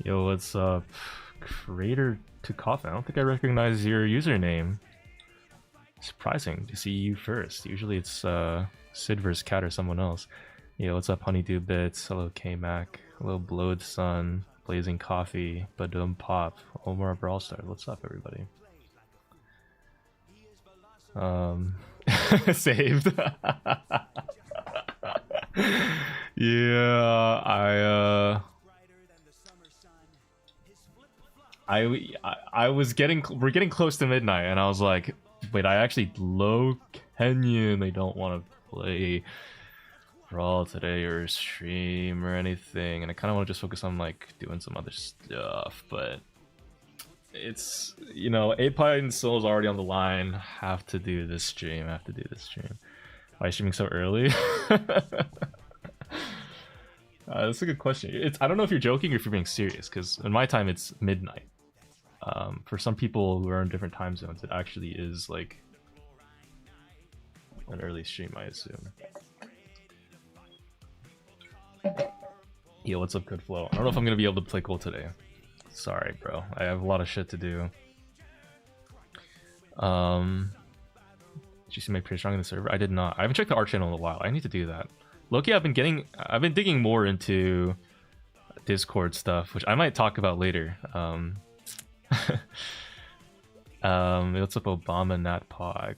Yo, what's up? Creator to Coffin. I don't think I recognize your username. Surprising to see you first. Usually it's Sid vs Cat or someone else. Yo, what's up, Honeydew Bits? Hello, K-Mac. Hello, Blowed Sun. Blazing Coffee. Bedum Pop. Omar Brawlstar. What's up, everybody? Saved. Yeah, I was we're getting close to midnight, and I was like, wait, I actually low Kenyan. They don't want to play Brawl today or stream or anything, and I kind of want to just focus on like doing some other stuff, but it's, you know, 8Pie and Soul is already on the line. Have to do this stream. Why are you streaming so early? That's a good question. I don't know if you're joking or if you're being serious, because in my time it's midnight. For some people who are in different time zones, it actually is like an early stream, I assume. Yo, what's up, Good Flow? I don't know if I'm gonna be able to play Gold today. Sorry, bro. I have a lot of shit to do. Did you see my pretty strong in the server? I did not. I haven't checked the art channel in a while. I need to do that. Loki, I've been digging more into Discord stuff, which I might talk about later. What's up, Obama Nat Pog?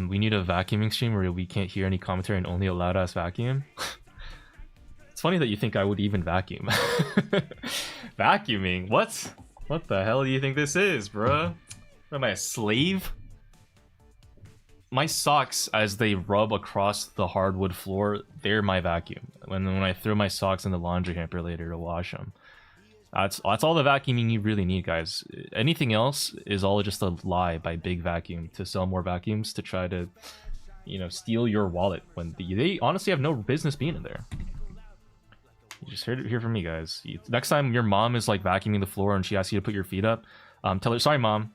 We need a vacuuming stream where we can't hear any commentary and only a loud ass vacuum. It's funny that you think I would even vacuum. Vacuuming? What? What the hell do you think this is, bruh? What, am I a slave? My socks, as they rub across the hardwood floor, they're my vacuum. When I throw my socks in the laundry hamper later to wash them. That's all the vacuuming you really need, guys. Anything else is all just a lie by Big Vacuum to sell more vacuums to try to, you know, steal your wallet when they honestly have no business being in there. You just heard it here from me, guys. Next time your mom is like vacuuming the floor and she asks you to put your feet up, tell her, sorry mom,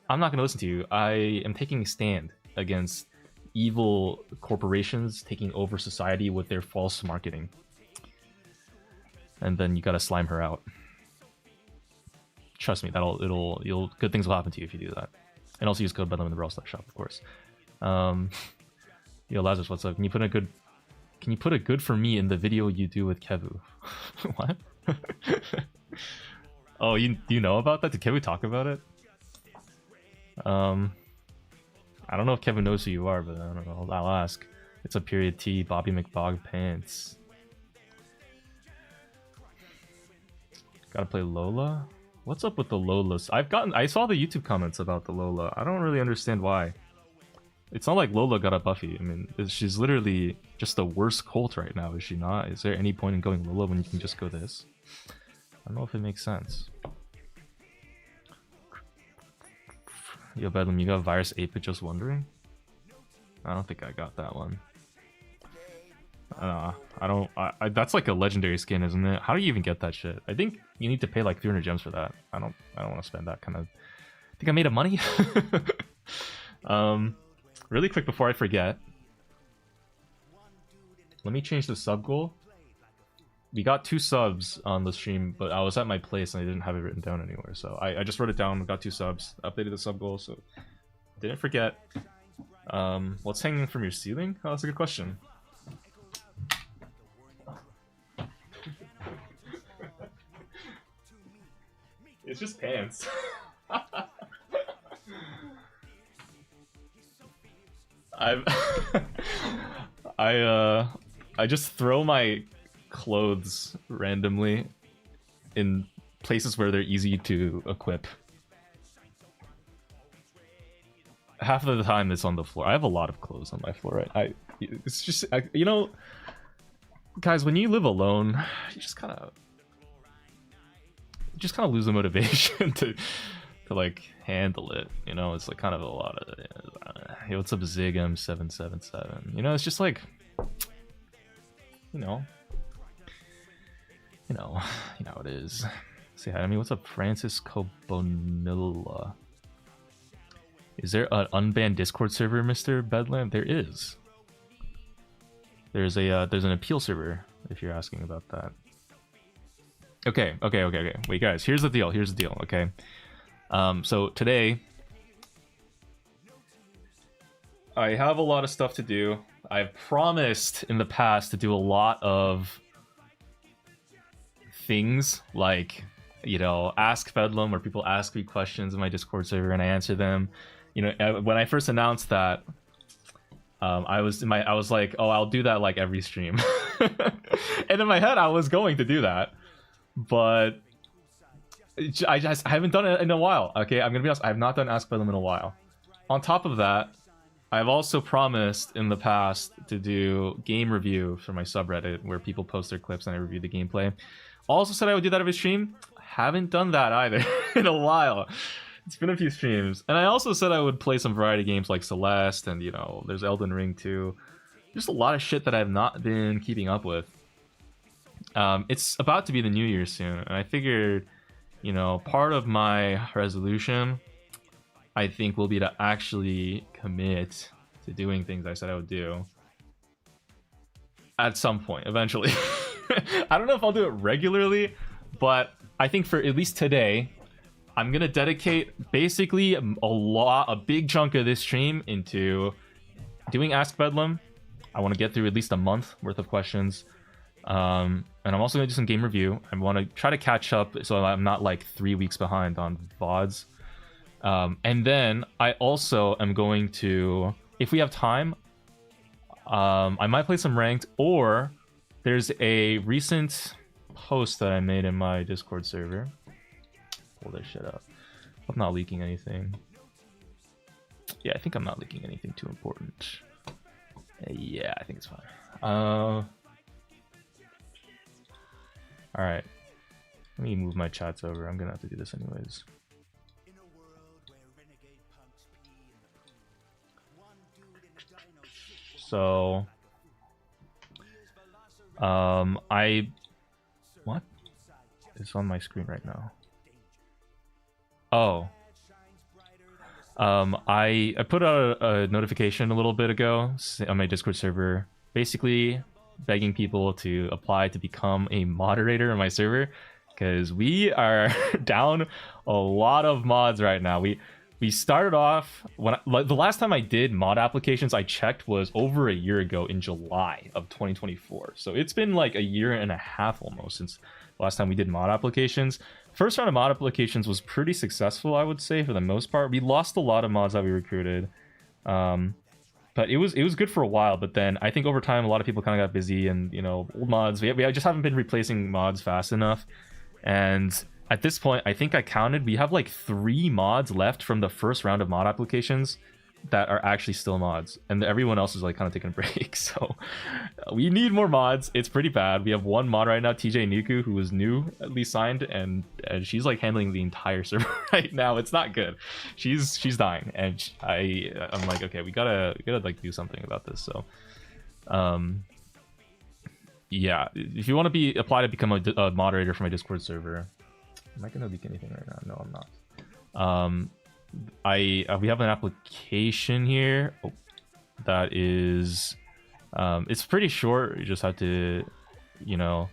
I'm not gonna listen to you. I am taking a stand against evil corporations taking over society with their false marketing. And then you gotta slime her out. Trust me, good things will happen to you if you do that. And also use code Bedum in the Brawl Stars shop, of course. Yo, Lazarus, what's up? Can you put a good for me in the video you do with Kevu? What? Oh, do you know about that? Did Kevu talk about it? I don't know if Kevin knows who you are, but I don't know. I'll ask. It's a period T, Bobby McBog pants. Gotta play Lola? What's up with the Lolas? I saw the YouTube comments about the Lola. I don't really understand why. It's not like Lola got a Buffy. I mean, she's literally just the worst Colt right now, is she not? Is there any point in going Lola when you can just go this? I don't know if it makes sense. Yo, Bedlam, you got Virus 8-bit just wondering? I don't think I got that one. That's like a legendary skin, isn't it? How do you even get that shit? I think you need to pay like 300 gems for that. I don't want to spend that kind of... I think I made of money? Really quick before I forget. Let me change the sub goal. We got 2 subs on the stream, but I was at my place and I didn't have it written down anywhere. So I just wrote it down, got 2 subs, updated the sub goal, so didn't forget. What's hanging from your ceiling? Oh, that's a good question. It's just pants. I just throw my clothes randomly in places where they're easy to equip. Half of the time it's on the floor. I have a lot of clothes on my floor, right? It's just, you know, guys, when you live alone, you just kind of lose the motivation to like handle it, you know. It's like kind of a lot of hey, what's up, Zigam777? You know, it's just like, you know it is. Say hi to me. What's up, Francis Cobonilla? Is there an unbanned Discord server, Mr. Bedlam? There is. There's an appeal server if you're asking about that. Okay. Wait, guys, here's the deal. Okay. So today I have a lot of stuff to do. I've promised in the past to do a lot of things like, you know, ask Bedum, where people ask me questions in my Discord server and I answer them. You know, when I first announced that, I was like, oh, I'll do that like every stream. And in my head, I was going to do that, but I haven't done it in a while. Okay, I'm gonna be honest, I have not done Ask Bedum in a while. On top of that, I've also promised in the past to do game review for my subreddit, where people post their clips and I review the gameplay. Also said I would do that every stream. Haven't done that either in a while. It's been a few streams. And I also said I would play some variety games like Celeste, and, you know, there's Elden Ring too. Just a lot of shit that I've not been keeping up with. It's about to be the new year soon, and I figured, you know, part of my resolution, I think, will be to actually commit to doing things I said I would do at some point, eventually. I don't know if I'll do it regularly, but I think for at least today, I'm gonna dedicate basically a big chunk of this stream into doing Ask Bedum. I want to get through at least a month worth of questions, and I'm also gonna do some game review. I want to try to catch up so I'm not like 3 weeks behind on VODs. And then I also am going to, if we have time, I might play some ranked, or there's a recent post that I made in my Discord server. Pull this shit up. I'm not leaking anything. Yeah, I think I'm not leaking anything too important. Yeah, I think it's fine. Alright. Let me move my chats over. I'm gonna have to do this anyways. So what is on my screen right now? Oh, I put out a notification a little bit ago on my Discord server, basically begging people to apply to become a moderator in my server, because we are down a lot of mods right now. We started off when the last time I did mod applications I checked was over a year ago in July of 2024. So it's been like a year and a half almost since the last time we did mod applications. First round of mod applications was pretty successful, I would say, for the most part. We lost a lot of mods that we recruited, but it was good for a while. But then I think over time a lot of people kind of got busy, and, you know, old mods, we just haven't been replacing mods fast enough. And at this point, I think I counted, we have like 3 mods left from the first round of mod applications that are actually still mods, and everyone else is like kind of taking a break. So we need more mods. It's pretty bad. We have 1 mod right now, TJ Nuku, who was new, at least signed, and she's like handling the entire server right now. It's not good. She's dying, and I'm like, okay, we gotta like do something about this. So yeah, if you want to apply to become a moderator for my Discord server. Am I gonna leak anything right now? No, I'm not. We have an application here that is it's pretty short. You just have to, you know,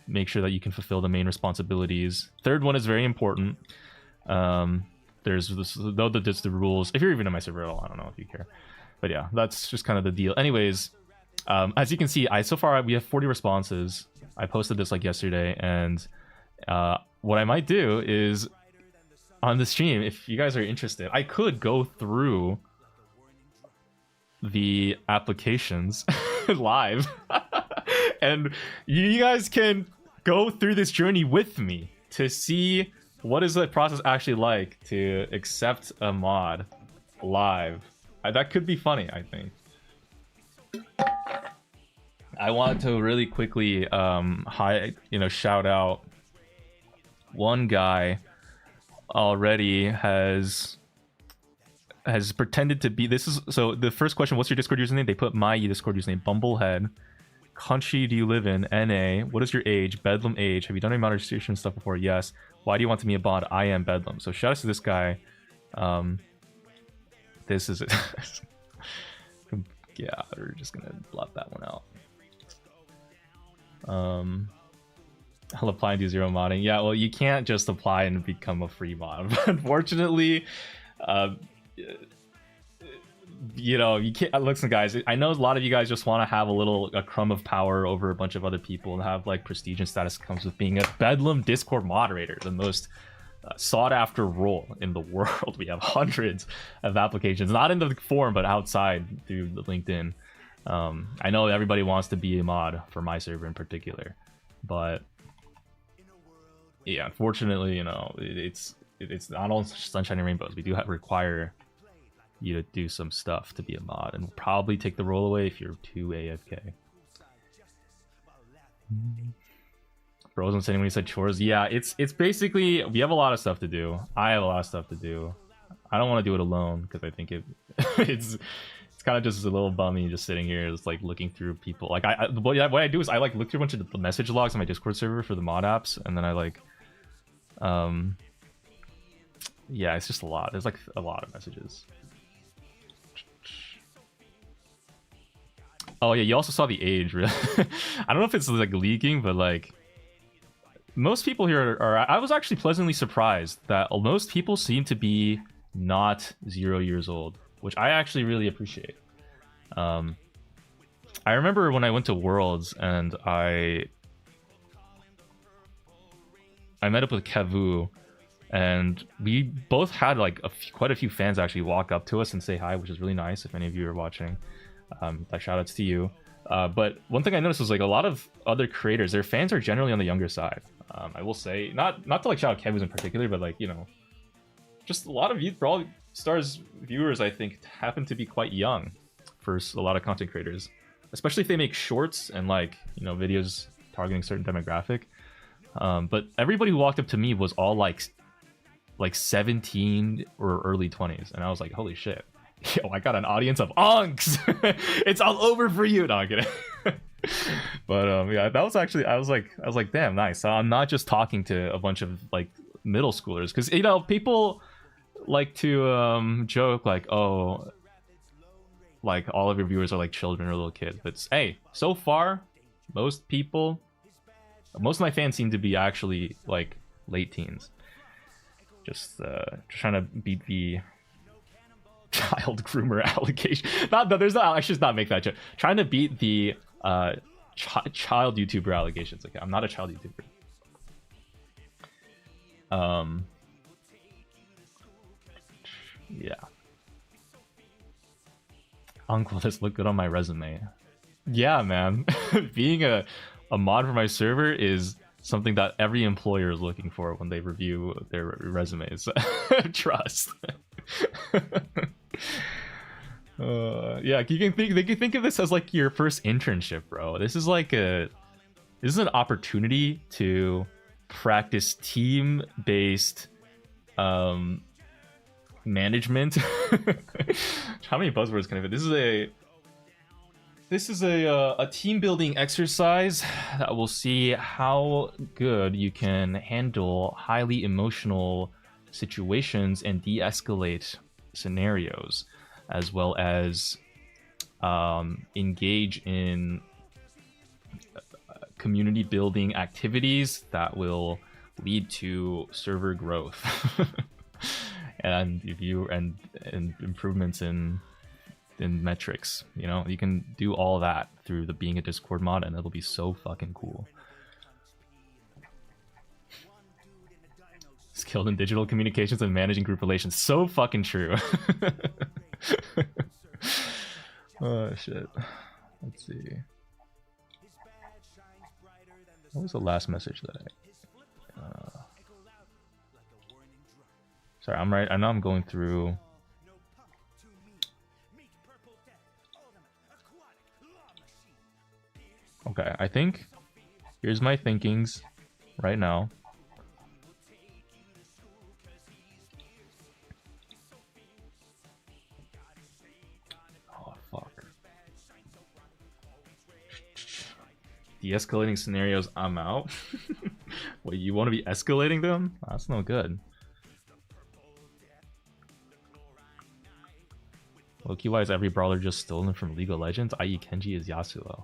make sure that you can fulfill the main responsibilities. Third one is very important. There's the rules. If you're even in my server at all, I don't know if you care, but yeah, that's just kind of the deal. Anyways, as you can see, so far we have 40 responses. I posted this like yesterday, and what I might do is on the stream, if you guys are interested, I could go through the applications live and you guys can go through this journey with me to see what is the process actually like to accept a mod live. That could be funny, I think. I want to really quickly shout out one guy already has pretended to be, so the first question, what's your Discord username? They put my Discord username, Bumblehead. Country do you live in? NA. What is your age? Bedlam age. Have you done any modernization stuff before? Yes. Why do you want to be a bod? I am Bedlam. So shout out to this guy. This is it. yeah, we're just gonna blot that one out. I'll apply and do zero modding. Yeah, well, you can't just apply and become a free mod. Unfortunately, you know, you can't. Listen, guys, I know a lot of you guys just want to have a crumb of power over a bunch of other people and have like prestige and status comes with being a Bedlam Discord moderator, the most sought after role in the world. We have hundreds of applications, not in the forum, but outside through the LinkedIn. I know everybody wants to be a mod for my server in particular, but yeah, unfortunately, you know, it's not all sunshine and rainbows. We do require you to do some stuff to be a mod, and we'll probably take the role away if you're too AFK. Bros was saying when he said chores, yeah, it's basically we have a lot of stuff to do. I have a lot of stuff to do. I don't want to do it alone because I think it's kind of just a little bummy just sitting here just like looking through people. Like what I do is I like look through a bunch of the message logs on my Discord server for the mod apps, and then I like yeah, it's just a lot. There's like a lot of messages. Oh yeah, you also saw the age, really. I don't know if it's like leaking, but like most people here are I was actually pleasantly surprised that most people seem to be not 0 years old, which I actually really appreciate. I remember when I went to Worlds and I met up with Kavu, and we both had like quite a few fans actually walk up to us and say hi, which is really nice. If any of you are watching, like shout outs to you. But one thing I noticed was like a lot of other creators, their fans are generally on the younger side. I will say, not to like shout out Kevin's in particular, but like, you know, just a lot of you, Brawl Stars viewers, I think, happen to be quite young for a lot of content creators, especially if they make shorts and like, you know, videos targeting certain demographic. But everybody who walked up to me was all like 17 or early 20s, and I was like, holy shit. Yo, I got an audience of unks. It's all over for you. No, I'm kidding. But yeah, that was actually I was like, damn, nice. So I'm not just talking to a bunch of like middle schoolers, because you know people like to joke like, oh, like all of your viewers are like children or little kids. But hey, so far, most of my fans seem to be actually like late teens. Just trying to beat the child groomer allegation. I should not make that joke. Trying to beat the child YouTuber allegations. Okay, I'm not a child YouTuber. Yeah. Uncle, this look good on my resume. Yeah, man. Being a mod for my server is something that every employer is looking for when they review their resumes. Trust. Yeah, they can think of this as like your first internship, bro. This is an opportunity to practice team-based management. How many buzzwords can I fit? This is a team building exercise that will see how good you can handle highly emotional situations and de-escalate scenarios, as well as engage in community building activities that will lead to server growth and improvements in metrics. You know, you can do all that through the being a Discord mod, and it'll be so fucking cool. Skilled in digital communications and managing group relations. So fucking true. Oh shit. Let's see. What was the last message that sorry, I'm right. I know I'm going through. Okay, I think here's my thinkings right now. Oh, fuck. De-escalating scenarios, I'm out. Wait, you want to be escalating them? That's no good. Loki, why is every brawler just stolen from League of Legends, i.e. Kenji is Yasuo?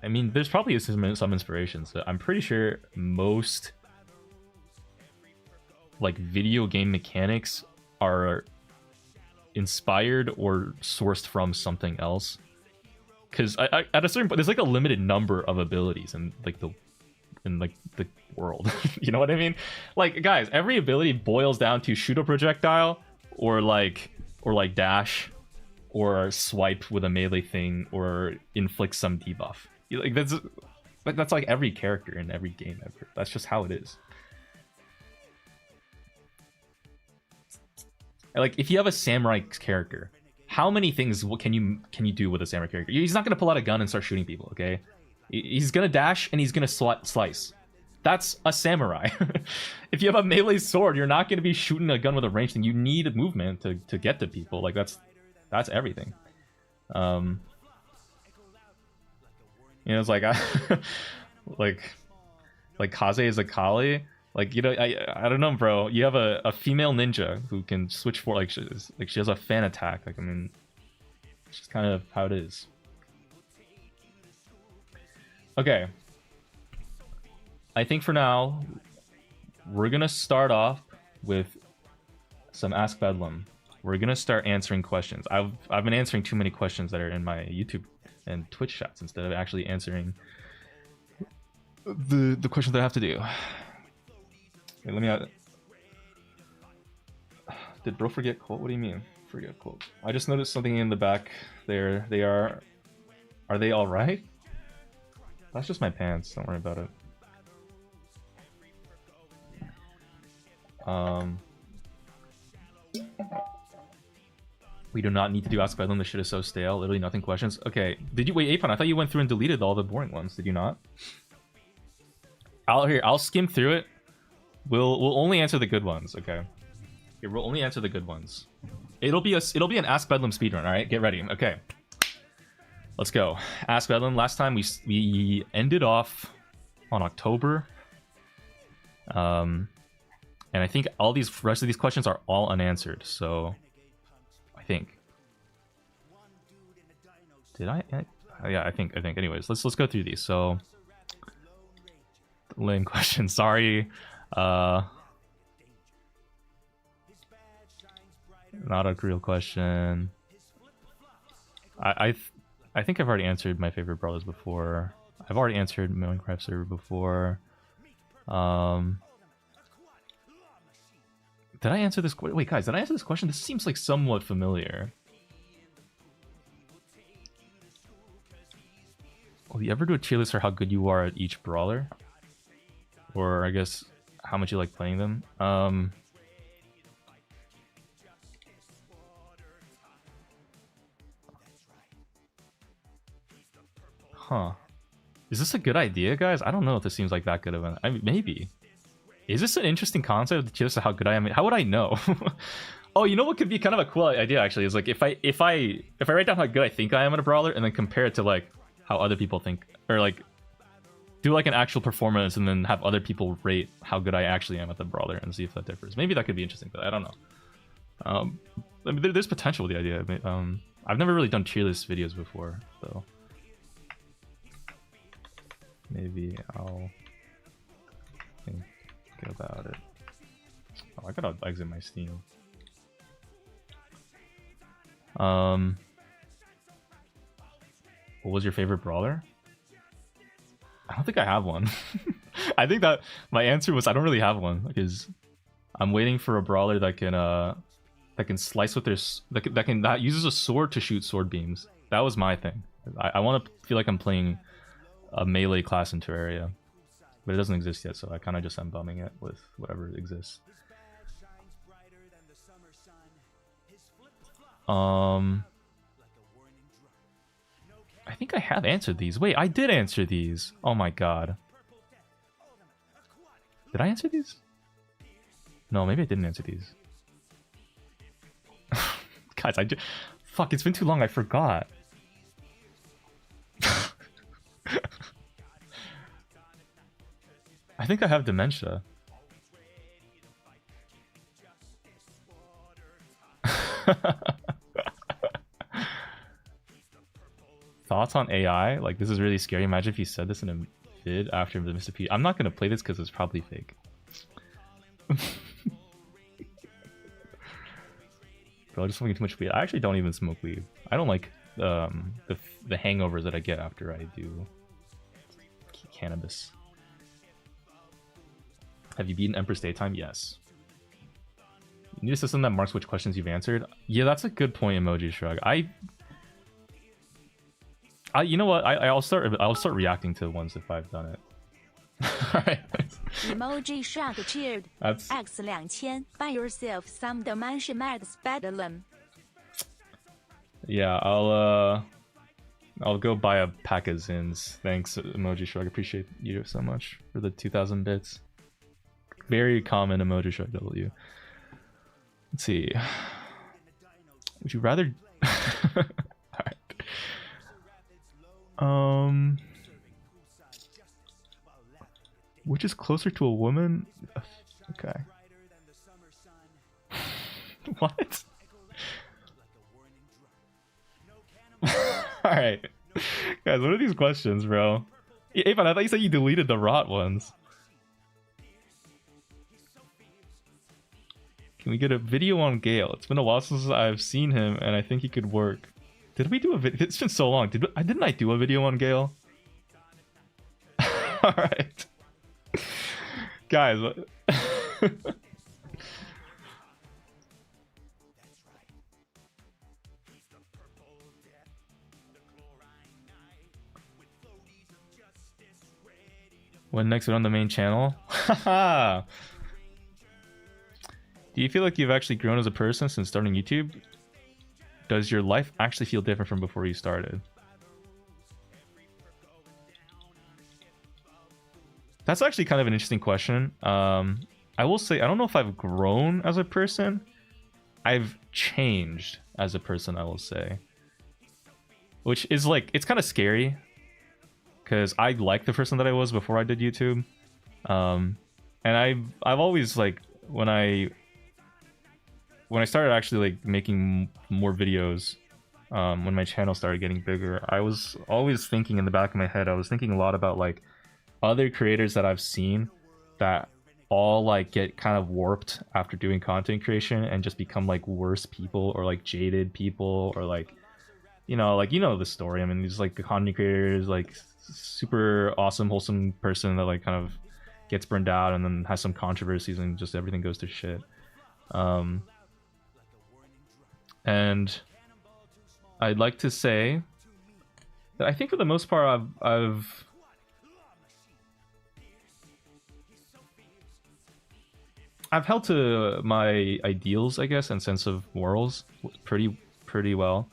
I mean, there's probably some inspirations. So I'm pretty sure most like video game mechanics are inspired or sourced from something else. Because at a certain point, there's like a limited number of abilities in the world. You know what I mean? Like, guys, every ability boils down to shoot a projectile or dash or swipe with a melee thing or inflict some debuff. Like that's like every character in every game ever. That's just how it is. Like, if you have a samurai character, how many things can you do with a samurai character? He's not gonna pull out a gun and start shooting people, okay? He's gonna dash and he's gonna slice. That's a samurai. If you have a melee sword, you're not gonna be shooting a gun with a range thing. You need movement to get to people. Like that's everything. You know, it's like like Kaze is a Kali. Like, you know, I don't know, bro. You have a female ninja who can switch for she has a fan attack. Like, I mean, it's just kind of how it is. Okay. I think for now, we're gonna start off with some Ask Bedlam. We're gonna start answering questions. I've been answering too many questions that are in my YouTube and Twitch chats instead of actually answering the questions that I have to do. Wait, let me. Did bro forget quote? What do you mean forget quote? I just noticed something in the back there. They are. Are they all right? That's just my pants. Don't worry about it. We do not need to do Ask Bedlam. This shit is so stale. Literally nothing questions. Okay. Did you wait, Apon? I thought you went through and deleted all the boring ones. Did you not? I'll skim through it. We'll only answer the good ones. Okay. Here, we'll only answer the good ones. It'll be an Ask Bedlam speedrun. All right. Get ready. Okay. Let's go. Ask Bedlam. Last time we ended off on October. And I think all these rest of these questions are all unanswered. So I think. Did I? Yeah, I think. Anyways, let's go through these. So, lame question. Sorry. Not a real question. I think I've already answered my favorite brawlers before. I've already answered Minecraft server before. Did I answer this? Wait, guys, did I answer this question? This seems like somewhat familiar. Will you ever do a tier list for how good you are at each brawler? Or I guess how much you like playing them? Huh. Is this a good idea, guys? I don't know if this seems like that good of an... I mean, maybe. Is this an interesting concept? The tier list of how good I am? How would I know? Oh, you know what could be kind of a cool idea, actually? Is like if I write down how good I think I am at a brawler and then compare it to like how other people think, or like do like an actual performance and then have other people rate how good I actually am at the brawler and see if that differs. Maybe that could be interesting, but I don't know. I mean, there's potential with the idea. I've never really done tier list videos before, so maybe I'll think about it. Oh, I gotta exit my Steam. What was your favorite brawler? I don't think I have one. I think that my answer was I don't really have one because I'm waiting for a brawler that can slice with their that uses a sword to shoot sword beams. That was my thing. I want to feel like I'm playing a melee class in Terraria, but it doesn't exist yet, so I kind of just am bumming it with whatever exists. I think I have answered these. Wait, I did answer these. Oh my god. Did I answer these? No, maybe I didn't answer these. Guys, fuck, it's been too long, I forgot. I think I have dementia. Thoughts on AI? Like, this is really scary. Imagine if you said this in a vid after the Mr. P. I'm not gonna play this because it's probably fake. Bro, just smoking too much weed. I actually don't even smoke weed. I don't like the hangovers that I get after I do cannabis. Have you beaten Empress Daytime? Yes. You need a system that marks which questions you've answered. Yeah, that's a good point, Emoji Shrug. You know what? I'll start reacting to ones if I've done it. Alright. Emoji Shrug cheered. That's X2000. Buy yourself some dimension max Bedum. yeah, I'll go buy a pack of Zins. Thanks, Emoji Shrug. Appreciate you so much for the 2,000 bits. Very common Emoji Shrug W. Let's see. Would you rather? Alright. Which is closer to a woman? Okay. What? Alright. Guys, what are these questions, bro? Avon, I thought you said you deleted the rot ones. Can we get a video on Gale? It's been a while since I've seen him, and I think he could work. Did we do a video? It's been so long. Didn't I do a video on Gale? Alright. Guys, when next we're on the main channel? Haha. Do you feel like you've actually grown as a person since starting YouTube? Does your life actually feel different from before you started? That's actually kind of an interesting question. I will say, I don't know if I've grown as a person. I've changed as a person, I will say. Which is like, it's kind of scary. Because I like the person that I was before I did YouTube. And I've always like, when I started actually like making more videos, when my channel started getting bigger, I was always thinking in the back of my head, I was thinking a lot about like other creators that I've seen that all like get kind of warped after doing content creation and just become like worse people or like jaded people or like, you know the story. I mean, these like content creators, like super awesome, wholesome person that like kind of gets burned out and then has some controversies and just everything goes to shit. And I'd like to say that I think for the most part I've held to my ideals, I guess, and sense of morals pretty well,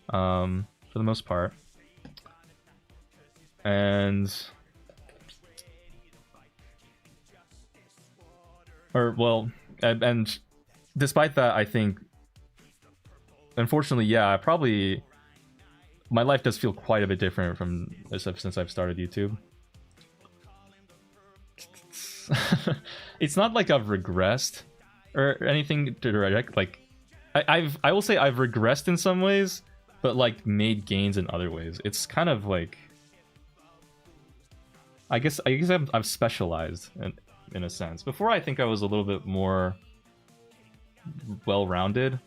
for the most part. And despite that, I think, unfortunately, yeah, my life does feel quite a bit different from since I've started YouTube. It's not like I've regressed or anything to direct. Like, I will say I've regressed in some ways, but like made gains in other ways. It's kind of like, I guess I've specialized in a sense. Before, I think I was a little bit more well-rounded,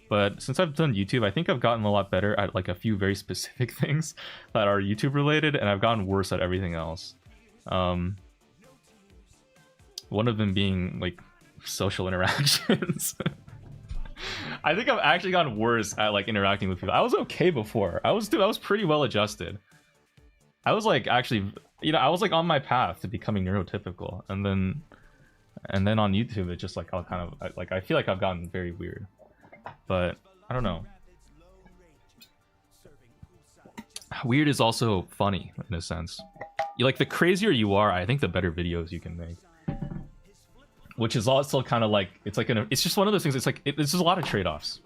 but since I've done YouTube, I think I've gotten a lot better at like a few very specific things that are YouTube related, and I've gotten worse at everything else. One of them being like social interactions. I think I've actually gotten worse at like interacting with people. I was okay before. I was pretty well adjusted. I was like, actually, I was like on my path to becoming neurotypical, and then on YouTube, it's just like I'll kind of like, I feel like I've gotten very weird, but I don't know. Weird is also funny in a sense. Like, the crazier you are, I think the better videos you can make. Which is also kind of like, it's like it's just one of those things. It's like there's just a lot of trade-offs,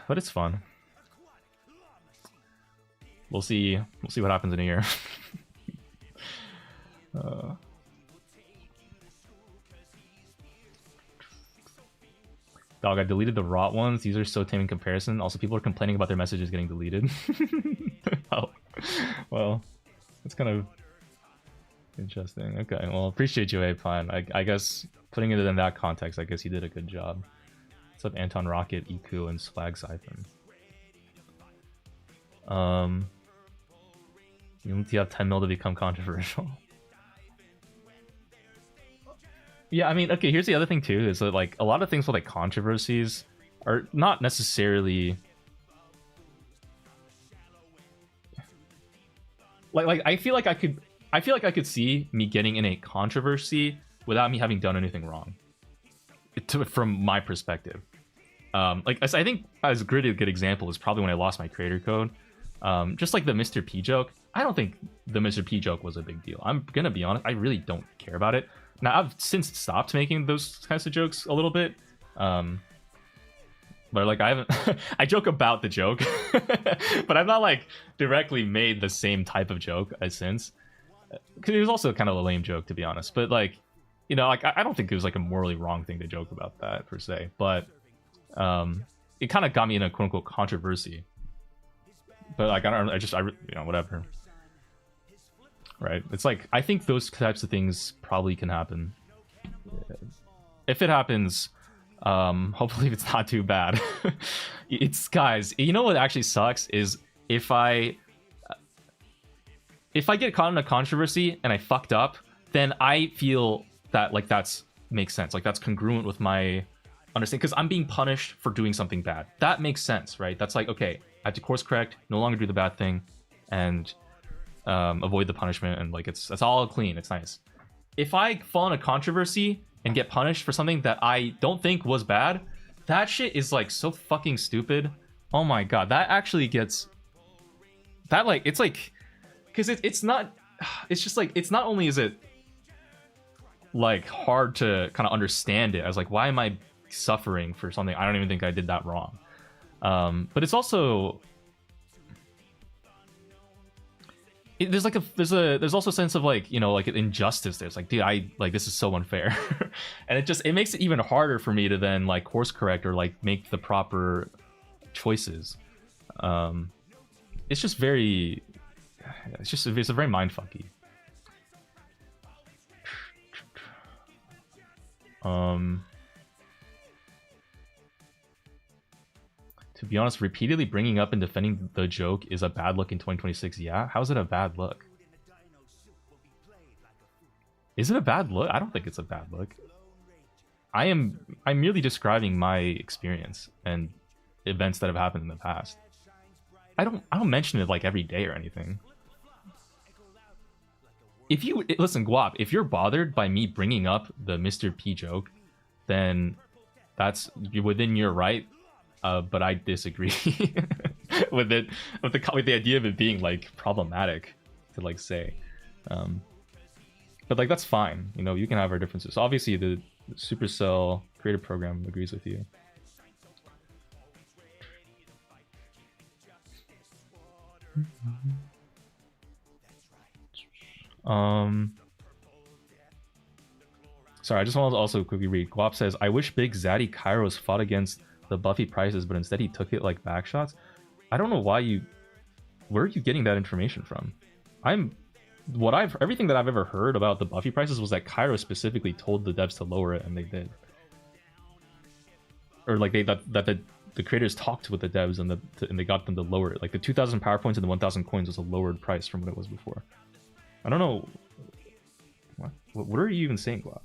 but it's fun. We'll see what happens in a year. Dog, I deleted the rot ones. These are so tame in comparison. Also, people are complaining about their messages getting deleted. Oh, well, that's kind of interesting. Okay, well, appreciate you, A-Plan. I guess putting it in that context, I guess you did a good job. What's up, Anton Rocket, Iku, and Swag Siphon? You need to have 10 mil to become controversial. Yeah, I mean, okay, here's the other thing too, is that like a lot of things with like controversies are not necessarily like I feel like I could see me getting in a controversy without me having done anything wrong. From my perspective. Like I think as a good example is probably when I lost my creator code. Just like the Mr. P joke, I don't think the Mr. P joke was a big deal. I'm gonna be honest, I really don't care about it. Now, I've since stopped making those kinds of jokes a little bit. But like I haven't I joke about the joke, but I've not like directly made the same type of joke as since. Because it was also kind of a lame joke, to be honest. But like, you know, like I don't think it was like a morally wrong thing to joke about that per se. But it kind of got me in a quote unquote controversy. But like I you know, whatever. Right? It's like I think those types of things probably can happen. If it happens, hopefully it's not too bad. It's guys, you know what actually sucks is if I get caught in a controversy and I fucked up, then I feel that like that's makes sense. Like that's congruent with my understanding because I'm being punished for doing something bad. That makes sense, right? That's like, okay, I have to course correct, no longer do the bad thing, and avoid the punishment, and like it's all clean. It's nice. If I fall in a controversy and get punished for something that I don't think was bad, that shit is like so fucking stupid. Oh my god, that actually gets that like it's like because it's not it's just like it's not only is it like hard to kind of understand it as like why am I suffering for something I don't even think I did that wrong, but it's also there's also a sense of like, you know, like an injustice. There's like, dude, I like this is so unfair. And it makes it even harder for me to then like course correct or like make the proper choices. It's just very it's a very mindfucky. To be honest, repeatedly bringing up and defending the joke is a bad look in 2026. Yeah? How is it a bad look? Is it a bad look? I don't think it's a bad look. I'm merely describing my experience and events that have happened in the past. I don't mention it like every day or anything. If you listen, Guap, if you're bothered by me bringing up the Mr. P joke, then that's within your right. But I disagree with the idea of it being like problematic to like say. But like that's fine. You know, you can have our differences. Obviously, the Supercell creative program agrees with you. Sorry, I just want to also quickly read. Guap says, I wish Big Zaddy Kairos fought against the Buffy prices, but instead he took it like back shots. I don't know why where are you getting that information from? Everything that I've ever heard about the Buffy prices was that Kairos specifically told the devs to lower it, and they did. Or like the creators talked with the devs and they got them to lower it. Like the 2,000 power points and the 1,000 coins was a lowered price from what it was before. I don't know. What are you even saying, Guap?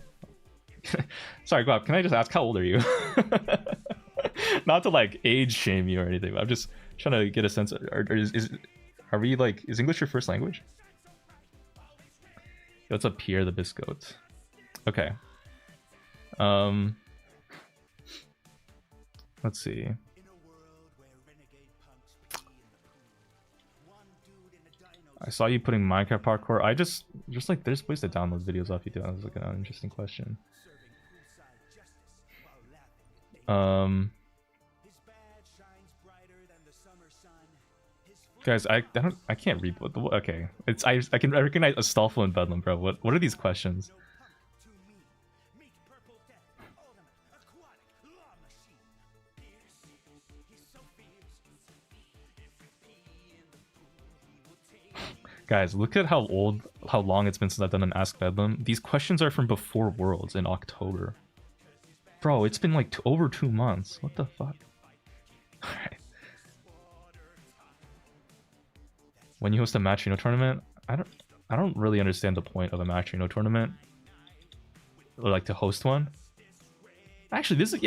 Sorry, Guap, can I just ask how old are you? Not to like age shame you or anything, but I'm just trying to get a sense of, are we like, is English your first language? What's up, Pierre the Biscoat? Okay. Let's see. I saw you putting Minecraft parkour. I just like there's ways to download videos off YouTube. That was like an interesting question. Guys, I can't read what the okay. It's I can recognize Astolfo and Bedlam, bro. What are these questions? Guys, look at how long it's been since I've done an Ask Bedlam. These questions are from before Worlds in October. Bro, it's been like over 2 months. What the fuck? Alright. When you host a Matchino tournament, I don't really understand the point of a Matchino tournament. Or like to host one. Actually, this is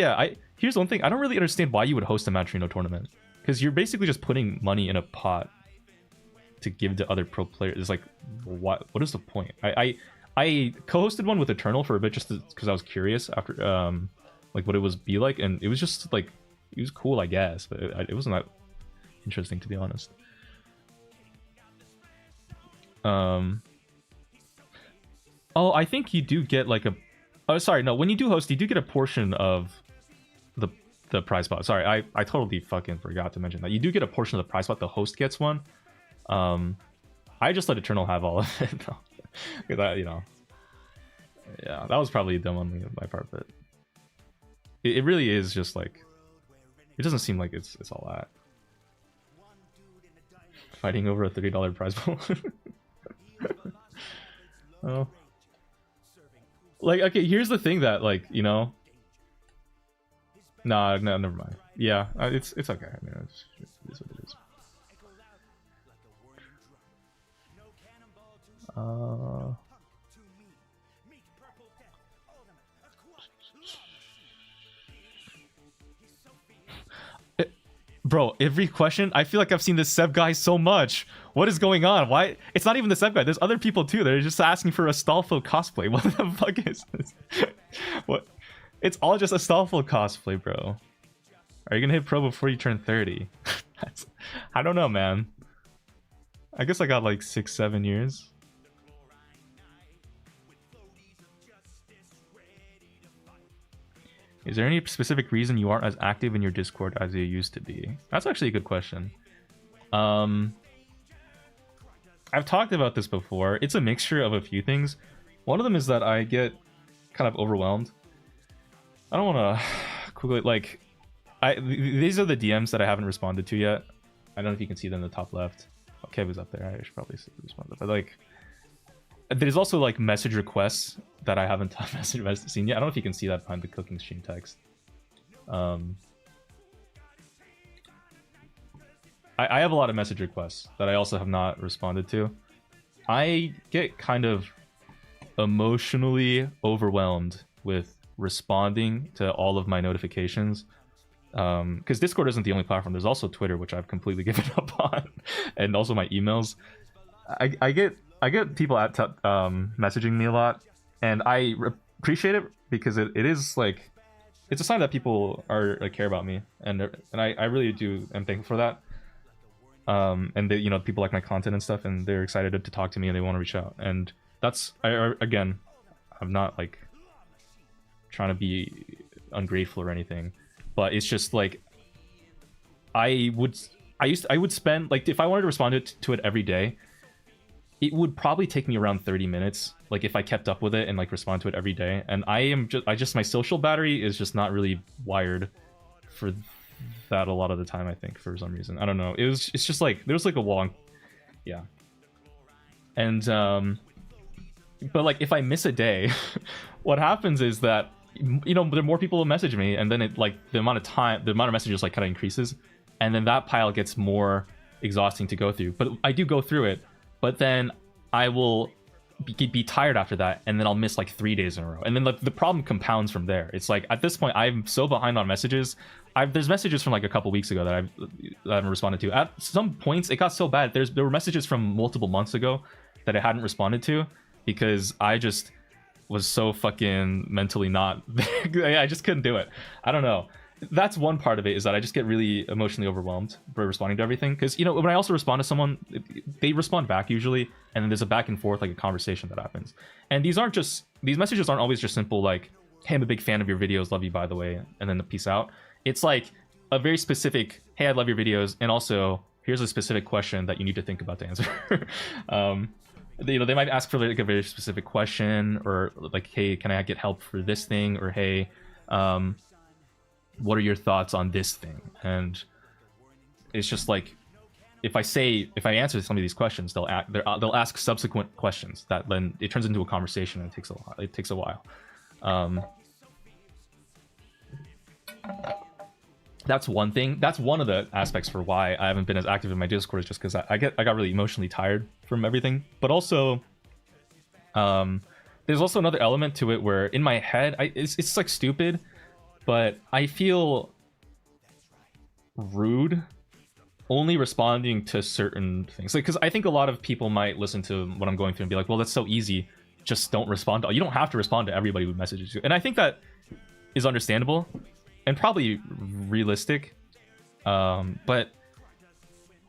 here's one thing. I don't really understand why you would host a Matchino tournament. Because you're basically just putting money in a pot to give to other pro players. It's like, what is the point? I co-hosted one with Eternal for a bit just because I was curious after like what it was be like, and it was just like, it was cool, I guess, but it wasn't that interesting, to be honest. Oh, I think you do get like a, oh sorry, no, when you do host, you do get a portion of the prize pot. Sorry, I totally fucking forgot to mention that. You do get a portion of the prize pot. The host gets one. I just let Eternal have all of it. That, you know, yeah, that was probably dumb on my part, but it really is just like, it doesn't seem like it's all that. Fighting over a $30 prize pool. Oh, like, okay, here's the thing that, like, you know, no, never mind. Yeah, it's okay. I mean, it's what it is. Bro, every question, I feel like I've seen this Seb guy so much. What is going on? Why? It's not even the Seb guy. There's other people too. They're just asking for a Astolfo cosplay. What the fuck is this? What? It's all just Astolfo cosplay, bro. Are you gonna hit pro before you turn 30? I don't know, man. I guess I got like 6-7 years. Is there any specific reason you aren't as active in your Discord as you used to be? That's actually a good question. I've talked about this before. It's a mixture of a few things. One of them is that I get kind of overwhelmed. I don't want to quickly, like, these are the DMs that I haven't responded to yet. I don't know if you can see them in the top left. Oh, Kev was up there. I should probably respond. But like, there's also like message requests that I haven't seen yet. I don't know if you can see that behind the cooking stream text. I have a lot of message requests that I also have not responded to. I get kind of emotionally overwhelmed with responding to all of my notifications. Because Discord isn't the only platform. There's also Twitter, which I've completely given up on, and also my emails. I get people messaging me a lot, and I appreciate it because it is like, it's a sign that people care about me, and I really do am thankful for that. And they, you know, people like my content and stuff, and they're excited to talk to me and they want to reach out, and that's again, I'm not like trying to be ungrateful or anything, but it's just like I would spend, like, if I wanted to respond to it every day, it would probably take me around 30 minutes, like if I kept up with it and like respond to it every day. And my social battery is just not really wired for that a lot of the time, I think, for some reason. I don't know. It's just like, there's like a long, yeah. And but like if I miss a day, what happens is that, you know, there are more people who message me, and then it, like, the amount of messages like kind of increases, and then that pile gets more exhausting to go through. But I do go through it, but then I will be tired after that, and then I'll miss like 3 days in a row, and then the problem compounds from there. It's like, at this point, I'm so behind on messages. There's messages from like a couple weeks ago that I haven't responded to. At some points, it got so bad. There were messages from multiple months ago that I hadn't responded to because I just was so fucking mentally not there. I just couldn't do it. I don't know. That's one part of it, is that I just get really emotionally overwhelmed by responding to everything. Because, you know, when I also respond to someone, they respond back usually, and then there's a back and forth, like a conversation that happens. And these messages aren't always just simple like, hey, I'm a big fan of your videos, love you, by the way, and then the peace out. It's like a very specific, hey, I love your videos, and also here's a specific question that you need to think about to answer. You know, they might ask for like a very specific question, or like, hey, can I get help for this thing, or hey, what are your thoughts on this thing? And it's just like, if I answer some of these questions, they'll ask subsequent questions that then it turns into a conversation, and it takes a while. That's one thing. That's one of the aspects for why I haven't been as active in my Discord, is just because I got really emotionally tired from everything. But also, there's also another element to it where in my head, it's like stupid, but I feel rude only responding to certain things. Like, because I think a lot of people might listen to what I'm going through and be like, well, that's so easy, just don't respond. You don't have to respond to everybody who messages you. And I think that is understandable and probably realistic, but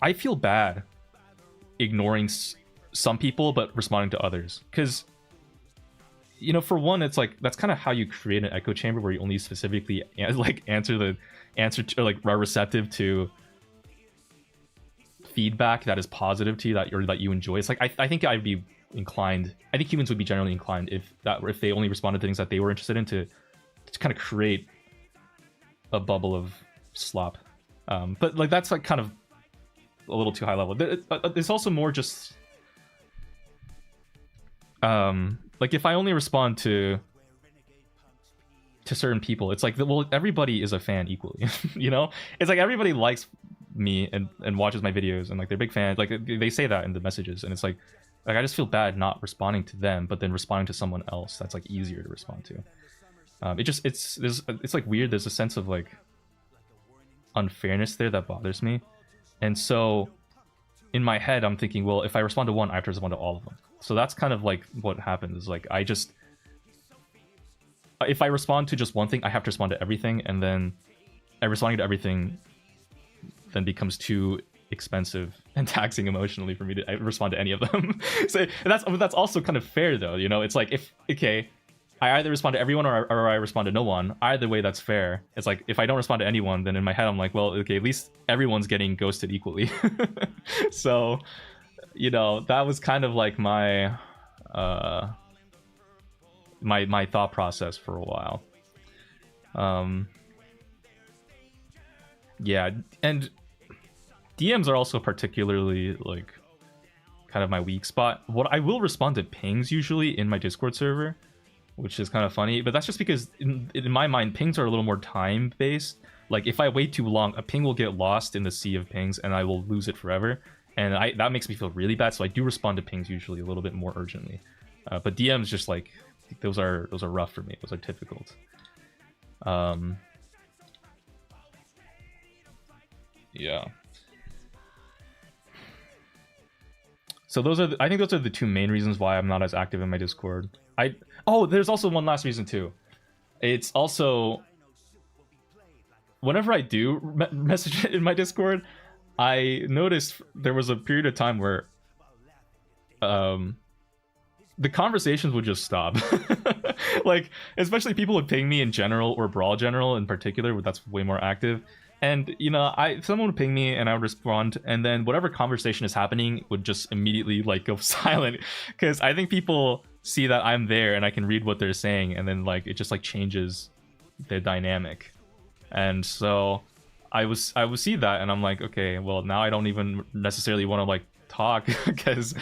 I feel bad ignoring some people but responding to others, because, you know, for one, it's like that's kind of how you create an echo chamber where you only specifically like answer or like are receptive to feedback that is positive to you, that you enjoy. It's like I think I'd be inclined, I think humans would be generally inclined if they only responded to things that they were interested in to kind of create a bubble of slop. But like that's like kind of a little too high level. It's also more just like if I only respond to certain people, it's like, well, everybody is a fan equally. You know, it's like everybody likes me and watches my videos and like they're big fans, like they say that in the messages, and it's like I just feel bad not responding to them but then responding to someone else that's like easier to respond to. It's like weird. There's a sense of like unfairness there that bothers me, and so in my head I'm thinking, well, if I respond to one, I have to respond to all of them. So that's kind of like what happens, is like if I respond to just one thing, I have to respond to everything, and then responding to everything then becomes too expensive and taxing emotionally for me to respond to any of them. So that's also kind of fair though, you know. It's like, if I either respond to everyone or I respond to no one. Either way, that's fair. It's like, if I don't respond to anyone, then in my head I'm like, well, okay, at least everyone's getting ghosted equally. So, you know, that was kind of like my my thought process for a while. Yeah, and DMs are also particularly like kind of my weak spot. What I will respond to pings usually in my Discord server, which is kind of funny, but that's just because in my mind, pings are a little more time based. Like if I wait too long, a ping will get lost in the sea of pings and I will lose it forever, and that makes me feel really bad. So I do respond to pings usually a little bit more urgently, but DMs just like those are rough for me. Those are difficult. Yeah. So I think those are the two main reasons why I'm not as active in my Discord. There's also one last reason too. It's also, whenever I do message in my Discord, I noticed there was a period of time where the conversations would just stop. Like, especially people would ping me in general, or Brawl General in particular, that's way more active. And, you know, someone would ping me and I would respond, and then whatever conversation is happening would just immediately like go silent, because I think people see that I'm there and I can read what they're saying, and then like it just like changes the dynamic. And so I would see that and I'm like, okay, well, now I don't even necessarily want to like talk, because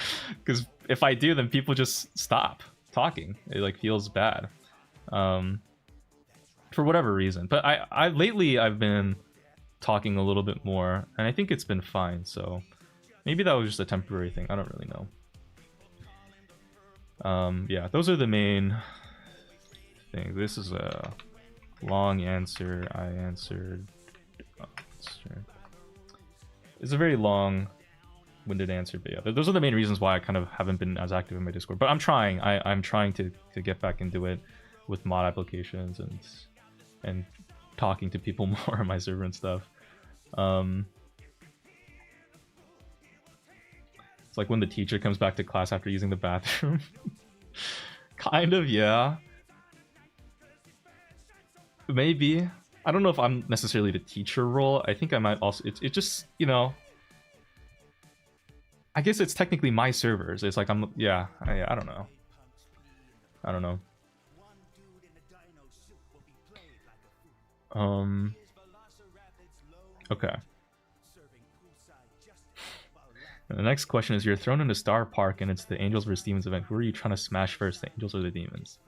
if I do, then people just stop talking. It like feels bad for whatever reason. But I lately I've been talking a little bit more, and I think it's been fine. So maybe that was just a temporary thing. I don't really know. Yeah, those are the main things. This is a long answer. I answered. Sure. It's a very long-winded answer, but yeah, those are the main reasons why I kind of haven't been as active in my Discord. But I'm trying. I'm trying to get back into it with mod applications and talking to people more on my server and stuff. It's like when the teacher comes back to class after using the bathroom. Kind of, yeah. Maybe. I don't know if I'm necessarily the teacher role. I think I might also... It just, you know... I guess it's technically my servers. It's like I'm... Yeah, I don't know. I don't know. Okay. And the next question is: you're thrown into Star Park and it's the Angels versus Demons event. Who are you trying to smash first, the Angels or the Demons?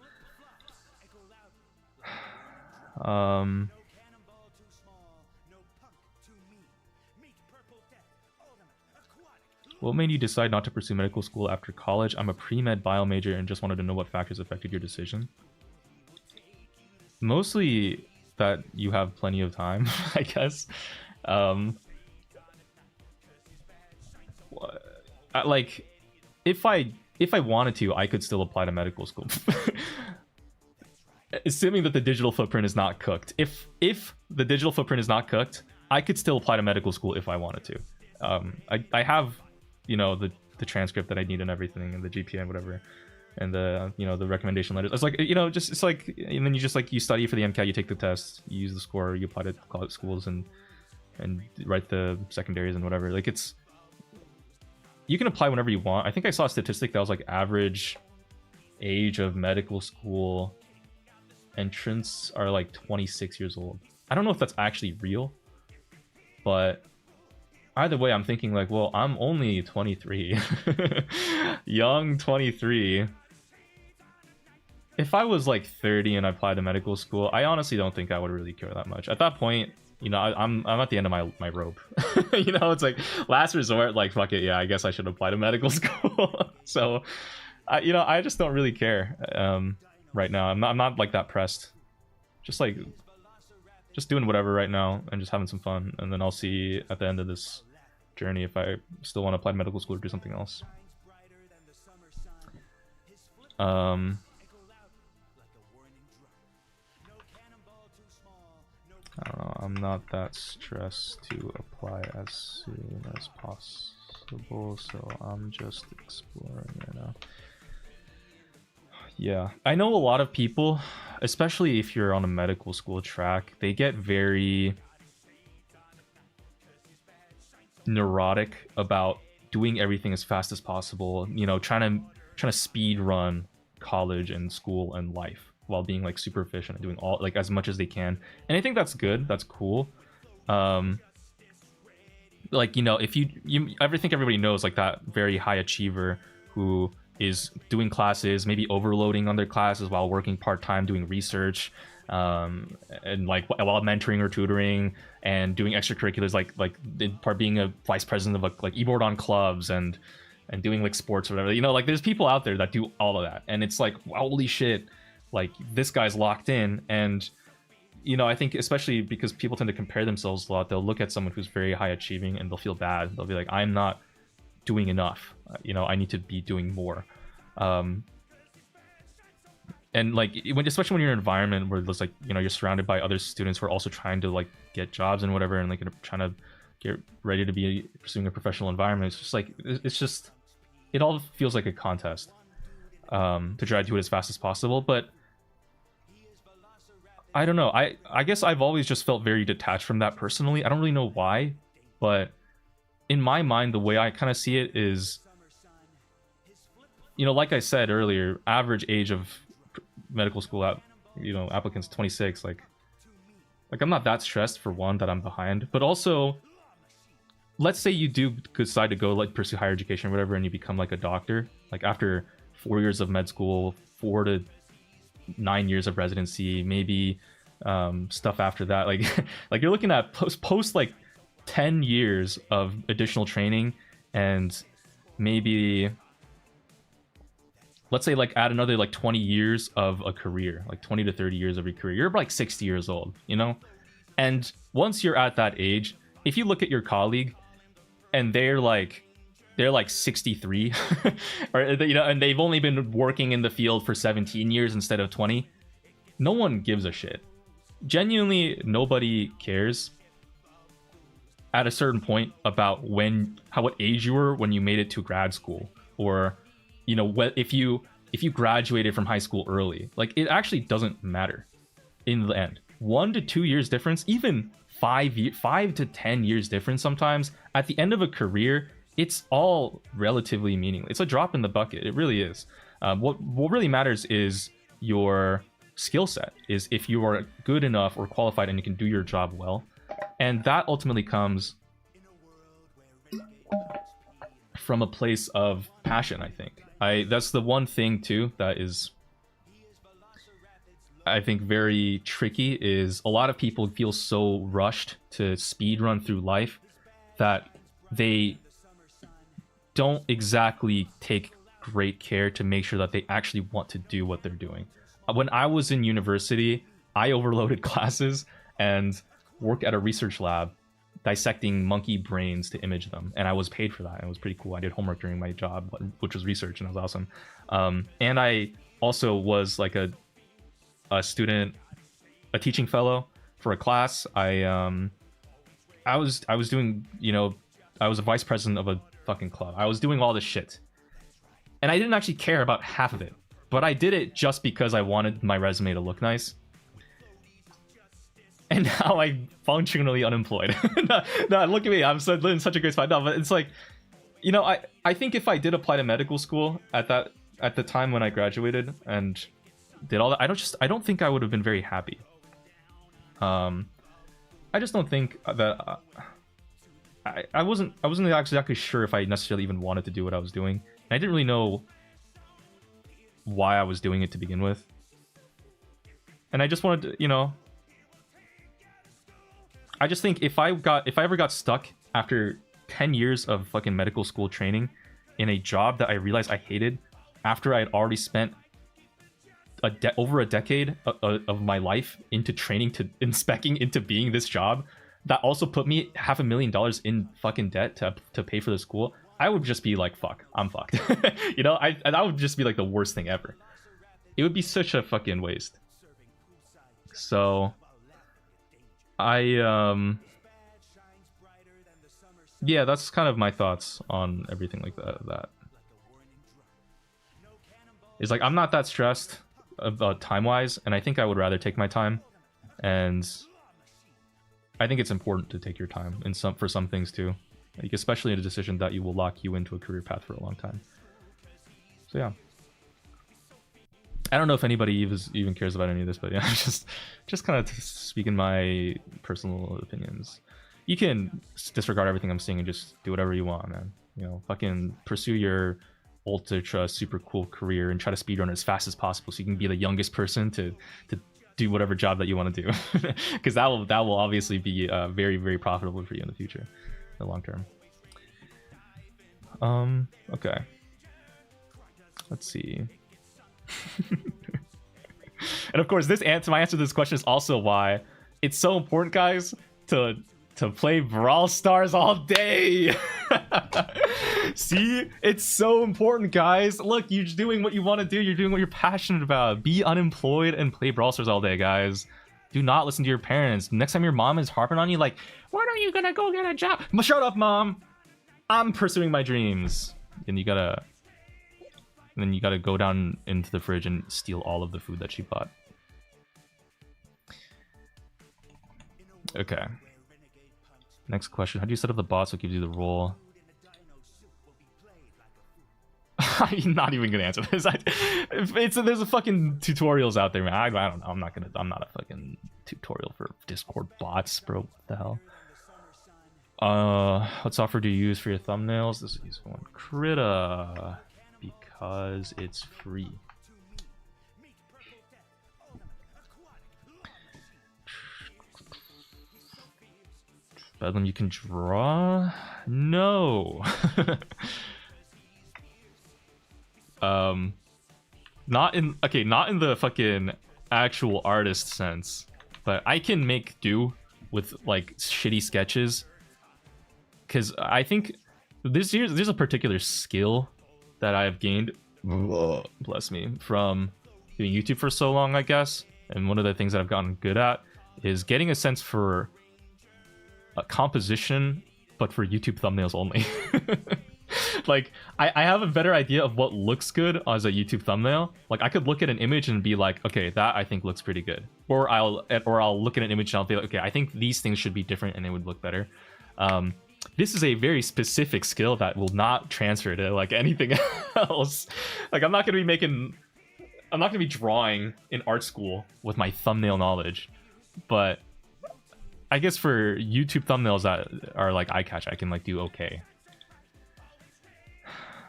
What made you decide not to pursue medical school after college? I'm a pre-med bio major and just wanted to know what factors affected your decision. Mostly that you have plenty of time, I guess. Like, if I wanted to, I could still apply to medical school. Assuming that the digital footprint is not cooked. If the digital footprint is not cooked, I could still apply to medical school if I wanted to. I have, you know, the transcript that I need and everything, and the GPA and whatever, and the, you know, the recommendation letters. It's like, you know, just, it's like, and then you just, like, you study for the MCAT, you take the test, you use the score, you apply to college schools and write the secondaries and whatever. Like, it's, you can apply whenever you want. I think I saw a statistic that was like average age of medical school entrants are like 26 years old. I don't know if that's actually real, but either way, I'm thinking like, well, I'm only 23. Young 23. If I was like 30 and I applied to medical school, I honestly don't think I would really care that much. At that point, you know, I'm at the end of my rope. You know, it's like last resort, like, fuck it, yeah, I guess I should apply to medical school. So, you know, I just don't really care right now. I'm not like that pressed. Just doing whatever right now and just having some fun. And then I'll see at the end of this journey if I still want to apply to medical school or do something else. I don't know, I'm not that stressed to apply as soon as possible, so I'm just exploring right now. Yeah, I know a lot of people, especially if you're on a medical school track, they get very neurotic about doing everything as fast as possible, you know, trying to speed run college and school and life, while being like super efficient and doing all, like, as much as they can. And I think that's good, that's cool. Like, you know, if you I think everybody knows like that very high achiever who is doing classes, maybe overloading on their classes while working part-time doing research, and like while mentoring or tutoring and doing extracurriculars, like in part being a vice president of like e-board on clubs and doing like sports or whatever. You know, like there's people out there that do all of that, and it's like, holy shit, like this guy's locked in. And you know, I think especially because people tend to compare themselves a lot, they'll look at someone who's very high achieving and they'll feel bad. They'll be like, I'm not doing enough, you know, I need to be doing more. And like, especially when you're in an environment where there's like, you know, you're surrounded by other students who are also trying to like get jobs and whatever, and like trying to get ready to be pursuing a professional environment. It's just like, it all feels like a contest to try to do it as fast as possible. But I don't know, I guess I've always just felt very detached from that personally. I don't really know why, but in my mind, the way I kind of see it is, you know, like I said earlier, average age of medical school you know, applicants 26. Like I'm not that stressed, for one, that I'm behind, but also, let's say you do decide to go like pursue higher education or whatever, and you become like a doctor, like after 4 years of med school, 4 to 9 years of residency, maybe stuff after that, like like you're looking at post like 10 years of additional training, and maybe, let's say, like add another like 20 years of a career, like 20 to 30 years of your career, you're like 60 years old, you know. And once you're at that age, if you look at your colleague and they're like 63 or, you know, and they've only been working in the field for 17 years instead of 20, no one gives a shit. Genuinely, nobody cares at a certain point about what age you were when you made it to grad school, or, you know, if you graduated from high school early. Like, it actually doesn't matter in the end. 1 to 2 years difference, even 5 to 10 years difference sometimes, at the end of a career, it's all relatively meaningless. It's a drop in the bucket. It really is. What really matters is your skill set, is if you are good enough or qualified and you can do your job well. And that ultimately comes from a place of passion. I think that's the one thing too that is, I think, very tricky, is a lot of people feel so rushed to speed run through life that they don't exactly take great care to make sure that they actually want to do what they're doing. When I was in university, I overloaded classes and worked at a research lab dissecting monkey brains to image them, and I was paid for that. It was pretty cool. I did homework during my job, which was research, and it was awesome. And I also was like a teaching fellow for a class. I was doing, you know, I was a vice president of a fucking club. I was doing all this shit, and I didn't actually care about half of it, but I did it just because I wanted my resume to look nice. And now I'm functionally unemployed. no, look at me. I'm living such a great spot. No, but it's like, you know, I think if I did apply to medical school at the time when I graduated and did all that, I don't think I would have been very happy. I just don't think that I wasn't exactly sure if I necessarily even wanted to do what I was doing. And I didn't really know why I was doing it to begin with. And I just wanted to, you know, I just think if I ever got stuck after 10 years of fucking medical school training in a job that I realized I hated after I had already spent over a decade of my life into training to inspecting into being this job, that also put me $500,000 in fucking debt to pay for the school, I would just be like, fuck, I'm fucked. You know, that would just be like the worst thing ever. It would be such a fucking waste. So yeah, that's kind of my thoughts on everything like that. It's like, I'm not that stressed about time-wise, and I think I would rather take my time, and I think it's important to take your time for some things too, like especially in a decision that will lock you into a career path for a long time. So yeah, I don't know if anybody even cares about any of this, but yeah, just kind of speaking my personal opinions. You can disregard everything I'm saying and just do whatever you want, man. You know, fucking pursue your ultra super cool career and try to speedrun as fast as possible so you can be the youngest person to do whatever job that you want to do, because that will obviously be very, very profitable for you in the future, in the long term. Okay, let's see. And of course, my answer to this question is also why it's so important, guys, to play Brawl Stars all day. See, it's so important, guys. Look, you're doing what you want to do. You're doing what you're passionate about. Be unemployed and play Brawl Stars all day, guys. Do not listen to your parents. Next time your mom is harping on you, like, when are you gonna go get a job? Shut up, mom. I'm pursuing my dreams. And then you gotta go down into the fridge and steal all of the food that she bought. Okay. Next question. How do you set up the bot so it gives you the role? I'm not even gonna answer this. There's a fucking tutorials out there, man. I don't know. I'm not a fucking tutorial for Discord bots, bro. What the hell? What software do you use for your thumbnails? This is one. Krita, because it's free. Bedum, you can draw? No. Not in the fucking actual artist sense, but I can make do with like shitty sketches, because I think there's a particular skill that I have gained, bless me, from doing YouTube for so long, I guess. And one of the things that I've gotten good at is getting a sense for a composition, but for YouTube thumbnails only. Like, I have a better idea of what looks good as a YouTube thumbnail. Like, I could look at an image and be like, okay, that I think looks pretty good. Or I'll look at an image and I'll be like, okay, I think these things should be different and it would look better. This is a very specific skill that will not transfer to like anything else. Like, I'm not gonna be drawing in art school with my thumbnail knowledge, but I guess for YouTube thumbnails that are like eye catch, I can like do okay.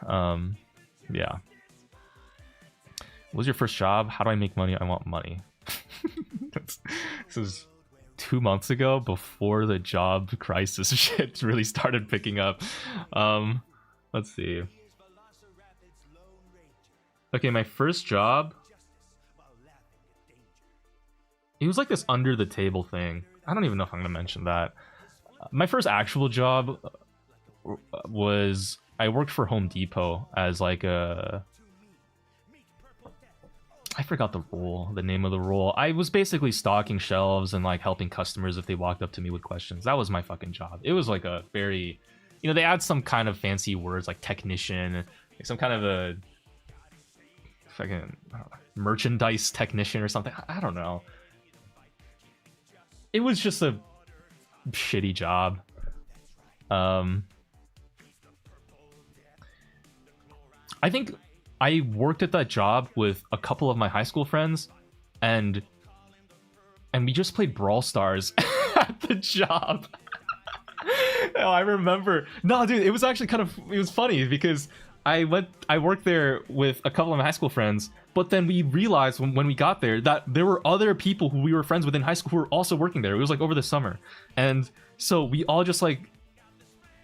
Yeah. What was your first job? How do I make money? I want money. This was 2 months ago, before the job crisis shit really started picking up. Let's see. Okay, my first job, it was like this under the table thing. I don't even know if I'm gonna mention that. My first actual job was, I worked for Home Depot as like a, I forgot the name of the role. I was basically stocking shelves and like helping customers if they walked up to me with questions. That was my fucking job. It was like a very, you know, they add some kind of fancy words like technician, like some kind of a fucking merchandise technician or something. I don't know. It was just a shitty job. I think I worked at that job with a couple of my high school friends, and we just played Brawl Stars at the job. Oh, I remember. No, dude, it was actually it was funny because I worked there with a couple of my high school friends, but then we realized when we got there that there were other people who we were friends with in high school who were also working there. It was like over the summer. And so we all just like,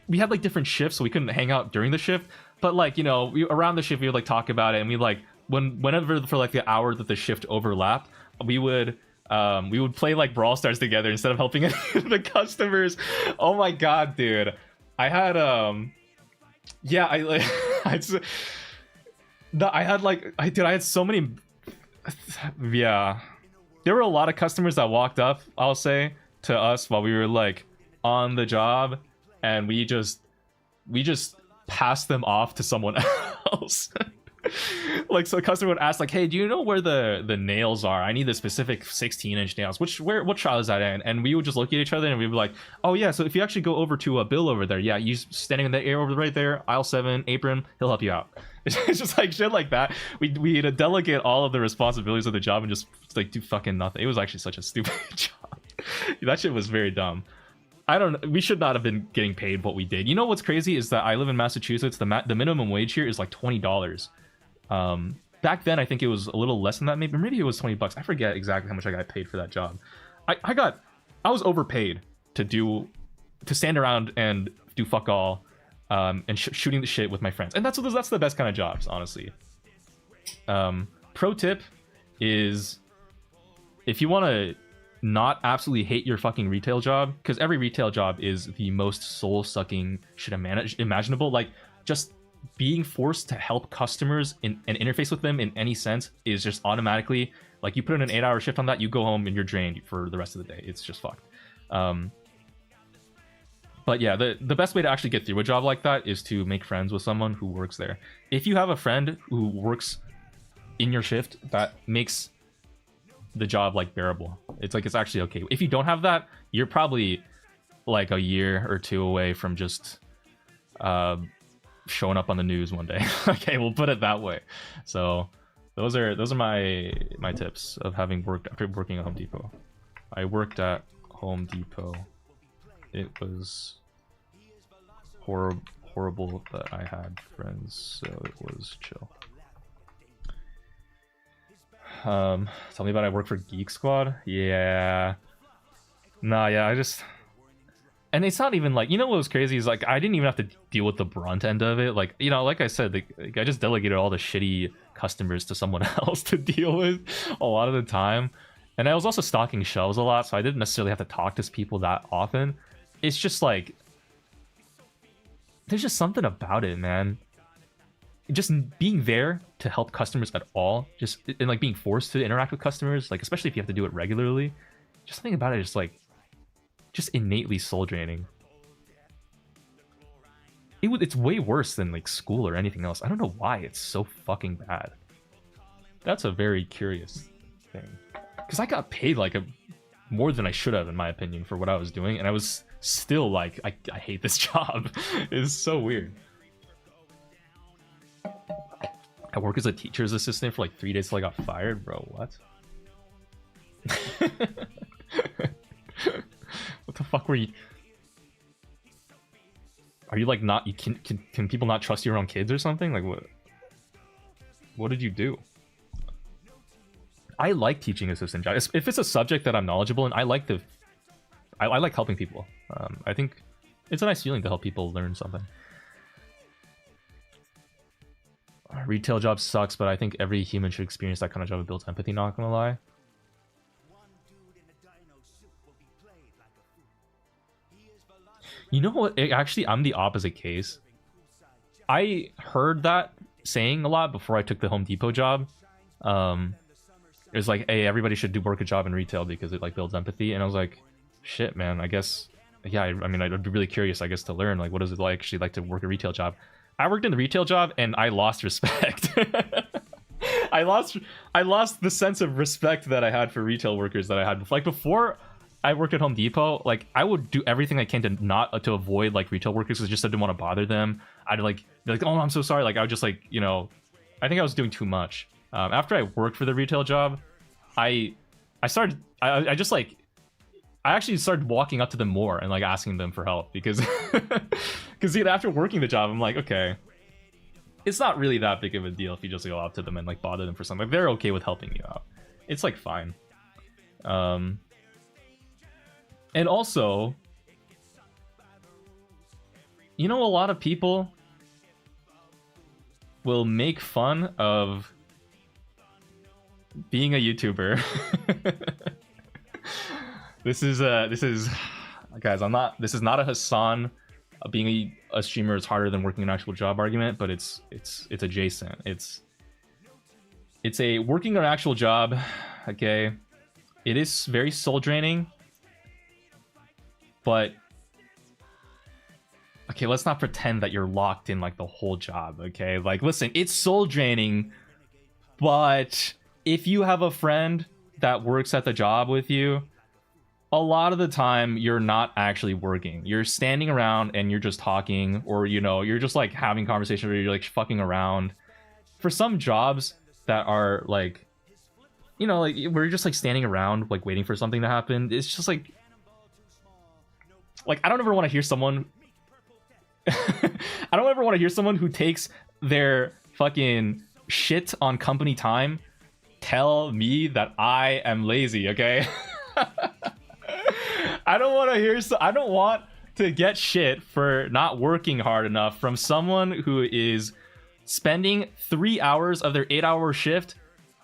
we had like different shifts, so we couldn't hang out during the shift. But like, you know, around the shift, we would like talk about it, and we like, whenever for like the hour that the shift overlapped, we would play like Brawl Stars together instead of helping the customers. Oh my god, dude. I had yeah, I had so many. Yeah, there were a lot of customers that walked up, I'll say, to us while we were like on the job, and we just passed them off to someone else. Like, so a customer would ask like, hey, do you know where the nails are? I need the specific 16-inch nails. What trial is that in? And we would just look at each other and we'd be like, oh yeah, so if you actually go over to a Bill over there, yeah, he's standing in the air over right there, aisle 7, apron, he'll help you out. It's just like shit like that. We had to delegate all of the responsibilities of the job and just like do fucking nothing. It was actually such a stupid job. That shit was very dumb. I don't know. We should not have been getting paid what we did. You know what's crazy is that I live in Massachusetts. The minimum wage here is like $20. Back then I think it was a little less than that, maybe it was $20. I forget exactly how much I got paid for that job. I was overpaid to stand around and do fuck all, and shooting the shit with my friends, and that's the best kind of jobs, honestly. Pro tip is, if you want to not absolutely hate your fucking retail job, because every retail job is the most soul-sucking shit imaginable, like just being forced to help customers and interface with them in any sense is just automatically, like, you put in an 8-hour shift on that, you go home and you're drained for the rest of the day. It's just fucked. But yeah, the best way to actually get through a job like that is to make friends with someone who works there. If you have a friend who works in your shift, that makes the job like bearable. It's like, it's actually okay. If you don't have that, you're probably like a year or two away from just showing up on the news one day. Okay, we'll put it that way. So those are my tips of having worked after working at Home Depot. I worked at Home Depot. It was horrible, but I had friends, so it was chill. Tell me about I work for Geek Squad. Yeah. Nah, yeah, and it's not even like, you know what was crazy is like, I didn't even have to deal with the brunt end of it. Like, you know, like I said, like, I just delegated all the shitty customers to someone else to deal with a lot of the time. And I was also stocking shelves a lot, so I didn't necessarily have to talk to people that often. It's just like, there's just something about it, man. Just being there to help customers at all, and like being forced to interact with customers, like especially if you have to do it regularly, just something about it is just innately soul draining. It's way worse than like school or anything else. I don't know why it's so fucking bad. That's a very curious thing, because I got paid like more than I should have, in my opinion, for what I was doing, and I was still like, I hate this job. It's so weird. I work as a teacher's assistant for like 3 days till I got fired, bro. What? What the fuck were you? Are you like not? You can people not trust your own kids or something? Like what? What did you do? I like teaching assistant jobs. If it's a subject that I'm knowledgeable in, I like helping people. I think it's a nice feeling to help people learn something. Retail job sucks, but I think every human should experience that kind of job. It builds empathy, not gonna lie. You know what? Actually, I'm the opposite case. I heard that saying a lot before I took the Home Depot job. It was like, hey, everybody should work a job in retail because it like builds empathy. And I was like, shit, man, I guess, yeah, I mean, I'd be really curious, I guess, to learn, like, what is it like actually like to work a retail job? I worked in the retail job and I lost respect. I lost the sense of respect that I had for retail workers that I had before. Like before I worked at Home Depot, like I would do everything I can to avoid like retail workers because I just didn't want to bother them. I'd like be like, oh, I'm so sorry. Like I would just like, you know, I think I was doing too much. After I worked for the retail job, I actually started walking up to them more and like asking them for help because after working the job, I'm like, okay, it's not really that big of a deal if you just go up to them and like bother them for something. Like, they're okay with helping you out. It's like fine. And also, you know, a lot of people will make fun of being a YouTuber. This is guys, this is not a Hassan being a streamer is harder than working an actual job argument, but it's adjacent. It's a working an actual job, okay? It is very soul draining, but okay, let's not pretend that you're locked in like the whole job, okay? Like, listen, it's soul draining, but if you have a friend that works at the job with you, a lot of the time you're not actually working. You're standing around and you're just talking, or, you know, you're just like having conversations where you're like fucking around. For some jobs that are like, you know, like where you're just like standing around like waiting for something to happen, it's just like I don't ever want to hear someone I don't ever want to hear someone who takes their fucking shit on company time tell me that I am lazy, okay? I don't want to get shit for not working hard enough from someone who is spending 3 hours of their 8-hour shift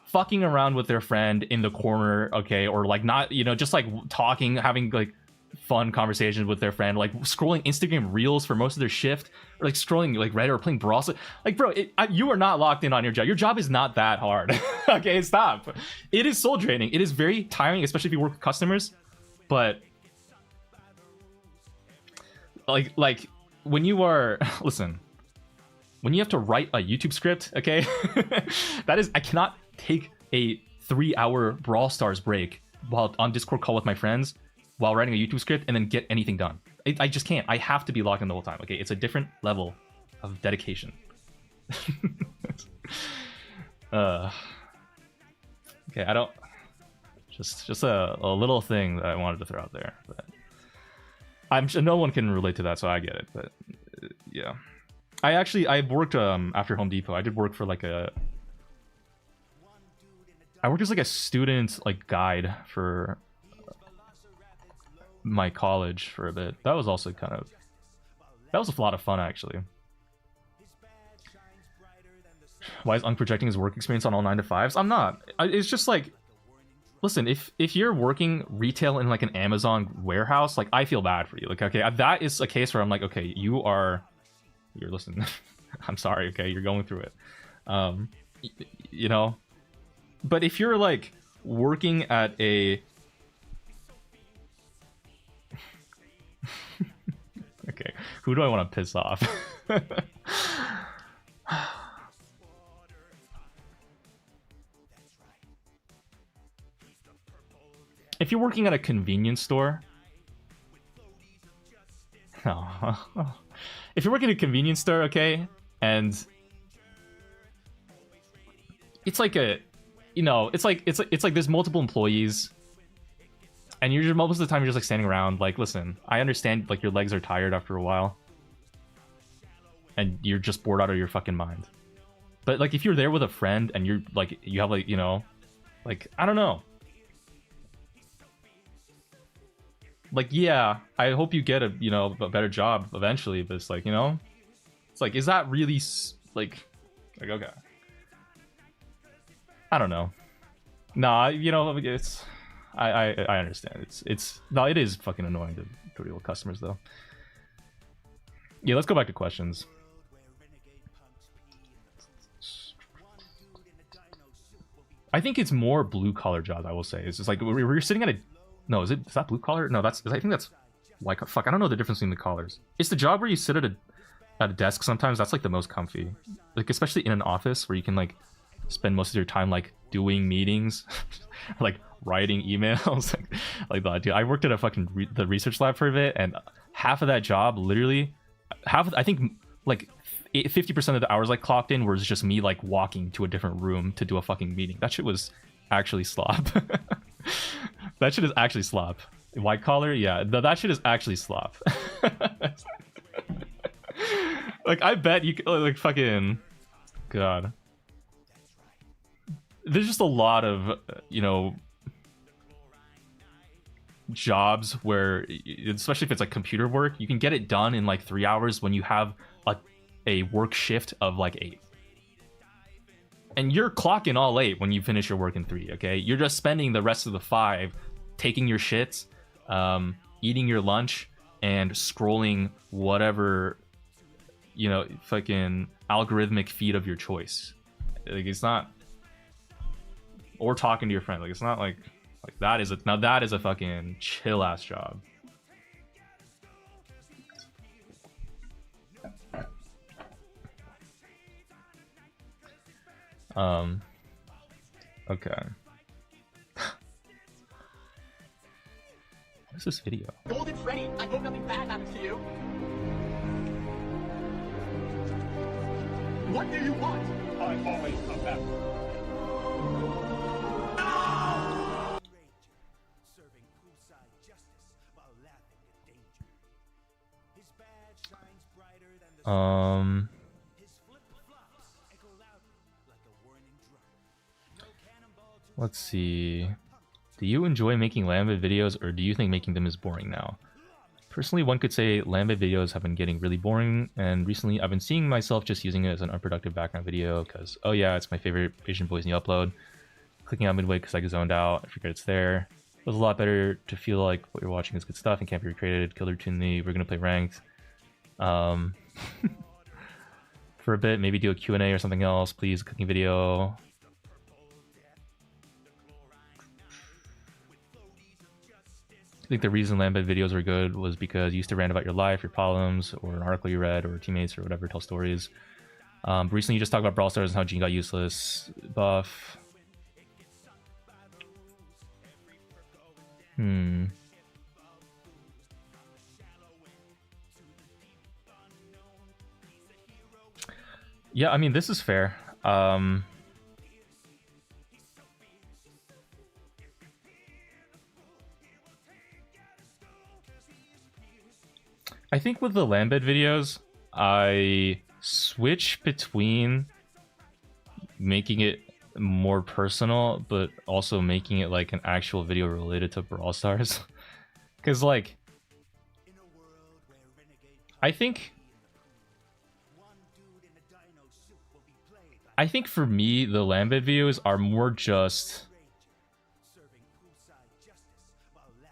fucking around with their friend in the corner, okay? Or like not, you know, just like talking, having like fun conversations with their friend, like scrolling Instagram reels for most of their shift, or like scrolling like Reddit or playing Brawl. Like, bro, you are not locked in on your job. Your job is not that hard. Okay, stop. It is soul draining. It is very tiring, especially if you work with customers. But like when you are listen, when you have to write a YouTube script, okay, I cannot take a 3-hour Brawl Stars break while on Discord call with my friends while writing a YouTube script and then get anything done. I just can't. I have to be logged in the whole time. Okay, it's a different level of dedication. Okay, I don't. Just a little thing that I wanted to throw out there. But I'm sure no one can relate to that, so I get it. But yeah, I worked after Home Depot. I did work for like I worked as like a student like guide for my college for a bit. That was also that was a lot of fun, actually. Why is unprojecting his work experience on all 9-to-5s? I'm not. It's just like, listen, if you're working retail in like an Amazon warehouse, like I feel bad for you. Like, okay, that is a case where I'm like, okay, you're listening. I'm sorry, okay, you're going through it. You know, but if you're like working at a okay, who do I want to piss off? If you're working at a convenience store, if you're working at a convenience store, okay, and it's like it's like there's multiple employees, and you're just, most of the time you're just like standing around. Like, listen, I understand like your legs are tired after a while, and you're just bored out of your fucking mind. But like if you're there with a friend and you're like you have like, you know, like I don't know. Like yeah, I hope you get a, you know, a better job eventually, but it's like, you know, it's like, is that really like okay. I don't know. Nah, you know, it's I understand. It's no, it is fucking annoying to deal with customers though. Yeah, let's go back to questions. I think it's more blue collar jobs. I will say it's just like we're sitting at a. No, is that blue collar? No, I think that's like fuck. I don't know the difference between the collars. It's the job where you sit at a desk. Sometimes that's like the most comfy, like especially in an office where you can like spend most of your time like doing meetings, like writing emails, like that. Dude, I worked at a fucking the research lab for a bit, and half of that job, literally, I think like 50% of the hours like clocked in was just me like walking to a different room to do a fucking meeting. That shit was actually slop. That shit is actually slop. White collar, yeah, that shit is actually slop. Like I bet you like fucking god. There's just a lot of, you know, jobs where, especially if it's like computer work, you can get it done in like 3 hours when you have a work shift of like 8. And you're clocking all 8 when you finish your work in 3, okay? You're just spending the rest of the 5 taking your shits, eating your lunch, and scrolling whatever, you know, fucking algorithmic feed of your choice. Like it's not, or talking to your friend. Like it's not like that is a fucking chill ass job. Okay. What is this video? Golden Freddy, I hope nothing bad happens to you. What do you want? I always come back. Serving poolside justice while laughing at danger. His badge shines brighter than the his flip-flops echo loudly like a warning drum. No cannonball to Let's see. Do you enjoy making Lambda videos, or do you think making them is boring now? Personally, one could say Lambda videos have been getting really boring, and recently I've been seeing myself just using it as an unproductive background video because, oh yeah, it's my favorite Asian Boys New Upload. Clicking out midway because I get zoned out, I forget it's there. It was a lot better to feel like what you're watching is good stuff and can't be recreated. Killer routinely, we're gonna play ranked. For a bit, maybe do a Q&A or something else, please, cooking video. I think the reason Lambda videos are good was because you used to rant about your life, your problems, or an article you read, or teammates, or whatever, tell stories. Recently, you just talked about Brawl Stars and how Gene got useless. Buff. Yeah, I mean, this is fair. I think with the Lambed videos, I switch between making it more personal, but also making it like an actual video related to Brawl Stars. Because, like, I think for me, the Lambed videos are more just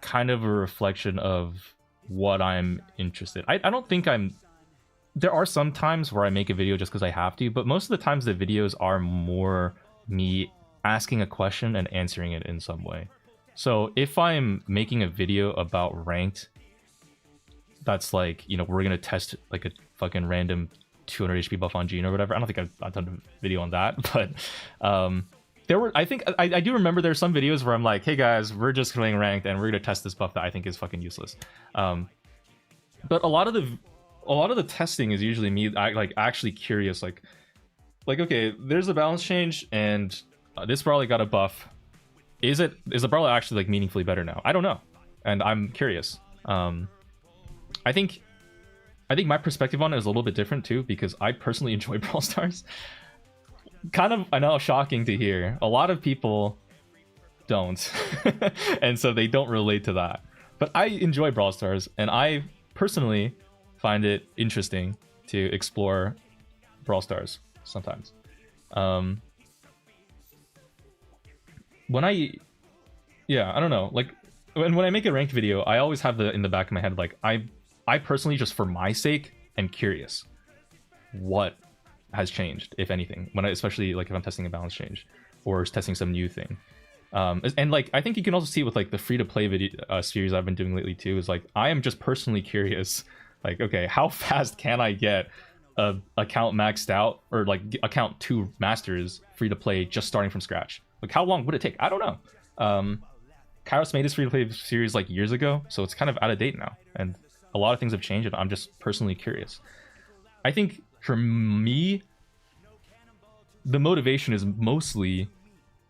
kind of a reflection of what I'm interested. I don't think there are some times where I make a video just because I have to, but most of the times the videos are more me asking a question and answering it in some way. So if I'm making a video about ranked, that's like, you know, we're gonna test like a fucking random 200 HP buff on Gene or whatever. I don't think I've done a video on that, but there were, I think I do remember there's some videos where I'm like, hey guys, we're just playing ranked and we're gonna test this buff that I think is fucking useless. But a lot of the testing is usually me like actually curious, like okay, there's a balance change and this Brawler got a buff. Is the Brawler actually like meaningfully better now? I don't know, and I'm curious. I think I think my perspective on it is a little bit different too, because I personally enjoy Brawl Stars. Kind of, I know, shocking to hear. A lot of people don't, and so they don't relate to that. But I enjoy Brawl Stars, and I personally find it interesting to explore Brawl Stars sometimes. When I don't know, like when I make a ranked video, I always have in the back of my head, like I personally, just for my sake, am curious what has changed, if anything, especially like if I'm testing a balance change or testing some new thing. And like I think you can also see with like the free-to-play video series I've been doing lately too, is like I am just personally curious, like, okay, how fast can I get a account maxed out, or like account 2 masters free-to-play just starting from scratch? Like how long would it take? I don't know. Kairos made his free-to-play series like years ago, so it's kind of out of date now, and a lot of things have changed, and I'm just personally curious. I think for me, the motivation is mostly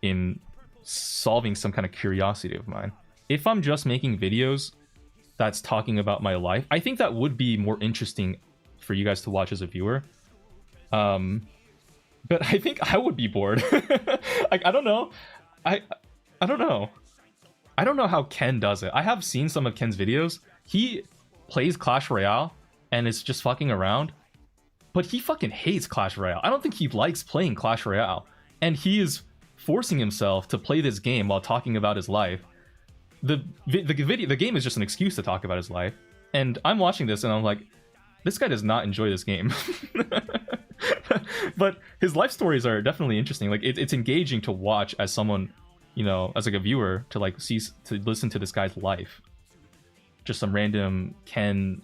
in solving some kind of curiosity of mine. If I'm just making videos that's talking about my life, I think that would be more interesting for you guys to watch as a viewer. But I think I would be bored. Like, I don't know. I don't know. I don't know how Ken does it. I have seen some of Ken's videos. He plays Clash Royale and is just fucking around, but he fucking hates Clash Royale. I don't think he likes playing Clash Royale, and he is forcing himself to play this game while talking about his life. The game is just an excuse to talk about his life, and I'm watching this and I'm like, this guy does not enjoy this game. But his life stories are definitely interesting. Like it's engaging to watch as someone, you know, as like a viewer, to like listen to this guy's life. Just some random Ken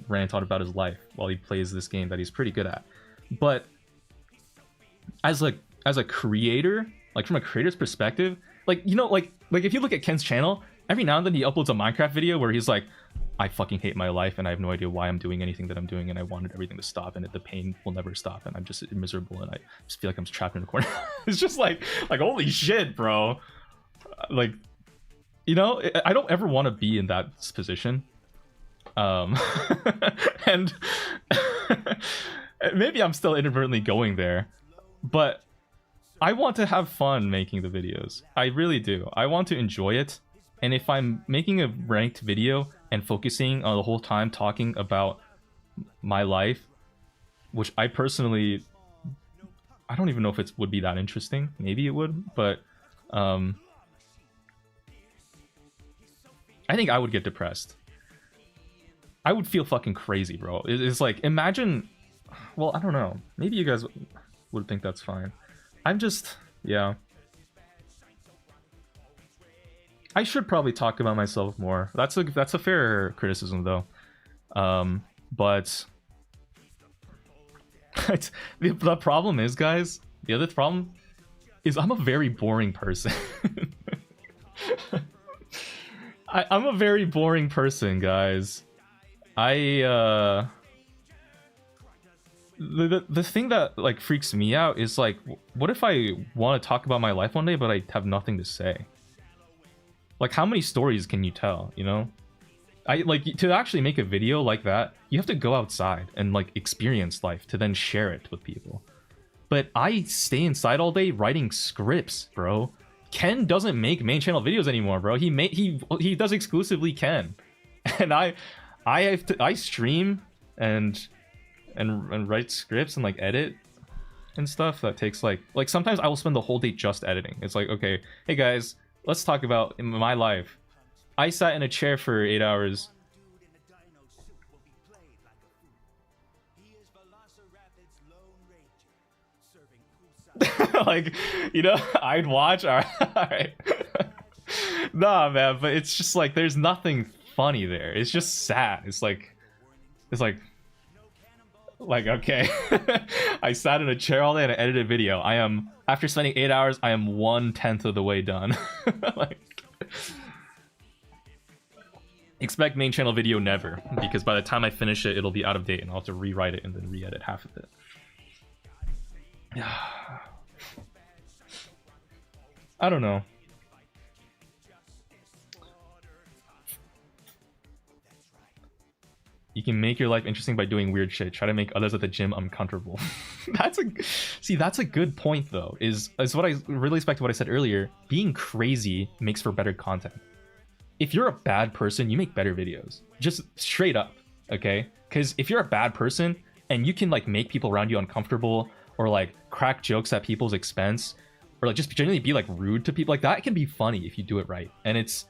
rant on about his life while he plays this game that he's pretty good at. But as a creator, like from a creator's perspective, like, you know, like if you look at Ken's channel, every now and then he uploads a Minecraft video where he's like, I fucking hate my life and I have no idea why I'm doing anything that I'm doing, and I wanted everything to stop, and the pain will never stop, and I'm just miserable, and I just feel like I'm trapped in a corner. It's just like holy shit, bro. Like, you know, I don't ever want to be in that position. And maybe I'm still inadvertently going there, but I want to have fun making the videos. I really do. I want to enjoy it. And if I'm making a ranked video and focusing on the whole time talking about my life, which I personally, I don't even know if it would be that interesting. Maybe it would, but I think I would get depressed. I would feel fucking crazy, bro. It's like, imagine, well, I don't know. Maybe you guys would think that's fine. I'm just, yeah. I should probably talk about myself more. That's a fair criticism, though. But the problem is, guys, the other problem is I'm a very boring person. I'm a very boring person, guys. The thing that like freaks me out is like, what if I want to talk about my life one day but I have nothing to say? Like, how many stories can you tell, you know? To actually make a video like that, you have to go outside and like experience life to then share it with people. But I stay inside all day writing scripts, bro. Ken doesn't make main channel videos anymore, bro. He does exclusively Ken. And I stream and write scripts and like edit and stuff that takes like sometimes I will spend the whole day just editing. It's like, okay, hey guys, let's talk about my life. I sat in a chair for 8 hours. Like, you know, I'd watch. All right. Nah, man, but it's just like there's nothing funny there. It's just sad. It's like okay. I sat in a chair all day and I edited a video. After spending 8 hours, I am 1/10 of the way done. Like, expect main channel video never, because by the time I finish it, it'll be out of date and I'll have to rewrite it and then re-edit half of it. I don't know. You can make your life interesting by doing weird shit. Try to make others at the gym uncomfortable. That's a good point though. Is what I really respect what I said earlier. Being crazy makes for better content. If you're a bad person, you make better videos. Just straight up, okay? Because if you're a bad person and you can like make people around you uncomfortable or like crack jokes at people's expense or like just generally be like rude to people, like that can be funny if you do it right. And it's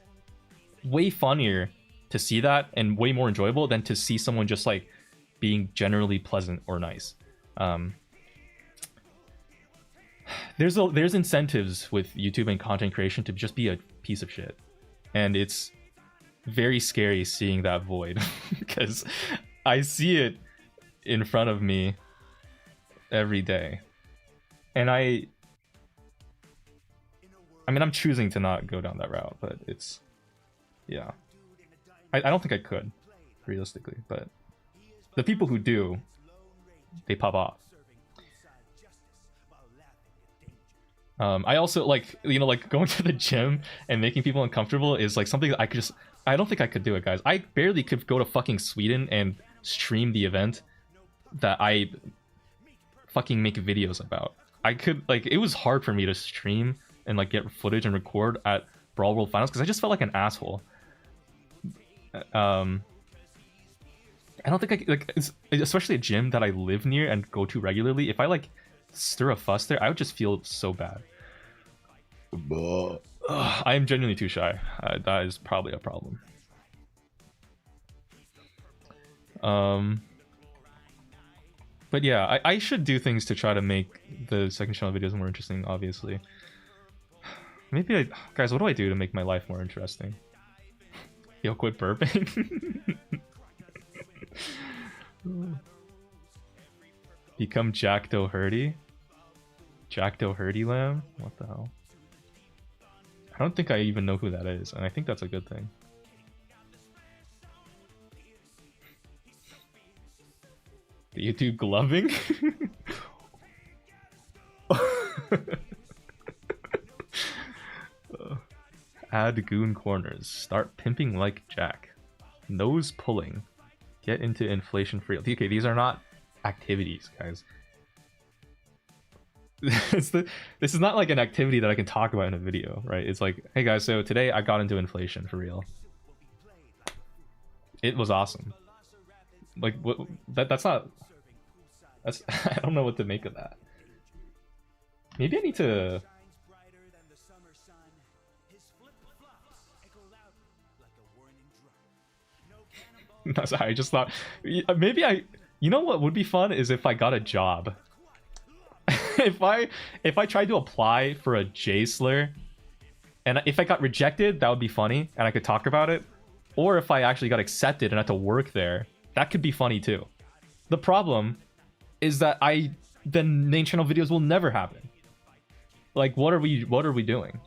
way funnier to see that and way more enjoyable than to see someone just like being generally pleasant or nice. There's incentives with YouTube and content creation to just be a piece of shit, and it's very scary seeing that void because I see it in front of me every day, and I mean I'm choosing to not go down that route, but it's yeah. I don't think I could, realistically, but the people who do, they pop off. I also like, you know, like going to the gym and making people uncomfortable is like something that I don't think I could do it, guys. I barely could go to fucking Sweden and stream the event that I fucking make videos about. I could, like, it was hard for me to stream and like get footage and record at Brawl World Finals because I just felt like an asshole. I don't think I could, like, especially a gym that I live near and go to regularly. If I like stir a fuss there, I would just feel so bad. I am genuinely too shy. That is probably a problem. But yeah, I should do things to try to make the second channel videos more interesting, obviously. Maybe guys, what do I do to make my life more interesting? Yo, quit burping. Become Jack Doherty? Jack Doherty Lamb? What the hell? I don't think I even know who that is, and I think that's a good thing. The YouTube gloving? Add goon corners. Start pimping like Jack. Nose pulling. Get into inflation free. Okay, these are not activities, guys. This is not like an activity that I can talk about in a video, right? It's like, hey guys, so today I got into inflation for real. It was awesome. Like, what? That's not. That's I don't know what to make of that. Maybe I need to. No, sorry, I just thought maybe you know what would be fun is if I got a job. if I tried to apply for a J slur and if I got rejected, that would be funny and I could talk about it. Or if I actually got accepted and had to work there, that could be funny too. The problem is that the main channel videos will never happen. Like, what are we doing?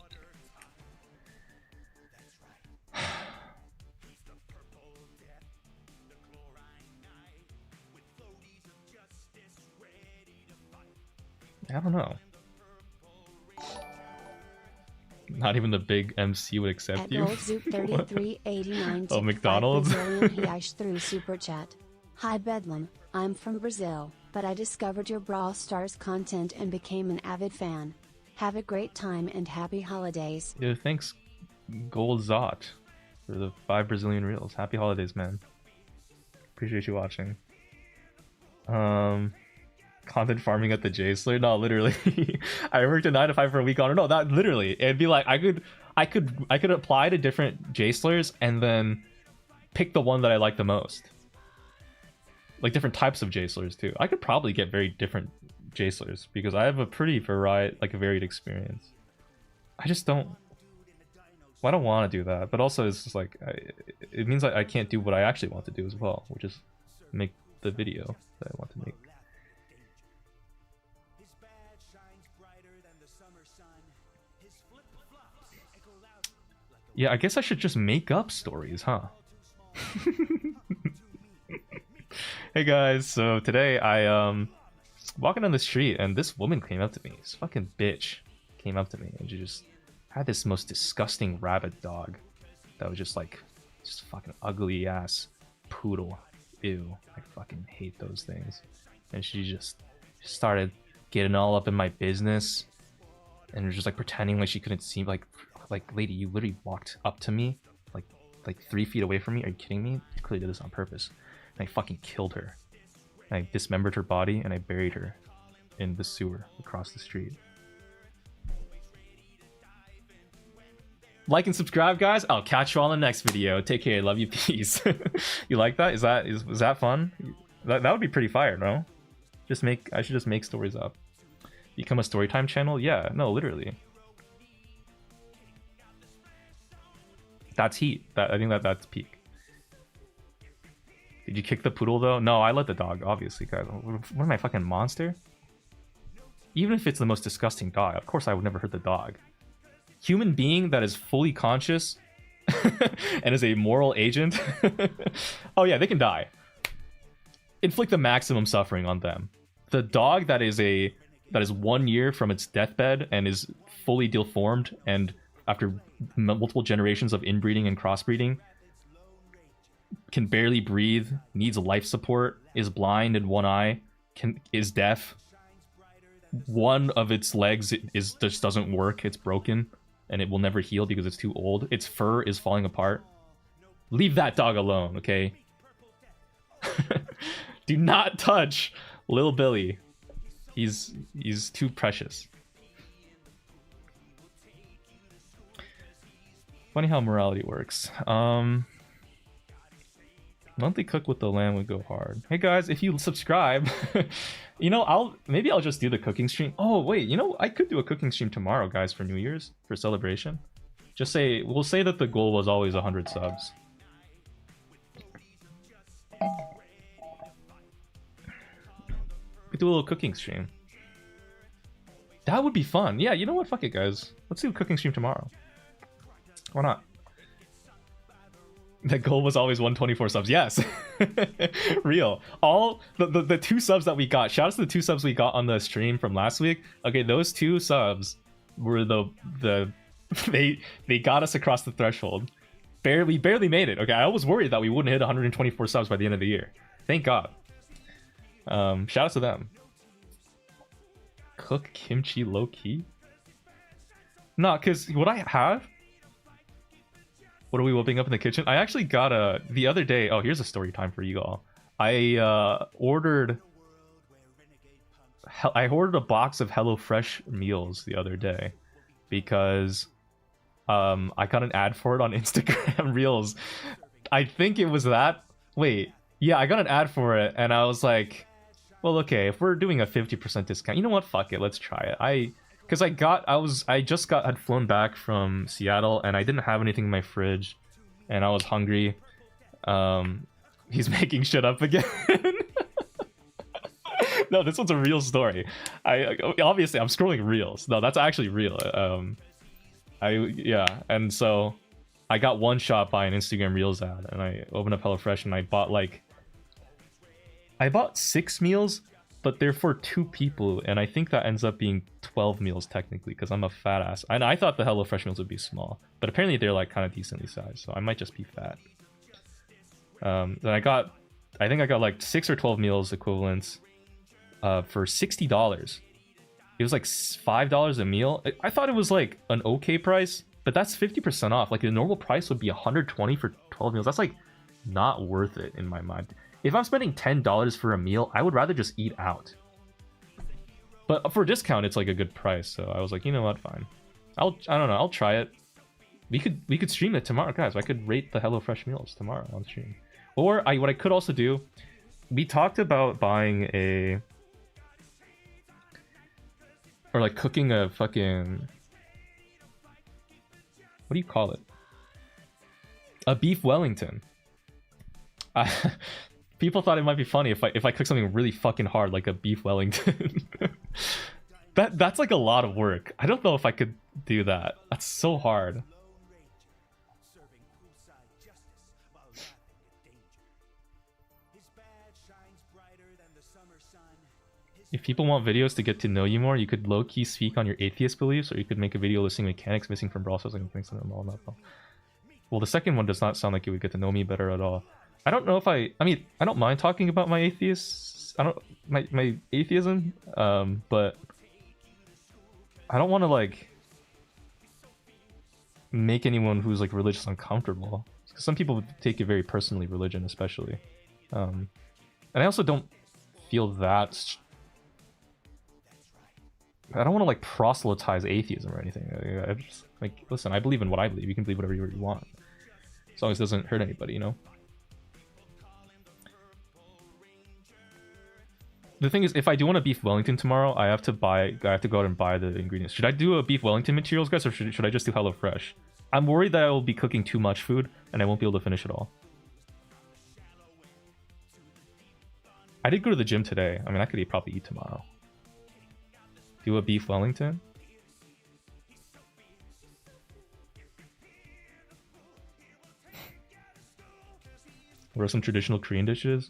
I don't know. Not even the big MC would accept At you. Zoop3389 Oh, McDonald's. through super chat. Hi Bedlam, I'm from Brazil, but I discovered your Brawl Stars content and became an avid fan. Have a great time and happy holidays. Yeah, thanks, Gold Zot, for the 5 Brazilian reals. Happy holidays, man. Appreciate you watching. Content farming at the J Slur? No, literally. I worked a 9 to 5 for a week on it. No, that literally. It'd be like I could apply to different J Slurs and then pick the one that I like the most. Like different types of J Slurs too. I could probably get very different J Slurs because I have a pretty varied experience. I just don't. Well, I don't want to do that, but also it's just like it means I can't do what I actually want to do as well, which is make the video that I want to make. Yeah, I guess I should just make up stories, huh? Hey guys, so today I walking down the street and this woman came up to me. This fucking bitch came up to me and she just had this most disgusting rabbit dog that was just fucking ugly ass poodle. ew, I fucking hate those things. And she just started getting all up in my business and was just like pretending like she couldn't see. Like lady, you literally walked up to me like 3 feet away from me. Are you kidding me? You clearly did this on purpose. And I fucking killed her. And I dismembered her body and I buried her in the sewer across the street. Like and subscribe, guys. I'll catch you all in the next video. Take care. Love you. Peace. You like that? Is that fun? That would be pretty fire, no? I should just make stories up. Become a storytime channel? Yeah, no, literally. That's heat. I think that's peak. Did you kick the poodle though? No, I let the dog, obviously, guys. What am I, fucking monster? Even if it's the most disgusting dog, of course I would never hurt the dog. Human being that is fully conscious and is a moral agent. Oh yeah, they can die. Inflict the maximum suffering on them. The dog that is 1 year from its deathbed and is fully deformed, and after multiple generations of inbreeding and crossbreeding, can barely breathe, needs life support, is blind in one eye, is deaf. One of its legs just doesn't work, it's broken, and it will never heal because it's too old. Its fur is falling apart. Leave that dog alone, okay? Do not touch Lil Billy. He's too precious. Funny how morality works. Monthly cook with the lamb would go hard. Hey guys, if you subscribe, you know, maybe I'll just do the cooking stream. Oh wait, you know, I could do a cooking stream tomorrow, guys, for New Year's, for celebration. We'll say that the goal was always 100 subs. We do a little cooking stream. That would be fun. Yeah, you know what? Fuck it, guys. Let's do a cooking stream tomorrow. Why not? The goal was always 124 subs. Yes. Real. All the 2 subs that we got. Shout out to the 2 subs we got on the stream from last week. Okay, those 2 subs were they got us across the threshold. We barely made it. Okay, I was worried that we wouldn't hit 124 subs by the end of the year. Thank God. Shout out to them. Cook kimchi low key? Nah, because what I have. What are we whipping up in the kitchen? I actually got the other day. Oh, here's a story time for you all. I ordered a box of HelloFresh meals the other day because I got an ad for it on Instagram Reels. I think it was that. Wait, yeah, I got an ad for it, and I was like, well, okay, if we're doing a 50% discount, you know what? Fuck it, let's try it. Because I just had flown back from Seattle and I didn't have anything in my fridge and I was hungry. He's making shit up again. No, this one's a real story. Obviously I'm scrolling reels. No, that's actually real. Yeah, and so I got one shot by an Instagram Reels ad and I opened up HelloFresh and I bought 6 meals. But they're for 2 people, and I think that ends up being 12 meals technically, because I'm a fat ass. And I thought the HelloFresh meals would be small, but apparently they're like kind of decently sized, so I might just be fat. Then I think I got like 6 or 12 meals equivalents for $60. It was like $5 a meal. I thought it was like an okay price, but that's 50% off. Like the normal price would be $120 for 12 meals. That's like not worth it in my mind. If I'm spending $10 for a meal, I would rather just eat out. But for a discount, it's like a good price. So I was like, you know what, fine. I don't know, I'll try it. We could stream it tomorrow, guys. I could rate the HelloFresh meals tomorrow on stream. Or what I could also do, we talked about buying like cooking a fucking, what do you call it? A beef Wellington. People thought it might be funny if I cook something really fucking hard like a beef Wellington. That's like a lot of work. I don't know if I could do that. That's so hard. If people want videos to get to know you more, you could low-key speak on your atheist beliefs, or you could make a video listing mechanics missing from Brawl Stars and things like that. Well, the second one does not sound like it would get to know me better at all. I don't know if I mean, I don't mind talking about my atheists. I don't my atheism, but I don't want to like make anyone who's like religious uncomfortable. Because some people take it very personally, religion especially, and I also don't feel that. I don't want to like proselytize atheism or anything. I just like listen. I believe in what I believe. You can believe whatever you want, as long as it doesn't hurt anybody, you know. The thing is, if I do want a beef Wellington tomorrow, I have to go out and buy the ingredients. Should I do a beef Wellington materials, guys, or should I just do HelloFresh? I'm worried that I will be cooking too much food and I won't be able to finish it all. I did go to the gym today. I mean, I could probably eat tomorrow. Do a beef Wellington. What are some traditional Korean dishes?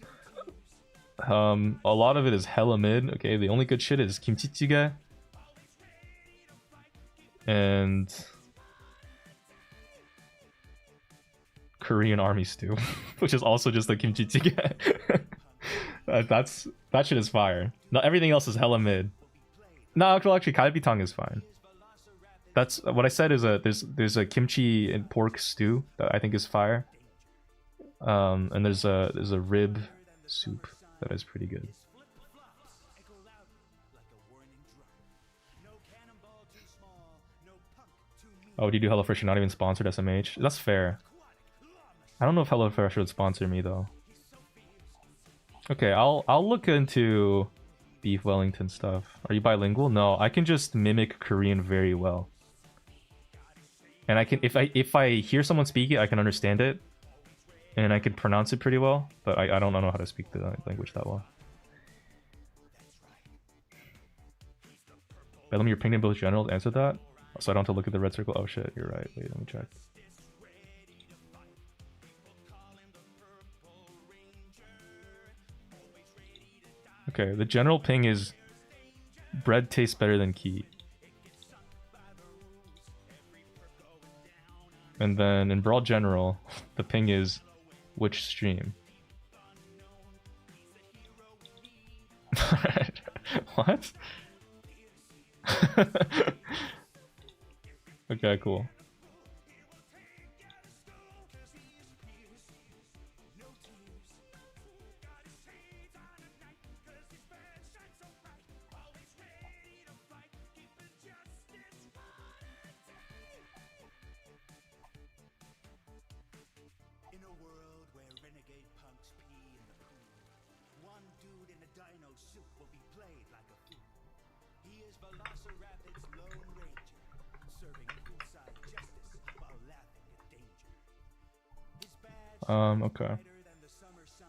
A lot of it is hella mid. Okay, the only good shit is kimchi jjigae and Korean army stew, which is also just a kimchi jjigae. That shit is fire. No, everything else is hella mid. No, actually, kalbitang is fine. That's what I said. Is there's a kimchi and pork stew that I think is fire. And there's a rib soup that is pretty good. Oh, do you do HelloFresh? You're not even sponsored, SMH. That's fair. I don't know if HelloFresh would sponsor me though. Okay, I'll look into beef Wellington stuff. Are you bilingual? No, I can just mimic Korean very well. And I can if I hear someone speak it, I can understand it. And I can pronounce it pretty well, but I don't know how to speak the language that well. Bedum, your pinged in both generals, answer that. So I don't have to look at the red circle. Oh shit, you're right. Wait, let me check. Okay, the general ping is bread tastes better than key. And then in broad general, the ping is which stream? What? Okay, cool. In a world where renegade punks pee in the pool, one dude in a dino suit will be played like a fool. He is Velociraptor's Lone Ranger, serving poolside justice while laughing at danger. His badge Okay. brighter than the summer sun.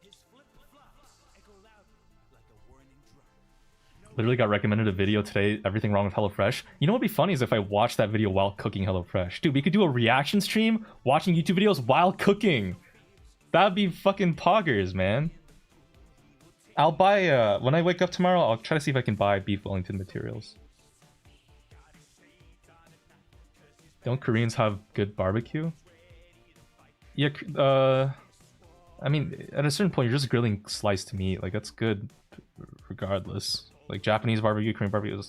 His flip-flops echo loudly like a warning drum. Literally got recommended a video today, everything wrong with HelloFresh. You know what would be funny is if I watched that video while cooking HelloFresh. Dude, we could do a reaction stream watching YouTube videos while cooking. That'd be fucking poggers, man. I'll buy, when I wake up tomorrow, I'll try to see if I can buy beef Wellington materials. Don't Koreans have good barbecue? Yeah, I mean, at a certain point, you're just grilling sliced meat. Like, that's good regardless. Like, Japanese barbecue, Korean barbecue,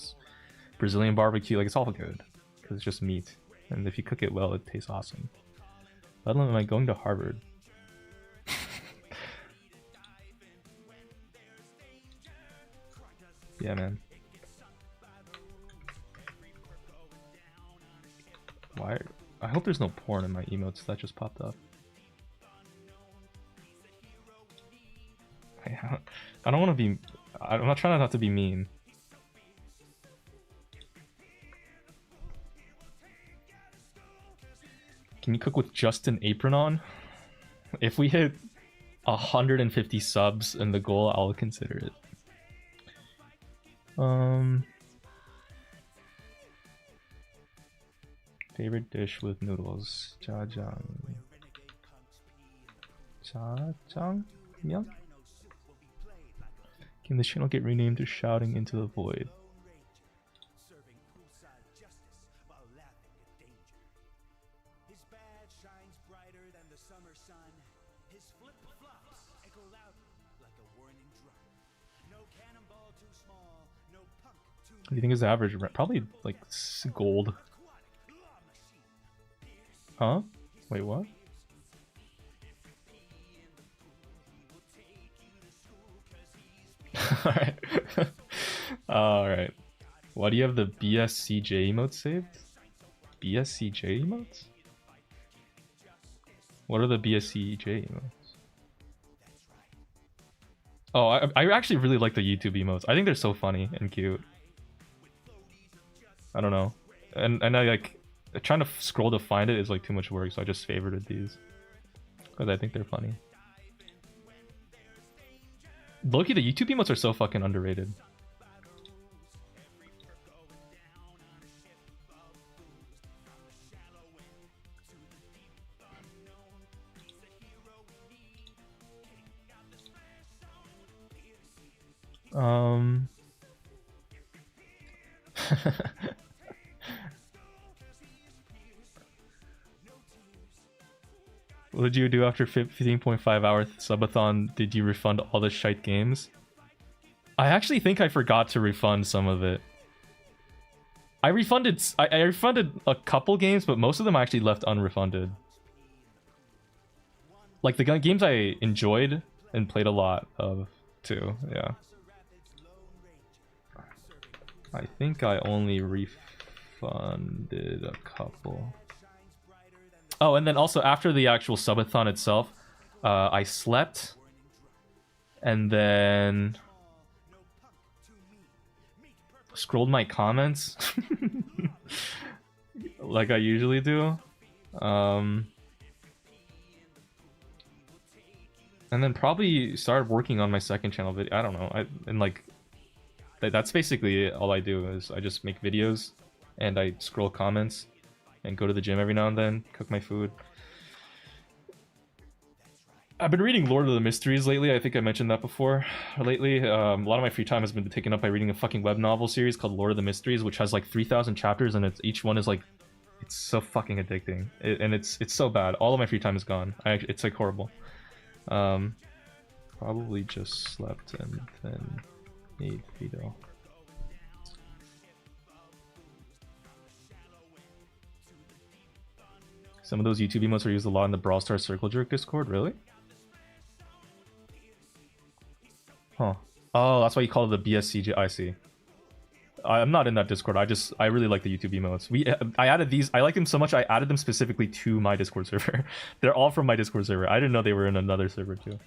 Brazilian barbecue, like, it's all good. Because it's just meat. And if you cook it well, it tastes awesome. Bedlam, am I going to Harvard? Yeah, man. Why? I hope there's no porn in my emotes that just popped up. I don't want to be... I'm not trying not to be mean. Can you cook with just an apron on? If we hit 150 subs in the goal, I'll consider it. Favorite dish with noodles? Jajang. Jajang? Yeah. Can the channel get renamed to Shouting into the Void? Serving poolside justice while laughing at danger. His badge shines brighter than the summer sun. His flip-flops echo loudly like a warning drum. No cannonball too small, no punk too What do you think is the average rent? Probably like gold. aquatic claw machine. Huh? Wait, what? Alright. Alright. Why do you have the BSCJ emote saved? BSCJ emotes? What are the BSCJ emotes? Oh, I actually really like the YouTube emotes. I think they're so funny and cute. I don't know. And I like trying to scroll to find it is like too much work, so I just favorited these. Because I think they're funny. Loki, the YouTube emotes are so fucking underrated. What did you do after 15.5 hour subathon? Did you refund all the shite games? I actually think I forgot to refund some of it. I refunded a couple games, but most of them I actually left unrefunded. Like the games I enjoyed and played a lot of too, yeah. I think I only refunded a couple. Oh, and then also after the actual subathon itself, I slept, and then scrolled my comments like I usually do, and then probably started working on my second channel video. I don't know. That's basically all I do is I just make videos and I scroll comments and go to the gym every now and then, cook my food. I've been reading Lord of the Mysteries lately. I think I mentioned that before. Lately, a lot of my free time has been taken up by reading a fucking web novel series called Lord of the Mysteries, which has like 3,000 chapters, and each one is like, it's so fucking addicting, and it's so bad. All of my free time is gone. It's like horrible. Probably just slept and then made video. Some of those YouTube emotes are used a lot in the Brawl Stars Circle Jerk Discord, really? Huh. Oh, that's why you call it the BSCJ. I see. I'm not in that Discord. I really like the YouTube emotes. I added these. I like them so much I added them specifically to my Discord server. They're all from my Discord server. I didn't know they were in another server too.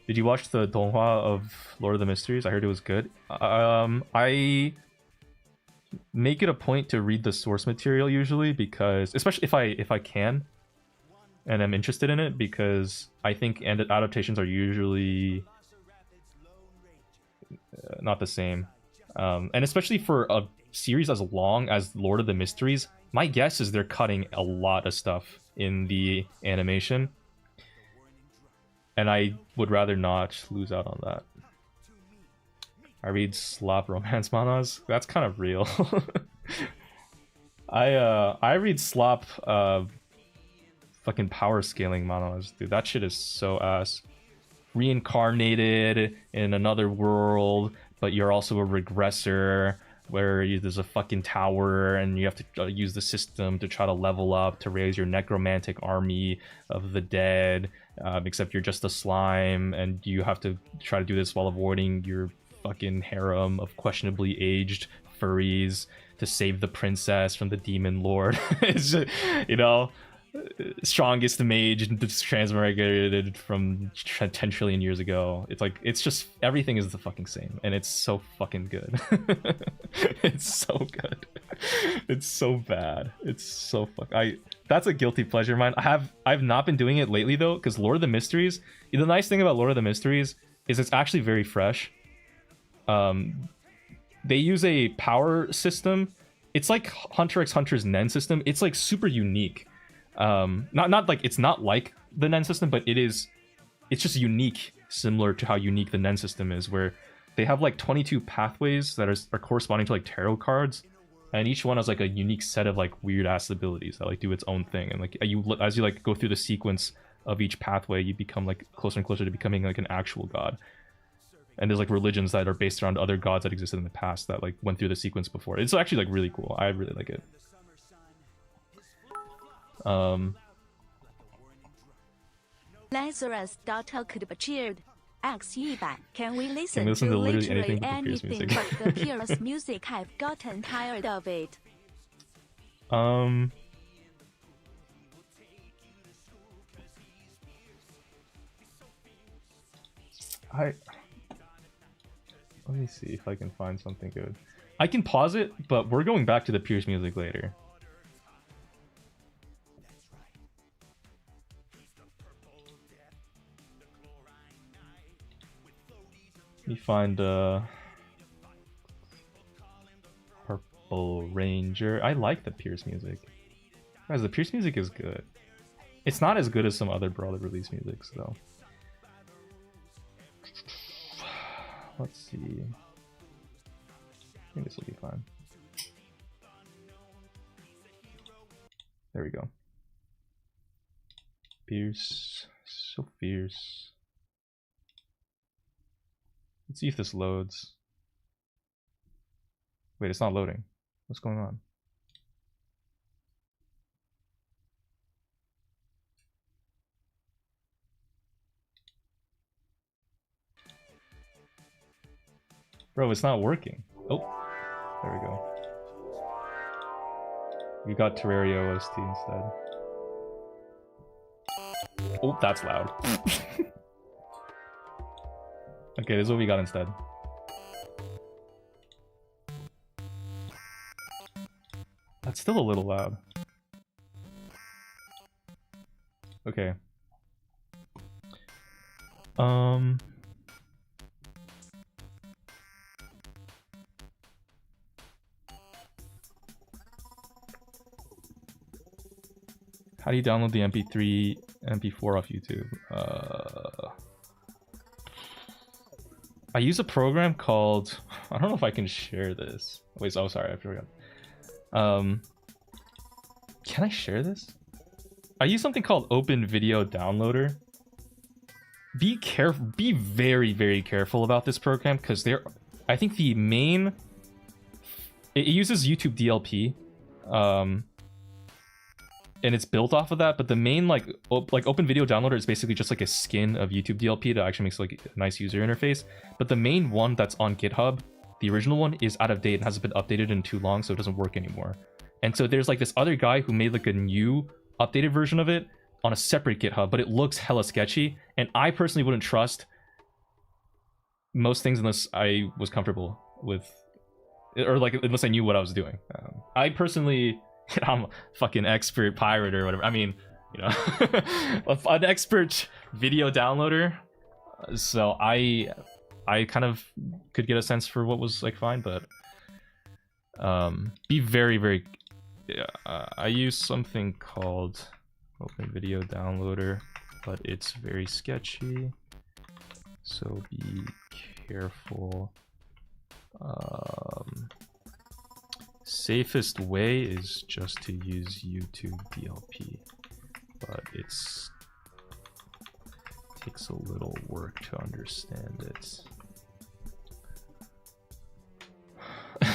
Did you watch the donghua of Lord of the Mysteries? I heard it was good. I make it a point to read the source material usually, because especially if I can and I'm interested in it, because I think adaptations are usually not the same, and especially for a series as long as Lord of the Mysteries, my guess is they're cutting a lot of stuff in the animation, and I would rather not lose out on that. I read slop romance manhwas. That's kind of real. I read slop fucking power scaling manhwas, dude. That shit is so ass. Reincarnated in another world, but you're also a regressor where there's a fucking tower and you have to use the system to try to level up to raise your necromantic army of the dead, except you're just a slime and you have to try to do this while avoiding your fucking harem of questionably aged furries to save the princess from the demon lord. It's just, you know, strongest mage transmigrated from 10 trillion years ago. It's like, it's just, everything is the fucking same, and it's so fucking good. It's so good. It's so bad. It's so that's a guilty pleasure of mine. I've not been doing it lately though, because Lord of the Mysteries, the nice thing about Lord of the Mysteries is it's actually very fresh. They use a power system. It's like Hunter x Hunter's Nen system. It's like super unique. Not like, it's not like the Nen system, but it's just unique, similar to how unique the Nen system is, where they have like 22 pathways that are corresponding to like tarot cards, and each one has like a unique set of like weird ass abilities that like do its own thing, and like as you like go through the sequence of each pathway, you become like closer and closer to becoming like an actual god. And there's like religions that are based around other gods that existed in the past that like went through the sequence before. It's actually like really cool. I really like it. Lazarus daughter could be cheered. X100. Can we listen, to literally literally anything but the Pierce anything music? but the Pierce music? I've gotten tired of it. Let me see if I can find something good. I can pause it, but we're going back to the Pierce music later. Let me find Purple Ranger. I like the Pierce music. Guys, the Pierce music is good. It's not as good as some other Brawler release music, though. Let's see. I think this will be fine. There we go. Fierce. So fierce. Let's see if this loads. Wait, it's not loading. What's going on? Bro, it's not working. Oh, there we go. We got Terraria OST instead. Oh, that's loud. Okay, this is what we got instead. That's still a little loud. Okay. How do you download the MP3, MP4 off YouTube? I use a program called... I don't know if I can share this. Wait, oh, sorry, I forgot. Can I share this? I use something called Open Video Downloader. Be careful, be very, very careful about this program, because I think the main... It uses YouTube DLP. And it's built off of that, but the main like Open Video Downloader is basically just like a skin of YouTube DLP that actually makes like a nice user interface. But the main one that's on GitHub, the original one, is out of date and hasn't been updated in too long, so it doesn't work anymore. And so there's like this other guy who made like a new updated version of it on a separate GitHub, but it looks hella sketchy, and I personally wouldn't trust most things unless I was comfortable with, or like unless I knew what I was doing. I personally... I'm a fucking expert pirate or whatever. I mean, you know, an expert video downloader. So I kind of could get a sense for what was like fine, but be very, very. Yeah, I use something called Open Video Downloader, but it's very sketchy. So be careful. Safest way is just to use YouTube DLP, but takes a little work to understand it.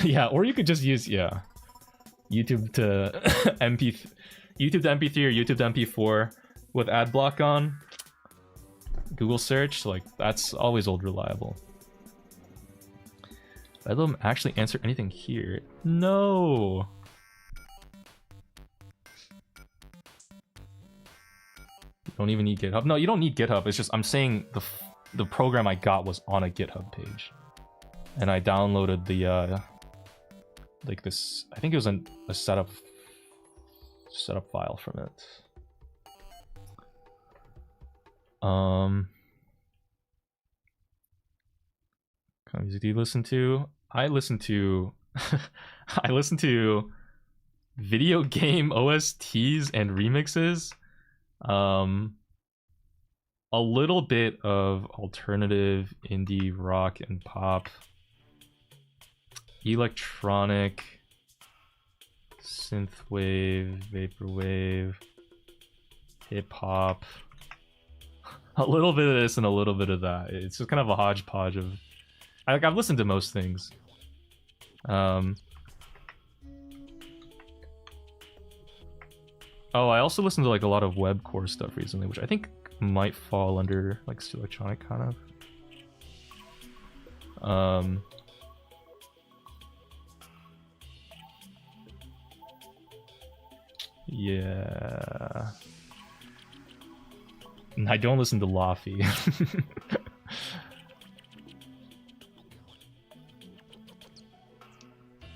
Yeah, or you could just use YouTube to YouTube to MP3 or YouTube to MP4 with ad block on. Google search, like that's always old reliable. Bedum actually answer anything here? No. You don't even need GitHub. No, you don't need GitHub. It's just I'm saying the program I got was on a GitHub page, and I downloaded the like this. I think it was a setup file from it. What kind of music do you listen to? I listen to I listen to video game OSTs and remixes. A little bit of alternative, indie, rock, and pop. Electronic, synthwave, vaporwave, hip hop. a little bit of this and a little bit of that. It's just kind of a hodgepodge of. I've listened to most things. Oh, I also listened to like a lot of webcore stuff recently, which I think might fall under like electronic kind of. Yeah. I don't listen to Lofi.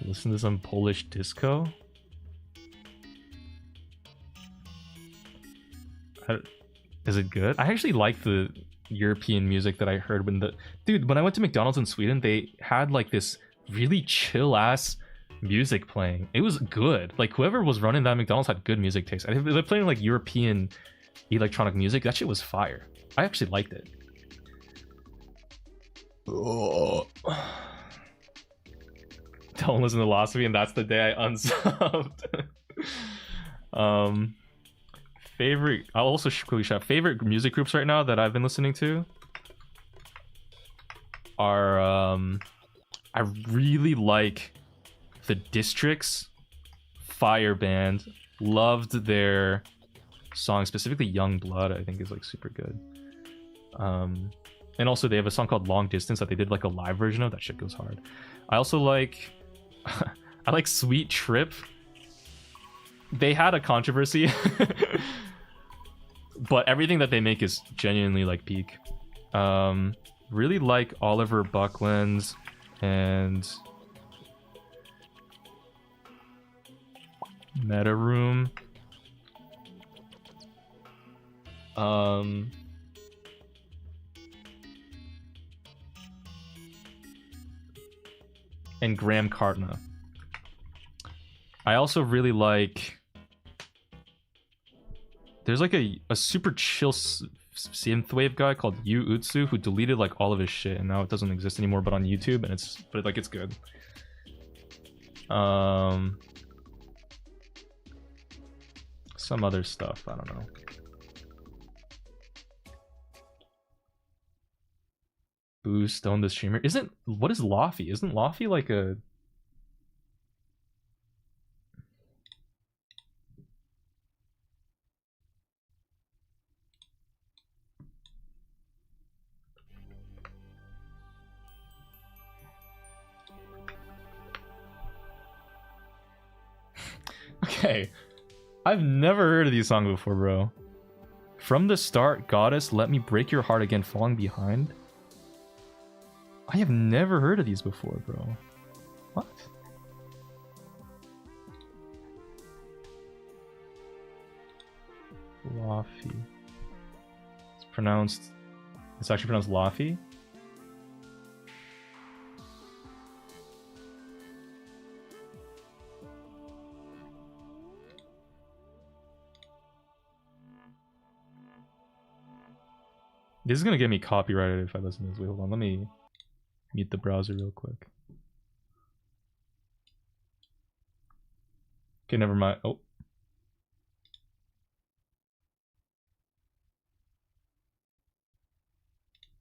Listen to some Polish disco? Is it good? I actually like the European music that I heard when when I went to McDonald's in Sweden, they had like this really chill ass music playing. It was good. Like whoever was running that McDonald's had good music taste. They're playing like European electronic music. That shit was fire. I actually liked it. Oh. Don't listen to philosophy, and that's the day I unsubbed. Favorite. I'll also quickly shout favorite music groups right now that I've been listening to are I really like the Districts Fire Band. Loved their song, specifically Young Blood. I think is like super good. And also they have a song called Long Distance that they did like a live version of. That shit goes hard. I also like I like Sweet Trip. They had a controversy. But everything that they make is genuinely like peak. Really like Oliver Buckland's and Meta Room. And Graham Cartna. I also really like. There's like a super chill synthwave guy called Yu Utsu who deleted like all of his shit and now it doesn't exist anymore, but on YouTube, and it's good. Some other stuff, I don't know. Boo Stone the Streamer. What is Lofi? Isn't Lofi like a Okay, I've never heard of these songs before, bro. From the Start, Goddess, Let Me Break Your Heart Again, Falling Behind. I have never heard of these before, bro. What? Lofi. It's actually pronounced Lofi? This is gonna get me copyrighted if I listen to this. Wait, hold on. Let me mute the browser real quick. Okay, never mind. Oh.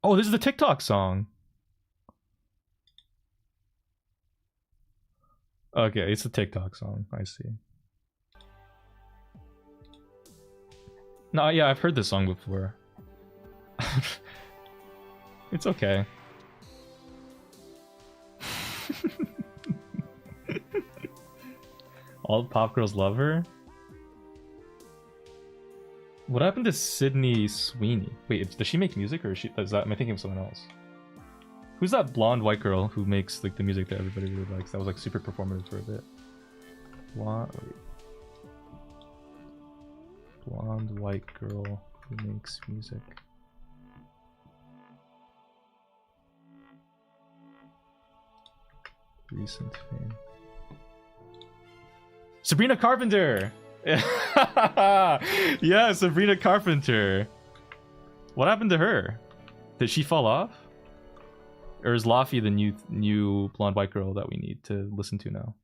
Oh, this is the TikTok song. Okay, it's a TikTok song. I see. No, yeah, I've heard this song before. It's okay. All pop girls love her? What happened to Sydney Sweeney? Wait, does she make music or am I thinking of someone else? Who's that blonde white girl who makes like the music that everybody really likes? That was like super performative for a bit. Blonde white girl who makes music. Recent fame. Sabrina Carpenter! Yeah, Sabrina Carpenter. What happened to her? Did she fall off? Or is Lofi the new blonde white girl that we need to listen to now?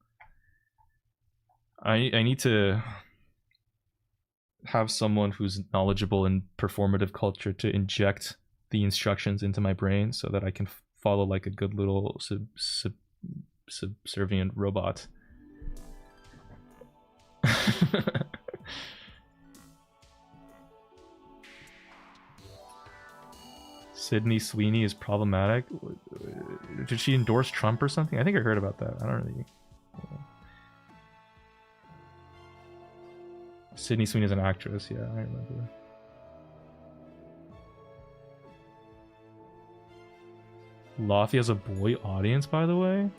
I need to have someone who's knowledgeable in performative culture to inject the instructions into my brain so that I can follow like a good little subservient robot. Sydney Sweeney is problematic. Did she endorse Trump or something? I think I heard about that. I don't really. Sydney Sweeney is an actress. Yeah, I remember. Lofty has a boy audience, by the way.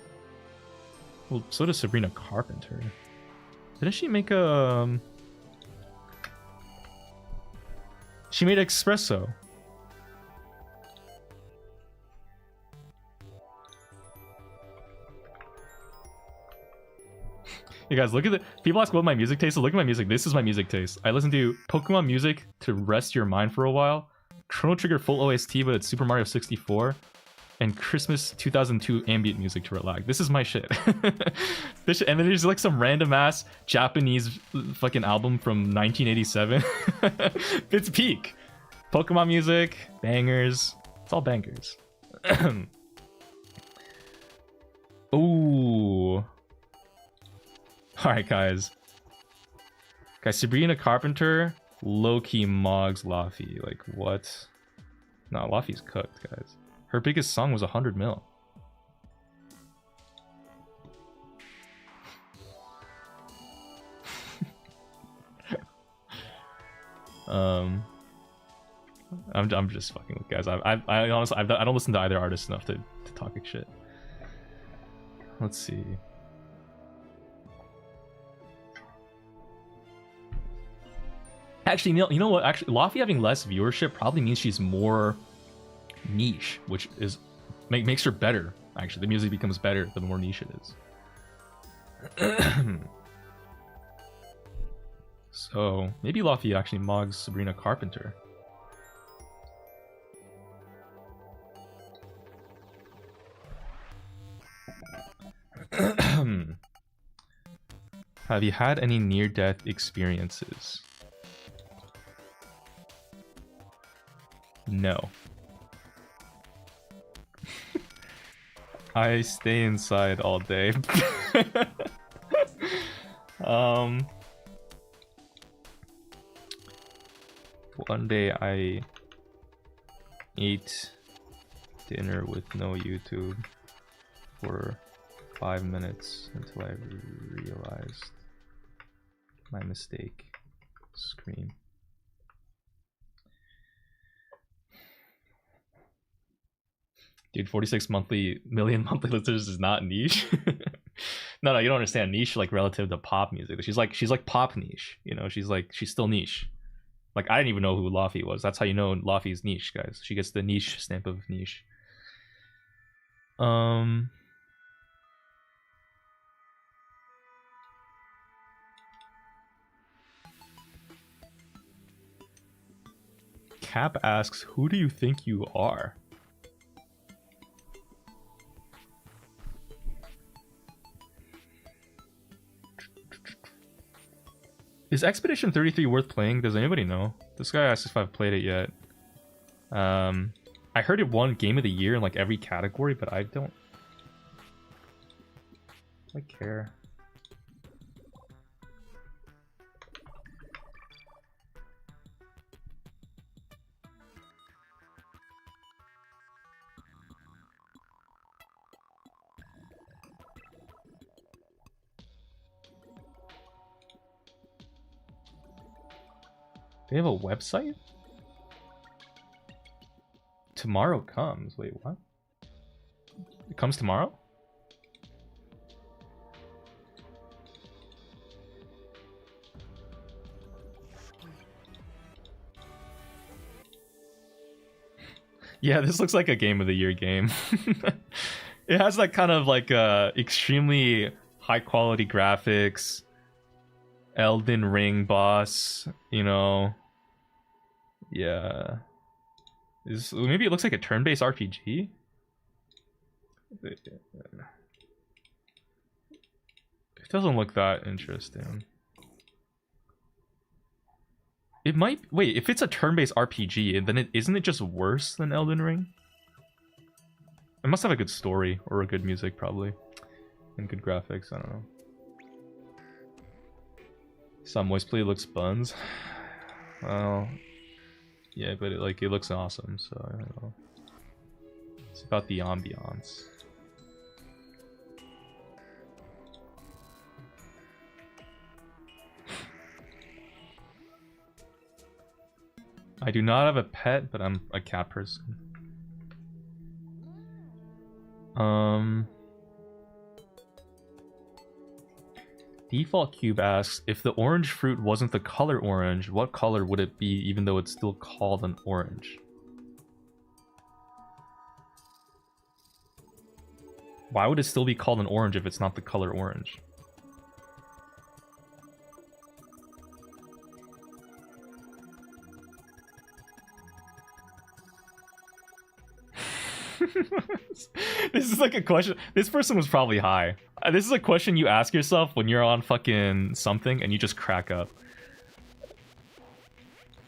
Well, so does Sabrina Carpenter. Didn't she make a? She made Espresso. Hey guys, look at the people ask what my music taste is. Look at my music. This is my music taste. I listen to Pokemon music to rest your mind for a while. Chrono Trigger full OST, but it's Super Mario 64. And Christmas 2002 ambient music to relax. This is my shit. And then there's like some random ass Japanese fucking album from 1987. It's peak. Pokemon music, bangers. It's all bangers. Ooh. Alright, guys. Sabrina Carpenter low-key mogs Laffy. Like, what? No, Laffy's cooked, guys. Her biggest song was 100 mil. I'm just fucking with guys. I honestly I don't listen to either artist enough to talk shit. Let's see. Actually, you know what? Actually, Laffy having less viewership probably means she's more niche, which is makes her better. Actually, the music becomes better the more niche it is. So maybe Laffy actually mogs Sabrina Carpenter. Have you had any near-death experiences? No. I stay inside all day. One day I ate dinner with no YouTube for 5 minutes until I realized my mistake. Scream. Dude, 46 million monthly listeners is not niche. No, you don't understand. Niche like relative to pop music. She's like pop niche. You know, she's still niche. Like I didn't even know who Laffy was. That's how you know Laffy's niche, guys. She gets the niche stamp of niche. Cap asks, "Who do you think you are?" Is Expedition 33 worth playing? Does anybody know? This guy asked if I've played it yet. I heard it won Game of the Year in like every category, but I don't care. They have a website? Tomorrow comes. Wait, what? It comes tomorrow? Yeah, this looks like a Game of the Year game. It has that kind of like extremely high quality graphics. Elden Ring boss, you know. Yeah. Maybe it looks like a turn-based RPG? It doesn't look that interesting. It might... Wait, if it's a turn-based RPG, then isn't it just worse than Elden Ring? It must have a good story, or a good music, probably. And good graphics, I don't know. Some voice play looks buns. Well... Yeah, but it looks awesome, so I don't know. It's about the ambiance. I do not have a pet, but I'm a cat person. Default Cube asks, if the orange fruit wasn't the color orange, what color would it be even though it's still called an orange? Why would it still be called an orange if it's not the color orange? This is like a question. This person was probably high. This is a question you ask yourself when you're on fucking something and you just crack up.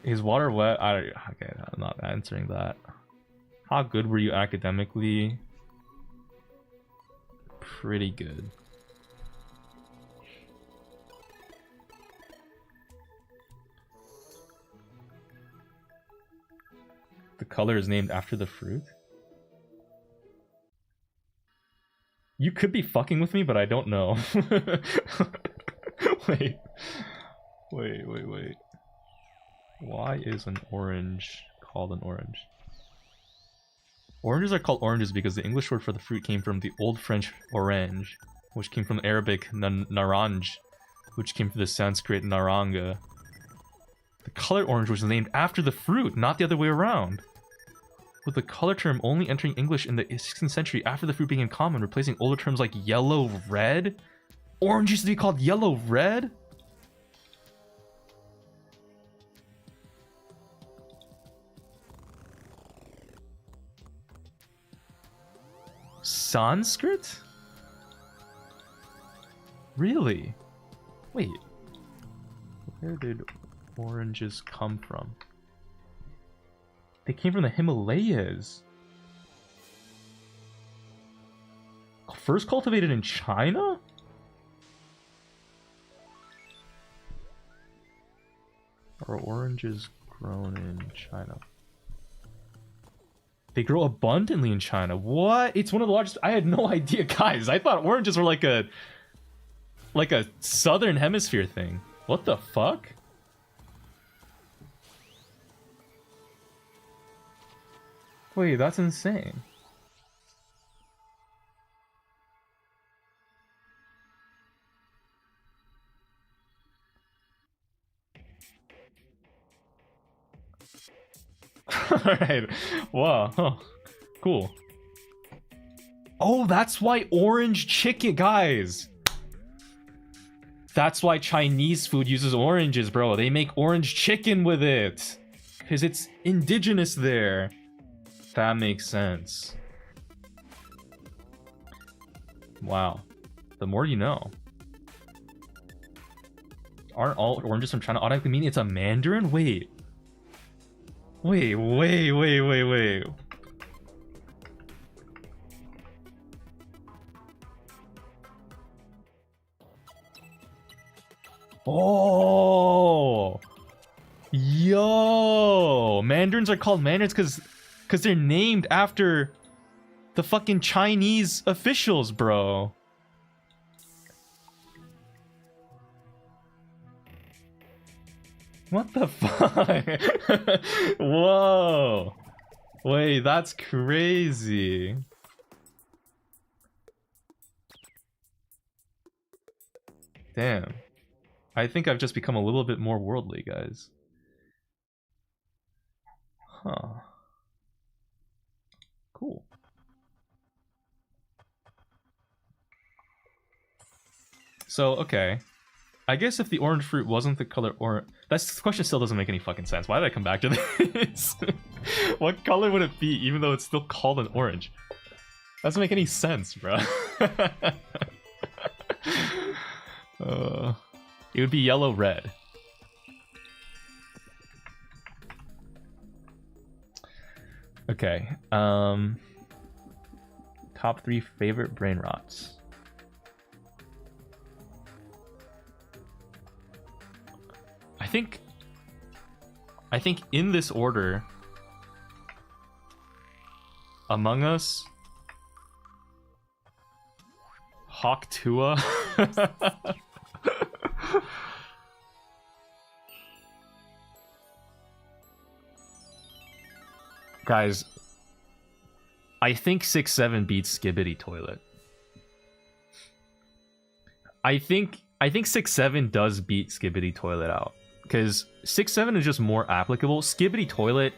Is water wet? Okay, I'm not answering that. How good were you academically? Pretty good. The color is named after the fruit? You could be fucking with me, but I don't know. Wait. Why is an orange called an orange? Oranges are called oranges because the English word for the fruit came from the Old French orange, which came from the Arabic naranj, which came from the Sanskrit naranga. The color orange was named after the fruit, not the other way around. With the color term only entering English in the 16th century after the fruit became common, replacing older terms like yellow, red? Orange used to be called yellow, red? Sanskrit? Really? Wait. Where did oranges come from? They came from the Himalayas. First cultivated in China? Are oranges grown in China? They grow abundantly in China. What? It's one of the largest... I had no idea, guys. I thought oranges were like a southern hemisphere thing. What the fuck? Wait, that's insane. Alright. Wow. Huh. Cool. Oh, that's why orange chicken, guys. That's why Chinese food uses oranges, bro. They make orange chicken with it. Because it's indigenous there. That makes sense. Wow. The more you know. Aren't all oranges from China automatically mean it's a mandarin? Wait. Wait. Oh! Yo! Mandarins are called mandarins because they're named after the fucking Chinese officials, bro. What the fuck? Whoa. Wait, that's crazy. Damn. I think I've just become a little bit more worldly, guys. Huh. Cool. So, okay. I guess if the orange fruit wasn't the color orange... This question still doesn't make any fucking sense. Why did I come back to this? What color would it be, even though it's still called an orange? Doesn't make any sense, bro. It would be yellow-red. Okay. Top 3 favorite brain rots. I think in this order, Among Us, Hawk Tua. Guys, I think 6-7 beats Skibbity Toilet. I think 6-7 does beat Skibbity Toilet out. Because 6-7 is just more applicable. Skibbity Toilet,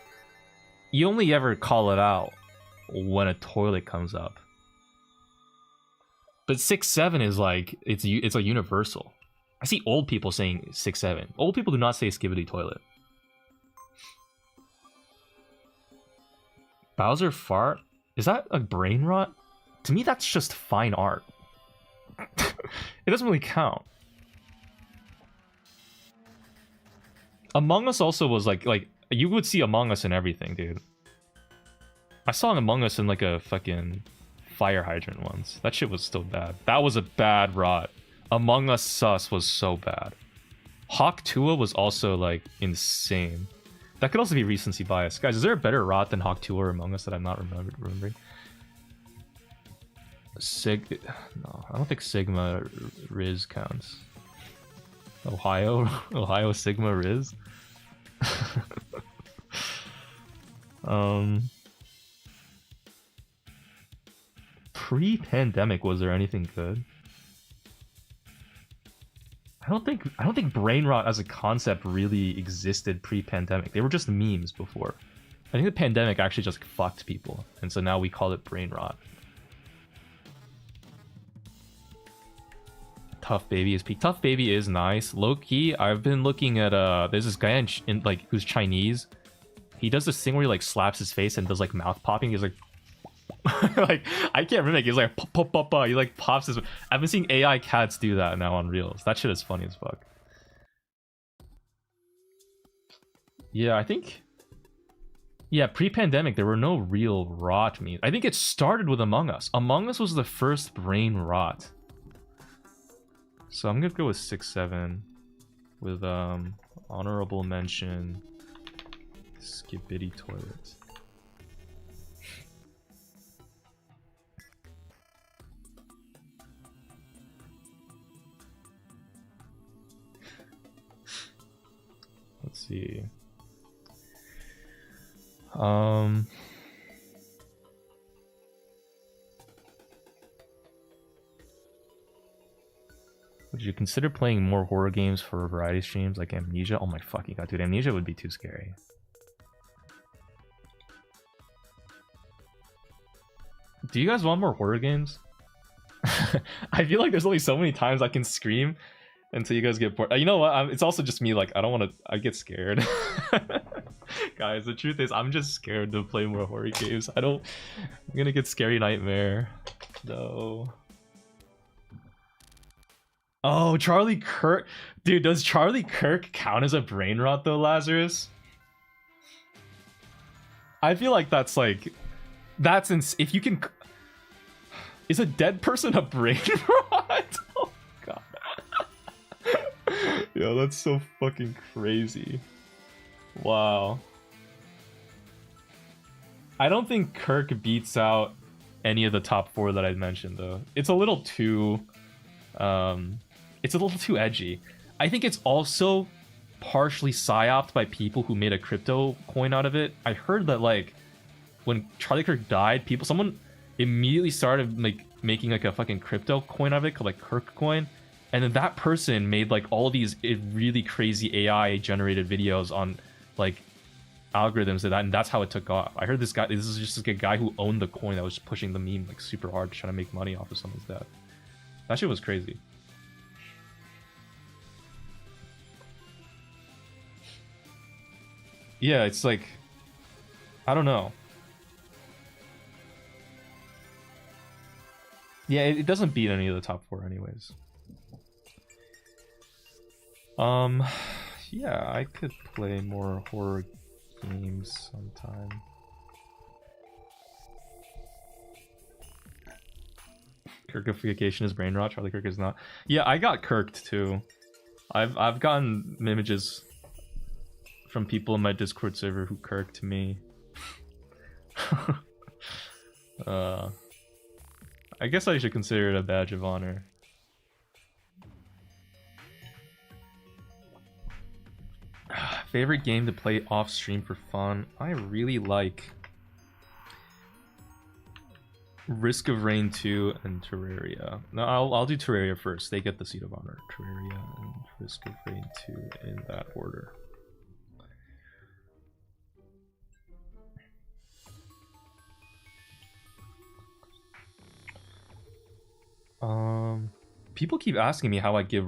you only ever call it out when a toilet comes up. But 6-7 is like, it's like universal. I see old people saying 6-7. Old people do not say Skibbity Toilet. Bowser fart? Is that a brain rot? To me, that's just fine art. It doesn't really count. Among Us also was like you would see Among Us in everything, dude. I saw Among Us in like a fucking fire hydrant once. That shit was still bad. That was a bad rot. Among Us sus was so bad. Hawk Tua was also like insane. That could also be recency bias. Guys, is there a better rot than Hawk Tua or Among Us that I'm not remembering? No, I don't think Sigma Riz counts. Ohio Sigma Riz. Pre-pandemic, was there anything good? I don't think brain rot as a concept really existed pre-pandemic. They were just memes before. I think the pandemic actually just fucked people, and so now we call it brain rot. Tough Baby is peak. Tough Baby is nice. Low key, I've been looking at there's this guy in like who's Chinese. He does this thing where he like slaps his face and does like mouth popping. He's like like I can't remember. He's like pop pop pop pop. He like pops his. I've been seeing AI cats do that now on Reels. That shit is funny as fuck. Yeah, I think. Yeah, pre-pandemic there were no real rot memes. I think it started with Among Us. Among Us was the first brain rot. So I'm gonna go with 6-7 with honorable mention Skibbity Toilet. Let's see. Would you consider playing more horror games for variety streams like Amnesia? Oh my fucking god, dude, Amnesia would be too scary. Do you guys want more horror games? I feel like there's only so many times I can scream until you guys get bored. You know what? It's also just me, like, I don't want to... I get scared. Guys, the truth is, I'm just scared to play more horror games. I'm gonna get Scary Nightmare. No. Oh, Charlie Kirk. Dude, does Charlie Kirk count as a brain rot though, Lazarus? I feel like that's like... That's if you can... Is a dead person a brain rot? Oh, God. Yo, that's so fucking crazy. Wow. I don't think Kirk beats out any of the top 4 that I mentioned, though. It's a little too... it's a little too edgy. I think it's also partially psyoped by people who made a crypto coin out of it. I heard that, like, when Charlie Kirk died, someone immediately started, like, making, like, a fucking crypto coin out of it called, like, Kirk coin. And then that person made, like, all these really crazy AI-generated videos on, like, algorithms and that's how it took off. I heard this is just like a guy who owned the coin that was pushing the meme, like, super hard, trying to make money off of someone's death. That shit was crazy. Yeah, it's like... I don't know. Yeah, it doesn't beat any of the top 4 anyways. Yeah, I could play more horror games sometime. Kirkification is brain rot. Charlie Kirk is not. Yeah, I got kirked too. I've gotten images from people in my Discord server who kirked me. I guess I should consider it a badge of honor. Favorite game to play off stream for fun? I really like Risk of Rain 2 and Terraria. No, I'll do Terraria first. They get the seat of honor. Terraria and Risk of Rain 2 in that order. People keep asking me how I give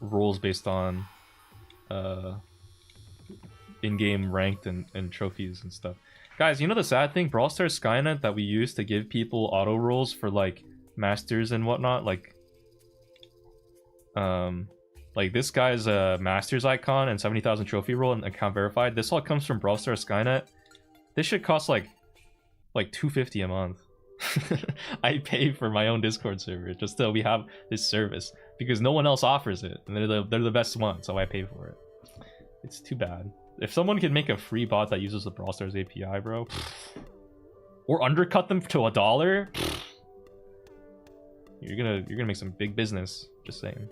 roles based on in-game ranked and trophies and stuff. Guys, you know the sad thing? Brawl Stars Skynet that we use to give people auto rolls for like masters and whatnot, like this guy's a masters icon and 70,000 trophy roll and account verified. This all comes from Brawl Stars Skynet. This shit costs like $250 a month. I pay for my own Discord server just so we have this service because no one else offers it, and they're the best one, so I pay for it. It's too bad. If someone could make a free bot that uses the Brawl Stars API, bro, or undercut them to $1, you're gonna make some big business. Just saying.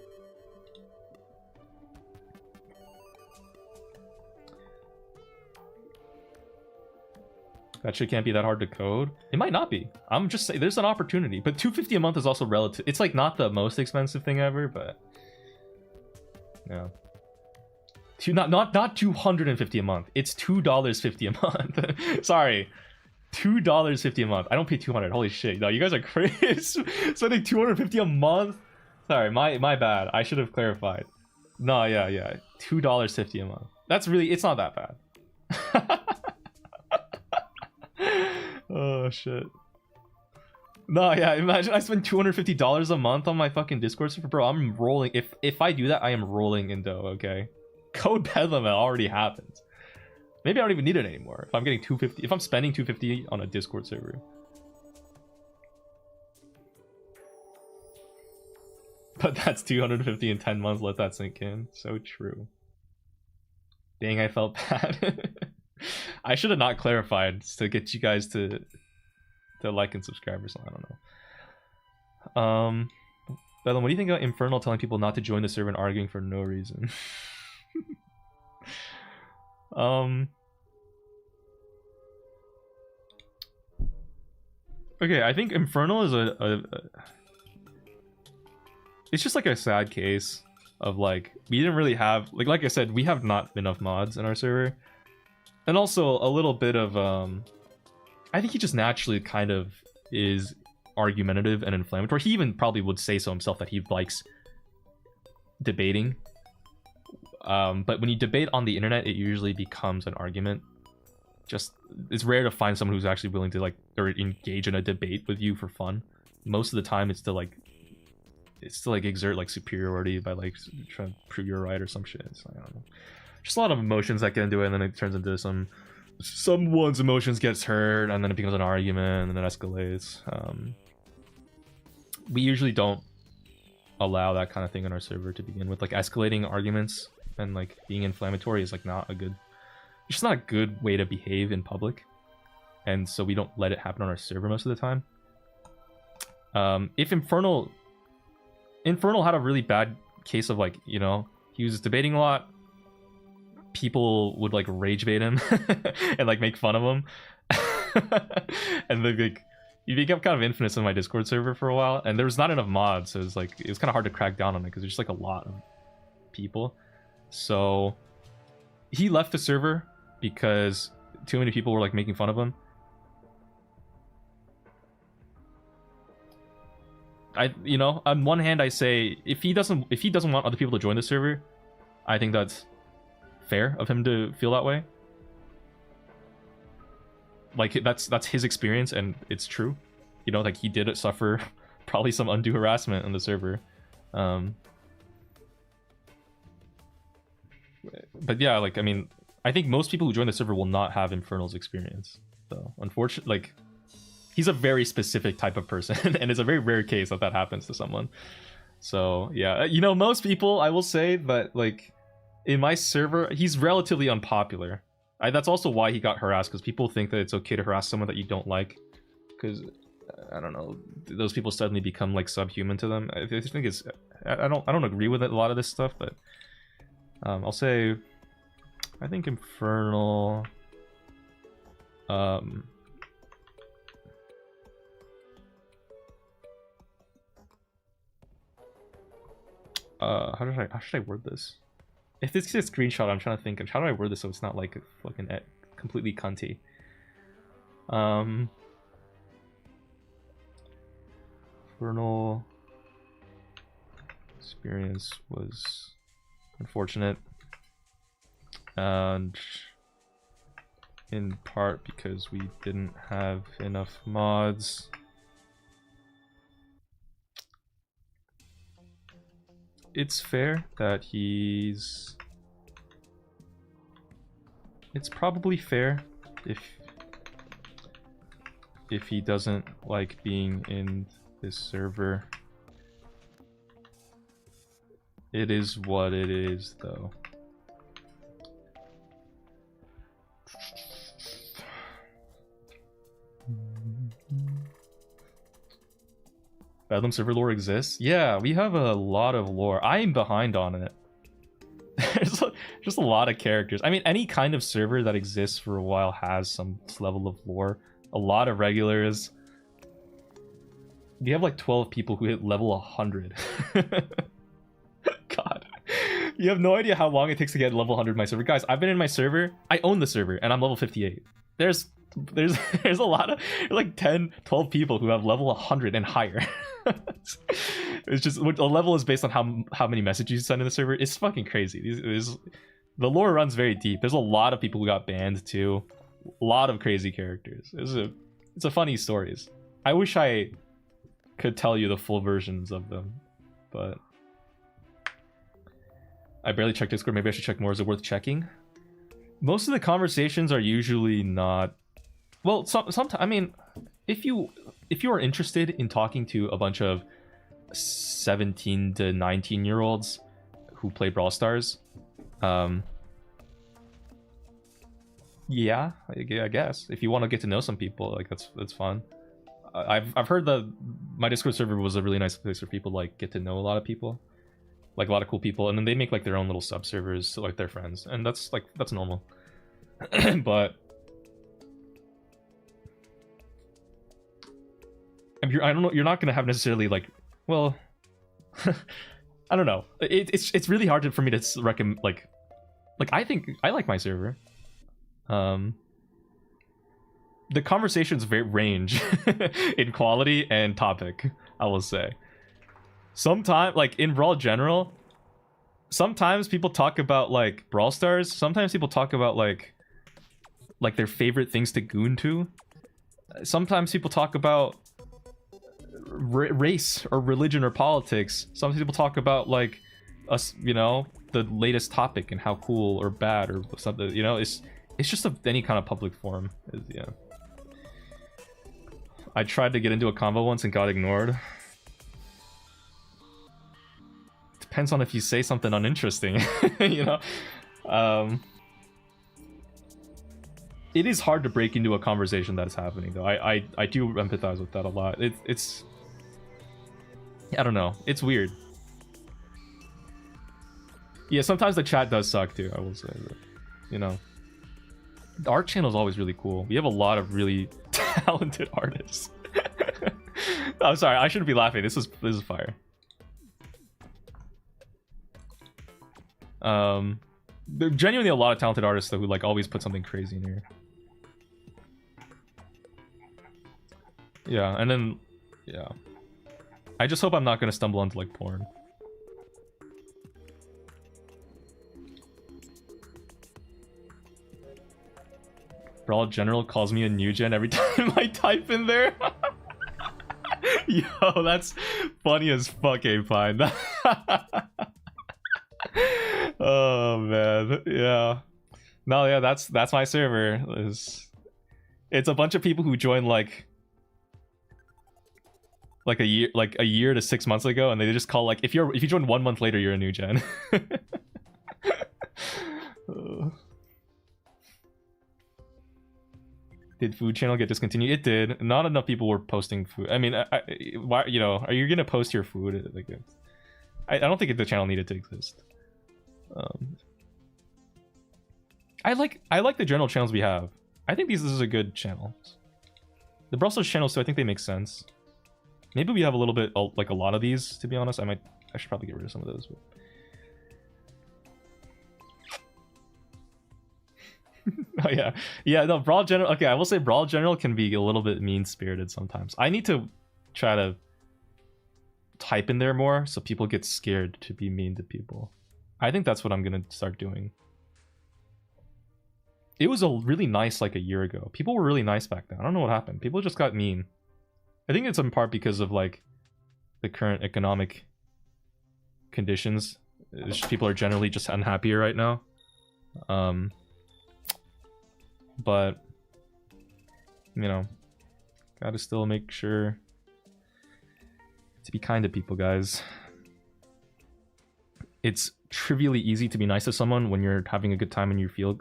That shit can't be that hard to code. It might not be. I'm just saying there's an opportunity, but $250 a month is also relative. It's like not the most expensive thing ever, but yeah. Not $250 a month. It's $2.50 a month. Sorry, $2.50 a month. I don't pay $200. Holy shit! No, you guys are crazy. Spending $250 a month. Sorry, my bad. I should have clarified. No, yeah, $2.50 a month. That's really. It's not that bad. Oh shit. No, yeah, imagine I spend $250 a month on my fucking Discord server. Bro, I'm rolling. If I do that, I am rolling in dough, okay? Code Bedlam already happened. Maybe I don't even need it anymore. If I'm getting $250, if I'm spending $250 on a Discord server. But that's $250 in 10 months, let that sink in. So true. Dang, I felt bad. I should have not clarified to get you guys to like and subscribe or something. I don't know. Bedlam, what do you think about Infernal telling people not to join the server and arguing for no reason? Okay, I think Infernal is it's just like a sad case of like we didn't really have like I said, we have not enough mods in our server. And also a little bit of I think he just naturally kind of is argumentative and inflammatory. He even probably would say so himself that he likes debating. But when you debate on the internet, it usually becomes an argument. Just it's rare to find someone who's actually willing to like or engage in a debate with you for fun. Most of the time it's to exert like superiority by like trying to prove you're right or some shit. It's like, I don't know. Just a lot of emotions that get into it, and then it turns into someone's emotions gets hurt, and then it becomes an argument, and then it escalates. We usually don't allow that kind of thing on our server to begin with. Like escalating arguments and like being inflammatory is like not a good. It's just not a good way to behave in public, and so we don't let it happen on our server most of the time. If Infernal had a really bad case of like, you know, he was debating a lot. People would like rage bait him and like make fun of him. And then like he became kind of infamous in my Discord server for a while, and there was not enough mods, so it was kind of hard to crack down on it because there's just like a lot of people. So he left the server because too many people were like making fun of him. You know, on one hand I say if he doesn't want other people to join the server, I think that's fair of him to feel that way. Like that's his experience and it's true. You know, like he did suffer probably some undue harassment on the server. But yeah, like I mean, I think most people who join the server will not have Infernal's experience. So unfortunately, like he's a very specific type of person, and it's a very rare case that that happens to someone. So yeah, you know, most people, I will say that like in my server, he's relatively unpopular. That's also why he got harassed, because people think that it's okay to harass someone that you don't like, because I don't know, those people suddenly become like subhuman to them. I think it's I don't agree with it, a lot of this stuff, but I'll say I think Infernal how should I word this? If this is a screenshot, I'm trying to think of how do I word this so it's not like fucking completely cunty. Infernal experience was unfortunate, and in part because we didn't have enough mods. It's fair that he's... It's probably fair if he doesn't like being in this server. It is what it is, though. Bedum server lore exists? Yeah, we have a lot of lore. I am behind on it. There's just a lot of characters. I mean, any kind of server that exists for a while has some level of lore. A lot of regulars. We have like 12 people who hit level 100. God. You have no idea how long it takes to get level 100 in my server. Guys, I've been in my server. I own the server, and I'm level 58. There's a lot of like 10, 12 people who have level 100 and higher. It's just the level is based on how many messages you send in the server. It's fucking crazy. The lore runs very deep. There's a lot of people who got banned too. A lot of crazy characters. It's a funny stories. I wish I could tell you the full versions of them, but I barely check Discord. Maybe I should check more. Is it worth checking? Most of the conversations are usually not. Well, sometimes, I mean, if you are interested in talking to a bunch of 17 to 19-year-olds who play Brawl Stars, yeah, I guess if you want to get to know some people, like that's fun. I've heard that my Discord server was a really nice place for people to like get to know a lot of people, like a lot of cool people, and then they make like their own little sub servers to like their friends, and that's normal. But I don't know. You're not gonna have necessarily like, well, I don't know. It's really hard for me to recommend. Like I think I like my server. The conversations range in quality and topic, I will say. Sometimes, like in Brawl general, sometimes people talk about like Brawl Stars. Sometimes people talk about like their favorite things to goon to. Sometimes people talk about race or religion or politics. Some people talk about like us, you know, the latest topic and how cool or bad or something. You know, it's just any kind of public forum. Yeah. I tried to get into a convo once and got ignored. Depends on if you say something uninteresting, you know. It is hard to break into a conversation that is happening, though. I do empathize with that a lot. It's I don't know. It's weird. Yeah, sometimes the chat does suck too, I will say. But, you know, the art channel is always really cool. We have a lot of really talented artists. I'm sorry, I shouldn't be laughing. This is fire. There are genuinely a lot of talented artists though who like always put something crazy in here. Yeah, and then yeah. I just hope I'm not gonna stumble onto like porn. Brawl General calls me a new gen every time I type in there. Yo, that's funny as fuck, A-Fine. Oh man, yeah. No, yeah, that's my server. It's a bunch of people who join like like a year to 6 months ago, and they just call like if you join 1 month later, you're a new gen. Did Food Channel get discontinued? It did. Not enough people were posting food. I mean, why? You know, are you gonna post your food? Like, I don't think the channel needed to exist. I like the general channels we have. I think this is a good channel. The Brussels channels too, I think they make sense. Maybe we have a little bit, like a lot of these, to be honest. I should probably get rid of some of those. But... oh yeah, no, Brawl General. Okay, I will say Brawl General can be a little bit mean-spirited sometimes. I need to try to type in there more so people get scared to be mean to people. I think that's what I'm gonna start doing. It was a really nice like a year ago. People were really nice back then. I don't know what happened. People just got mean. I think it's in part because of like the current economic conditions. People are generally just unhappier right now. But you know, gotta still make sure to be kind to people, guys. It's trivially easy to be nice to someone when you're having a good time and you feel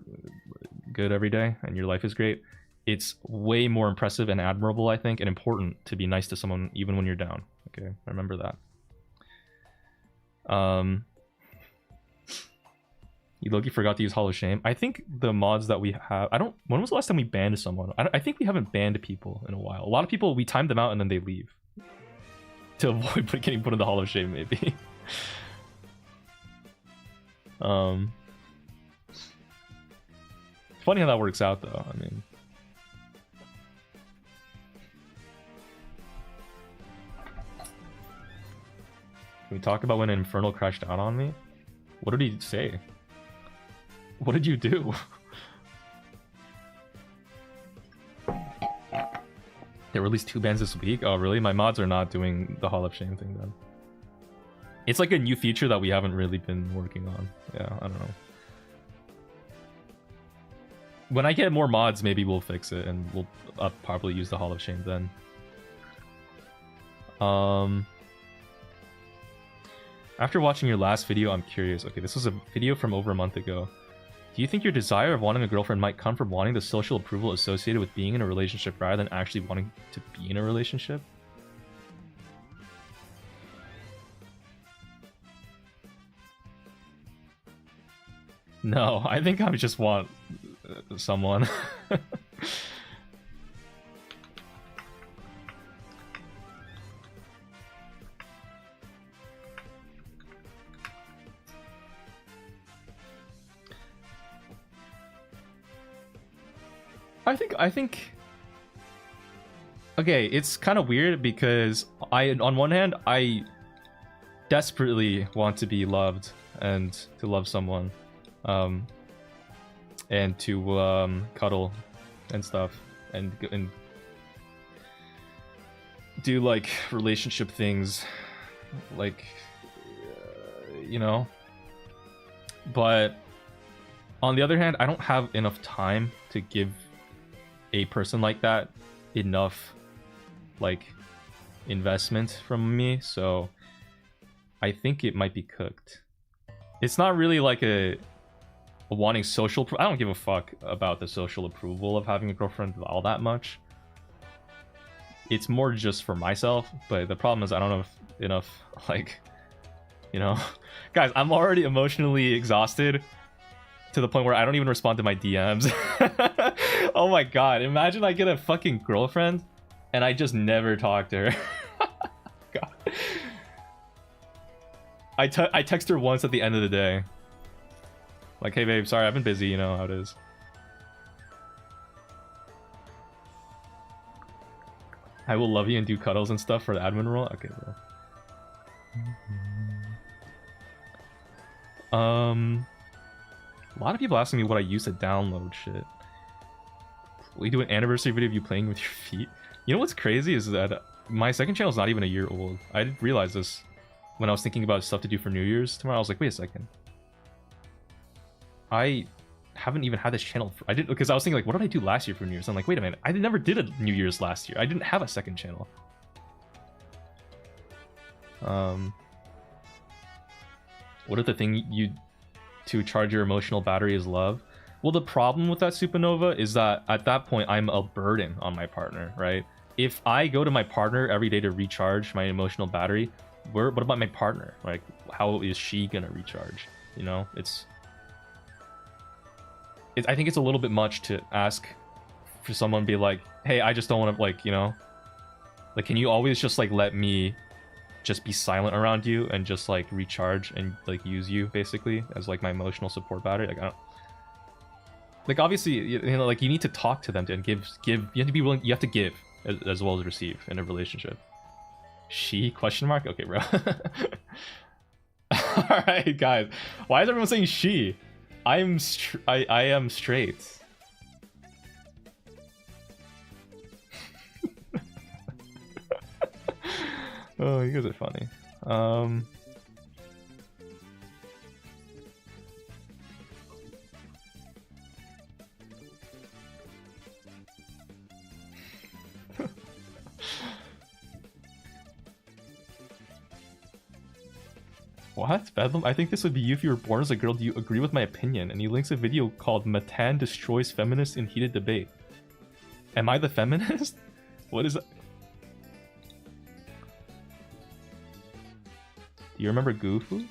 good every day and your life is great. It's way more impressive and admirable, I think, and important to be nice to someone even when you're down. Okay, remember that. You Loki forgot to use Hall of Shame. I think the mods that we have, when was the last time we banned someone? I think we haven't banned people in a while. A lot of people, we timed them out and then they leave to avoid getting put in the Hall of Shame, maybe. Funny how that works out, though. I mean, can we talk about when Infernal crashed out on me? What did he say? What did you do? There were at least 2 bans this week? Oh, really? My mods are not doing the Hall of Shame thing, then. It's like a new feature that we haven't really been working on. Yeah, I don't know. When I get more mods, maybe we'll fix it and we'll probably use the Hall of Shame then. After watching your last video, I'm curious. Okay, this was a video from over a month ago. Do you think your desire of wanting a girlfriend might come from wanting the social approval associated with being in a relationship rather than actually wanting to be in a relationship? No, I think I just want someone. I think okay, it's kind of weird because on one hand I desperately want to be loved and to love someone. And to cuddle and stuff and do like relationship things, like you know. But on the other hand, I don't have enough time to give a person like that enough like investment from me, so I think it might be cooked. It's not really like a wanting social I don't give a fuck about the social approval of having a girlfriend all that much. It's more just for myself, but the problem is I don't have enough, like, you know. Guys, I'm already emotionally exhausted to the point where I don't even respond to my DMs. Oh my god, imagine I get a fucking girlfriend and I just never talk to her. God. I text her once at the end of the day. Like, hey babe, sorry, I've been busy, you know how it is. I will love you and do cuddles and stuff for the admin role? Okay, bro. A lot of people asking me what I use to download shit. We do an anniversary video of you playing with your feet. You know what's crazy is that my second channel is not even a year old. I didn't realize this when I was thinking about stuff to do for New Year's tomorrow. I was like, wait a second. I haven't even had this channel. I didn't, because I was thinking like, what did I do last year for New Year's? I'm like, wait a minute, I never did a New Year's last year. I didn't have a second channel. What if the thing you to charge your emotional battery is love? Well, the problem with that supernova is that at that point I'm a burden on my partner, right? If I go to my partner every day to recharge my emotional battery, what about my partner? Like, how is she gonna recharge? You know, I think it's a little bit much to ask for someone to be like, hey, I just don't want to, like, you know, like, can you always just like let me just be silent around you and just like recharge and like use you basically as like my emotional support battery? Like, I don't, like, obviously, you know, like, you need to talk to them and give, you have to be willing, you have to give as well as receive in a relationship. She question mark? Okay, bro. All right, guys, why is everyone saying she? I am straight. Oh, you guys are funny. What? Bedlam? I think this would be you if you were born as a girl. Do you agree with my opinion? And he links a video called Matan Destroys Feminists in Heated Debate. Am I the feminist? What is that? Do you remember Gufu?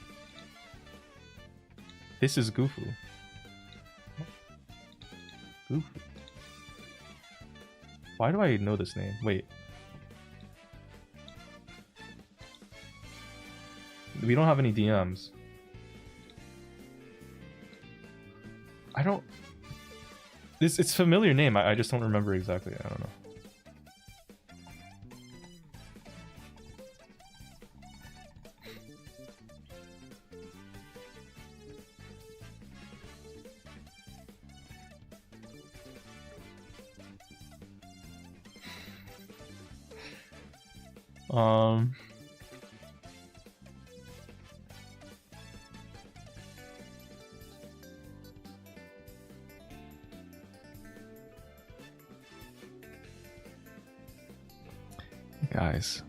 This is Gufu. Gufu. Why do I know this name? Wait. We don't have any DMs. I don't... It's a familiar name. I just don't remember exactly. I don't know. Guys,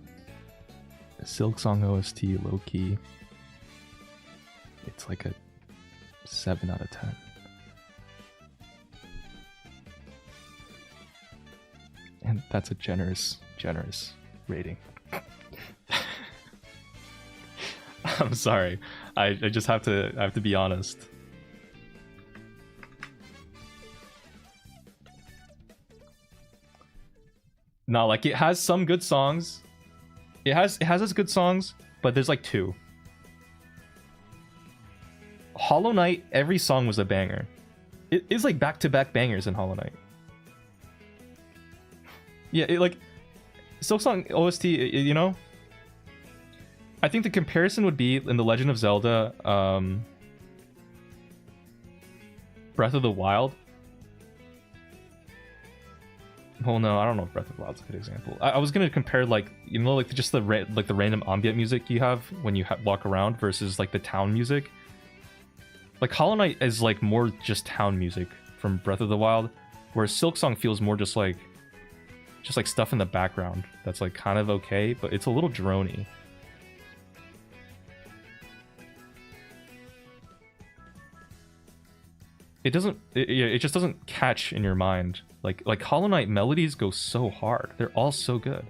Silk Song OST low-key, it's like a 7 out of 10. And that's a generous rating. I'm sorry. I just have to be honest. No, like, it has some good songs. It has its good songs, but there's like 2. Hollow Knight, every song was a banger. It is like back-to-back bangers in Hollow Knight. Yeah, it like Silk Song OST, you know? I think the comparison would be in The Legend of Zelda, Breath of the Wild. Well, no, I don't know if Breath of the Wild's a good example. I was gonna compare, like, you know, like just the random ambient music you have when you walk around versus like the town music. Like, Hollow Knight is like more just town music from Breath of the Wild, whereas Silk Song feels more just like stuff in the background that's like kind of okay, but it's a little droney. It just doesn't catch in your mind. Like Hollow Knight melodies go so hard. They're all so good.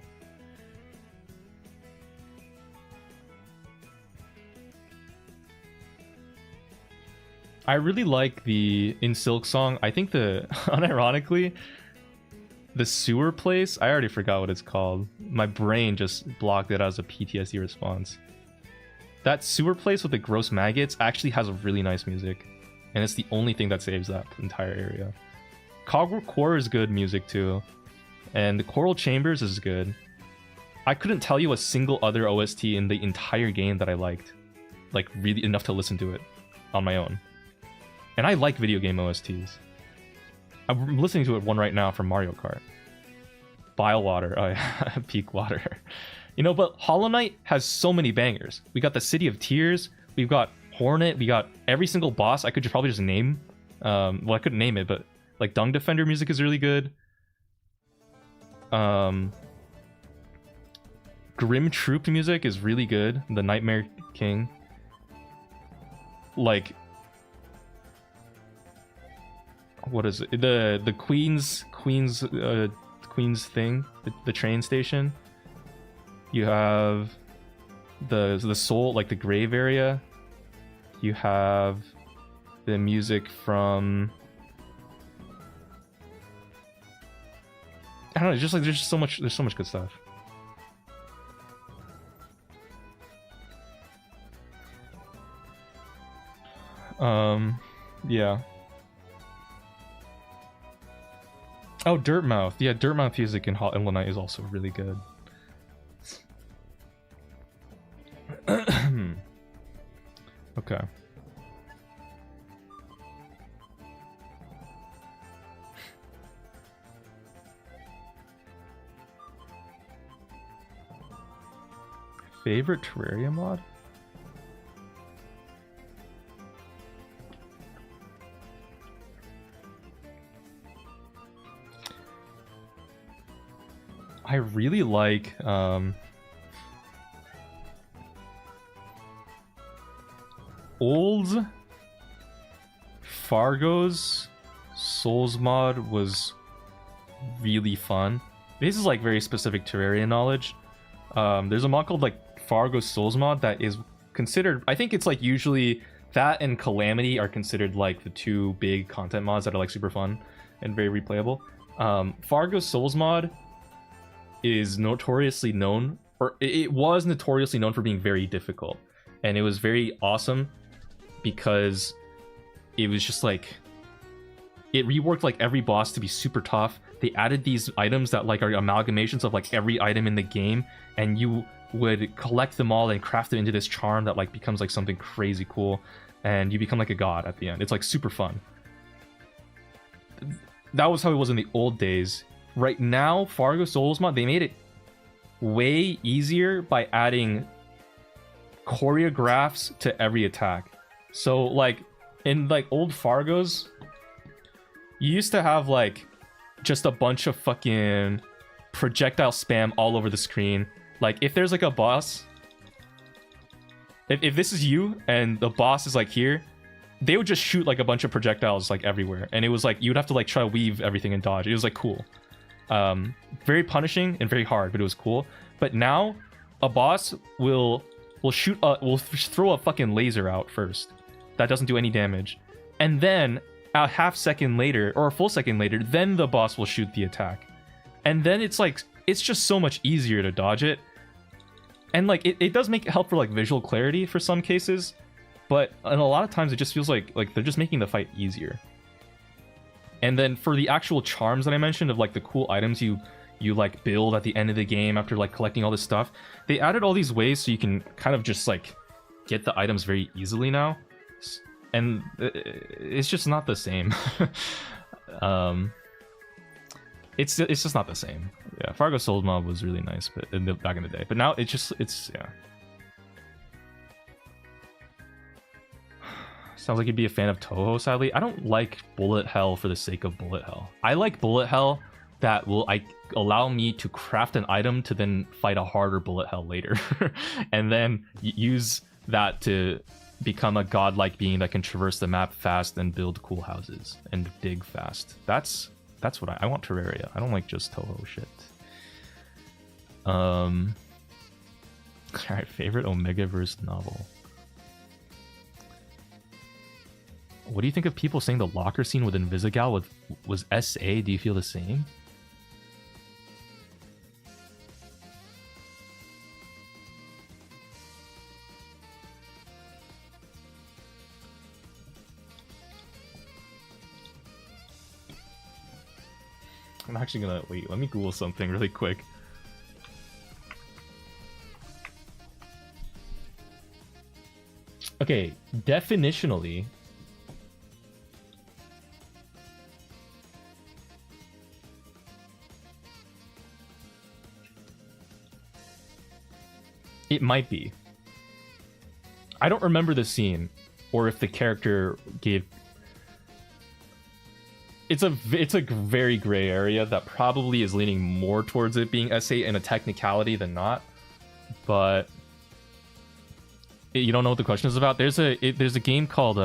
I really like in Silk Song, I think unironically, the sewer place, I already forgot what it's called. My brain just blocked it as a PTSD response. That sewer place with the gross maggots actually has a really nice music. And it's the only thing that saves that entire area. Cogwork Core is good music too. And the Choral Chambers is good. I couldn't tell you a single other OST in the entire game that I liked. Like, really enough to listen to it on my own. And I like video game OSTs. I'm listening to one right now from Mario Kart. Bile Water. Oh yeah, Peak Water. You know, but Hollow Knight has so many bangers. We got the City of Tears. We've got Hornet. We got every single boss I could probably just name. Well, I couldn't name it, but like Dung Defender music is really good. Grim Troop music is really good. The Nightmare King. Like, what is it? The Queen's thing, the train station. You have the soul, like the grave area. You have the music from, I don't know, it's just like there's so much good stuff. Yeah. Oh, Dirtmouth. Yeah, Dirtmouth music in Hot Night is also really good. Okay. Favorite Terraria mod? I really like old Fargo's Souls mod was really fun. This is like very specific Terraria knowledge. There's a mod called like Fargo's Souls mod that is considered, I think it's like usually that and Calamity are considered like the two big content mods that are like super fun and very replayable. Fargo's Souls mod is notoriously known, or it was notoriously known for being very difficult, and it was very awesome because it was just like, it reworked like every boss to be super tough. They added these items that like are amalgamations of like every item in the game, and you would collect them all and craft them into this charm that like becomes like something crazy cool, and you become like a god at the end. It's like super fun. That was how it was in the old days. Right now, Fargo Souls mod, they made it way easier by adding choreographs to every attack. So like in like old Fargos, you used to have like just a bunch of fucking projectile spam all over the screen. Like if there's like a boss, if this is you and the boss is like here, they would just shoot like a bunch of projectiles like everywhere, and it was like you'd have to like try to weave everything and dodge. It was like cool. Very punishing and very hard, but it was cool. But now a boss will throw a fucking laser out first that doesn't do any damage, and then a half second later or a full second later, then the boss will shoot the attack, and then it's like it's just so much easier to dodge it. And like it does make it help for like visual clarity for some cases, but in a lot of times it just feels like they're just making the fight easier. And then for the actual charms that I mentioned of like the cool items you like build at the end of the game after like collecting all this stuff, they added all these ways so you can kind of just like get the items very easily now, and it's just not the same. It's just not the same. Yeah, Fargo Souls mod was really nice, but back in the day, but now it's yeah. Sounds like you'd be a fan of Toho, sadly. I don't like bullet hell for the sake of bullet hell. I like bullet hell that will allow me to craft an item to then fight a harder bullet hell later. And then use that to become a godlike being that can traverse the map fast and build cool houses and dig fast. That's what I want Terraria. I don't like just Toho shit. Alright, favorite Omegaverse novel. What do you think of people saying the locker scene with Invisigal was SA? Do you feel the same? I'm actually gonna wait. Let me Google something really quick. Okay, definitionally, it might be. I don't remember the scene, or if the character gave. It's a very gray area that probably is leaning more towards it being SA and a technicality than not. but you don't know what the question is about. There's a game called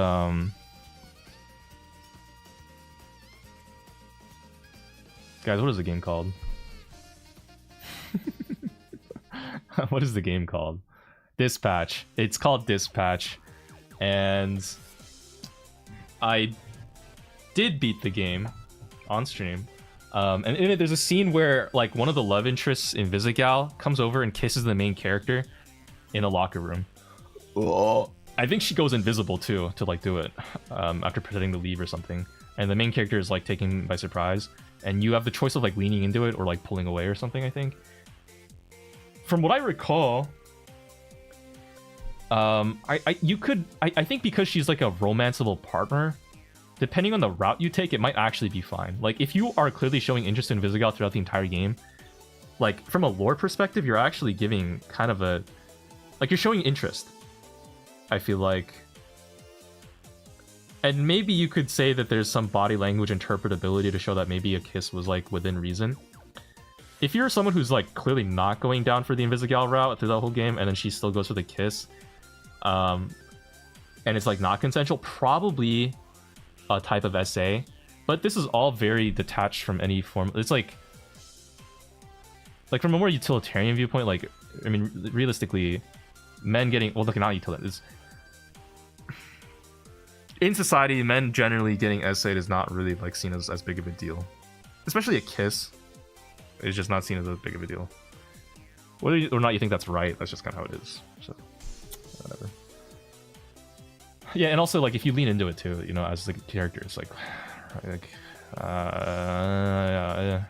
guys, what is the game called? What is the game called? Dispatch. It's called Dispatch, and I did beat the game on stream. And in it, there's a scene where like one of the love interests in Visigal comes over and kisses the main character in a locker room. Oh. I think she goes invisible too to like do it after pretending to leave or something. And the main character is like taken by surprise, and you have the choice of like leaning into it or like pulling away or something. I think. From what I recall, I think because she's like a romanceable partner, depending on the route you take, it might actually be fine. Like, if you are clearly showing interest in Visigal throughout the entire game, like, from a lore perspective, you're actually giving kind of a... Like, you're showing interest, I feel like. And maybe you could say that there's some body language interpretability to show that maybe a kiss was, like, within reason. If you're someone who's, like, clearly not going down for the Invisigal route through the whole game, and then she still goes for the kiss, and it's, like, not consensual, probably a type of SA. But this is all very detached from any form. It's, like from a more utilitarian viewpoint, like, I mean, realistically, men getting... Well, look, not utilitarian. In society, men generally getting SA'd is not really, like, seen as big of a deal. Especially a kiss. It's just not seen as a big of a deal. Whether or not you think that's right, that's just kind of how it is. So, whatever. Yeah, and also, like, if you lean into it too, you know, as the character, it's like yeah.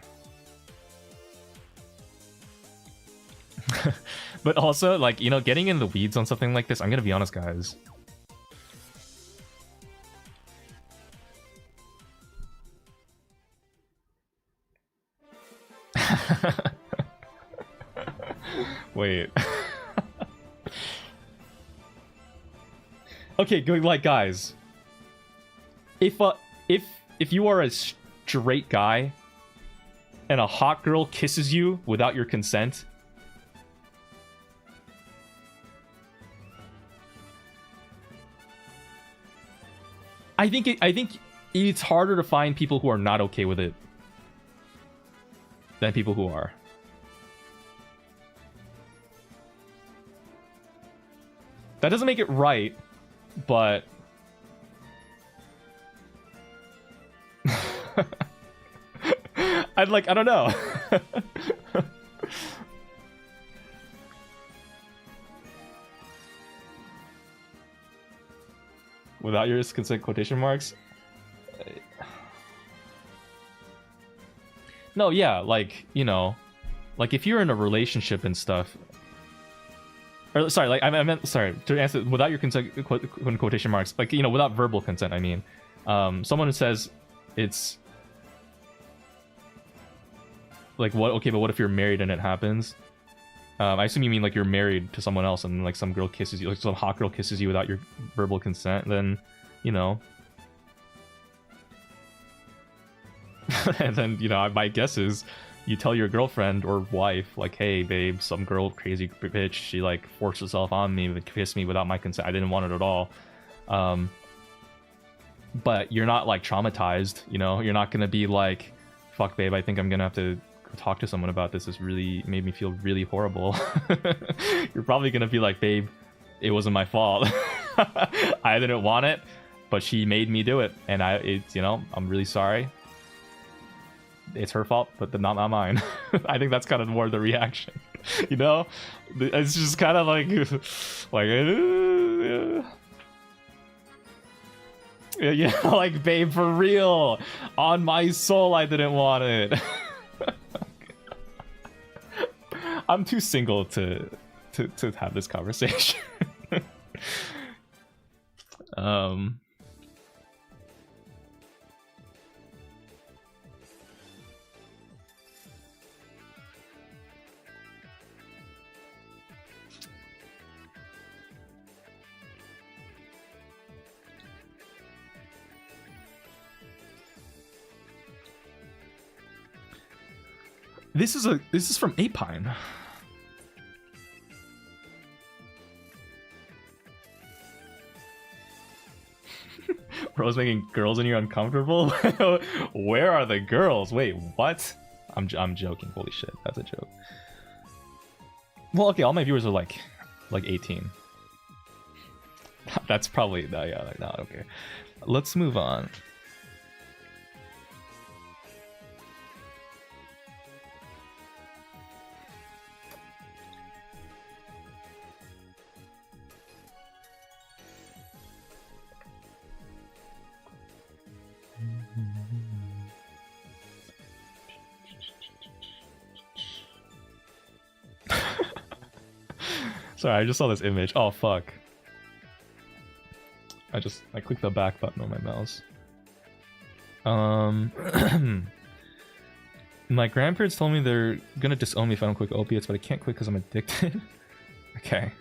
But also, like, you know, getting in the weeds on something like this, I'm gonna be honest, guys. Wait. Okay, like, guys, if you are a straight guy and a hot girl kisses you without your consent, I think it's harder to find people who are not okay with it than people who are. That doesn't make it right, but I don't know. Without your consent, quotation marks. No, yeah, like, you know, like if you're in a relationship and stuff. Or, sorry, like I meant, sorry, to answer, without your consent, quotation marks, like, you know, without verbal consent, I mean, someone who says it's like, what? Okay, but what if you're married and it happens? I assume you mean like you're married to someone else and like some girl kisses you, like some hot girl kisses you without your verbal consent. Then, you know, and then, you know, my guess is you tell your girlfriend or wife, like, hey, babe, some girl, crazy bitch, she, like, forced herself on me, but kissed me without my consent. I didn't want it at all. But you're not, like, traumatized, you know? You're not gonna be like, fuck, babe, I think I'm gonna have to talk to someone about this. This really made me feel really horrible. You're probably gonna be like, babe, it wasn't my fault. I didn't want it, but she made me do it. And you know, I'm really sorry. It's her fault, but not mine. I think that's kind of more the reaction, you know? It's just kind of like yeah, like, babe, for real, on my soul, I didn't want it. I'm too single to have this conversation. This is from Apine. Bro's making girls in here uncomfortable? Where are the girls? Wait, what? I'm joking. Holy shit, that's a joke. Well, okay, all my viewers are like 18. That's probably yeah, they're not okay. Let's move on. Sorry, I just saw this image. Oh fuck. I clicked the back button on my mouse. My grandparents told me they're gonna disown me if I don't quit opiates, but I can't quit because I'm addicted. Okay.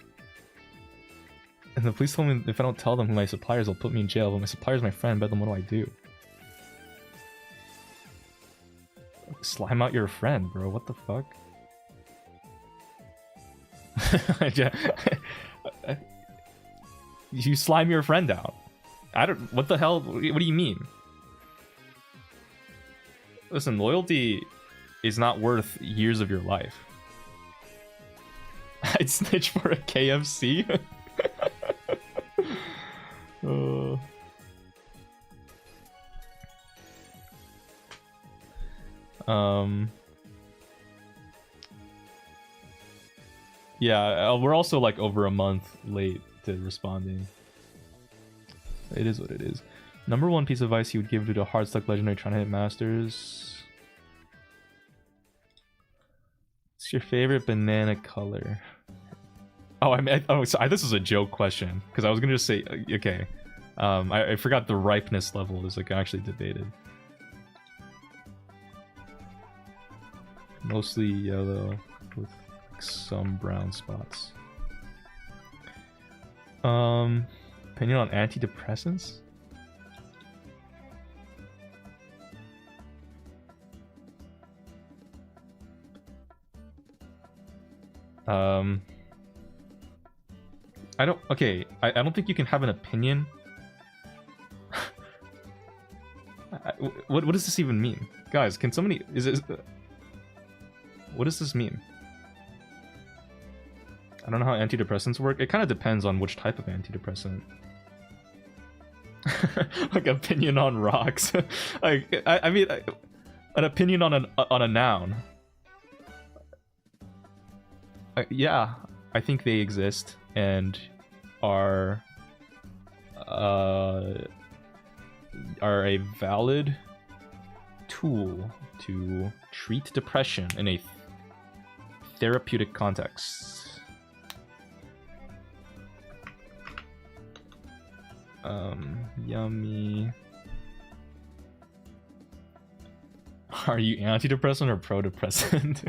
And the police told me if I don't tell them who my suppliers, they'll put me in jail. But my supplier's my friend. Bedlam, what do I do? Slime out your friend, bro. What the fuck? You slime your friend out. I don't. What the hell? What do you mean? Listen, loyalty is not worth years of your life. I'd snitch for a KFC. Yeah, we're also like over a month late to responding. It is what it is. Number one piece of advice you would give to a hard stuck legendary trying to hit masters. What's your favorite banana color? Oh, sorry, this is a joke question because I was gonna just say okay. I forgot the ripeness level is like actually debated. Mostly yellow with some brown spots. Opinion on antidepressants? I don't think you can have an opinion. What does this even mean? Guys, can somebody what does this mean? I don't know how antidepressants work. It kind of depends on which type of antidepressant. Like opinion on rocks. Like I mean an opinion on a noun. Yeah, I think they exist and are a valid tool to treat depression in a therapeutic context. Yummy. Are you antidepressant or pro-depressant?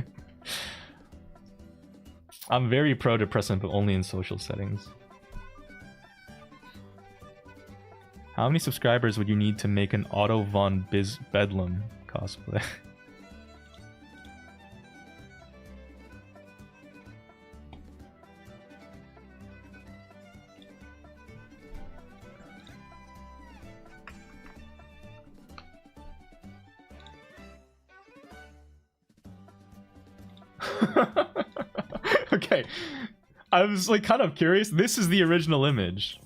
I'm very pro-depressant, but only in social settings. How many subscribers would you need to make an Otto von Bedlam cosplay? Okay, I was like kind of curious. This is the original image.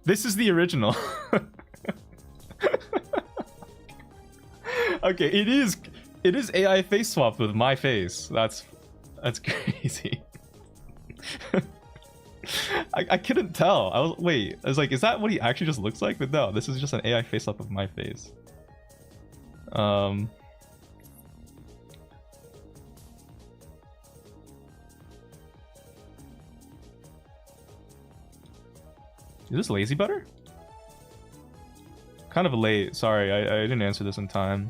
This is the original. Okay, it is AI face swapped with my face. That's crazy. I couldn't tell. I was like, is that what he actually just looks like? But no, this is just an AI face swap of my face. Is this lazy butter? Kind of late. Sorry, I didn't answer this in time.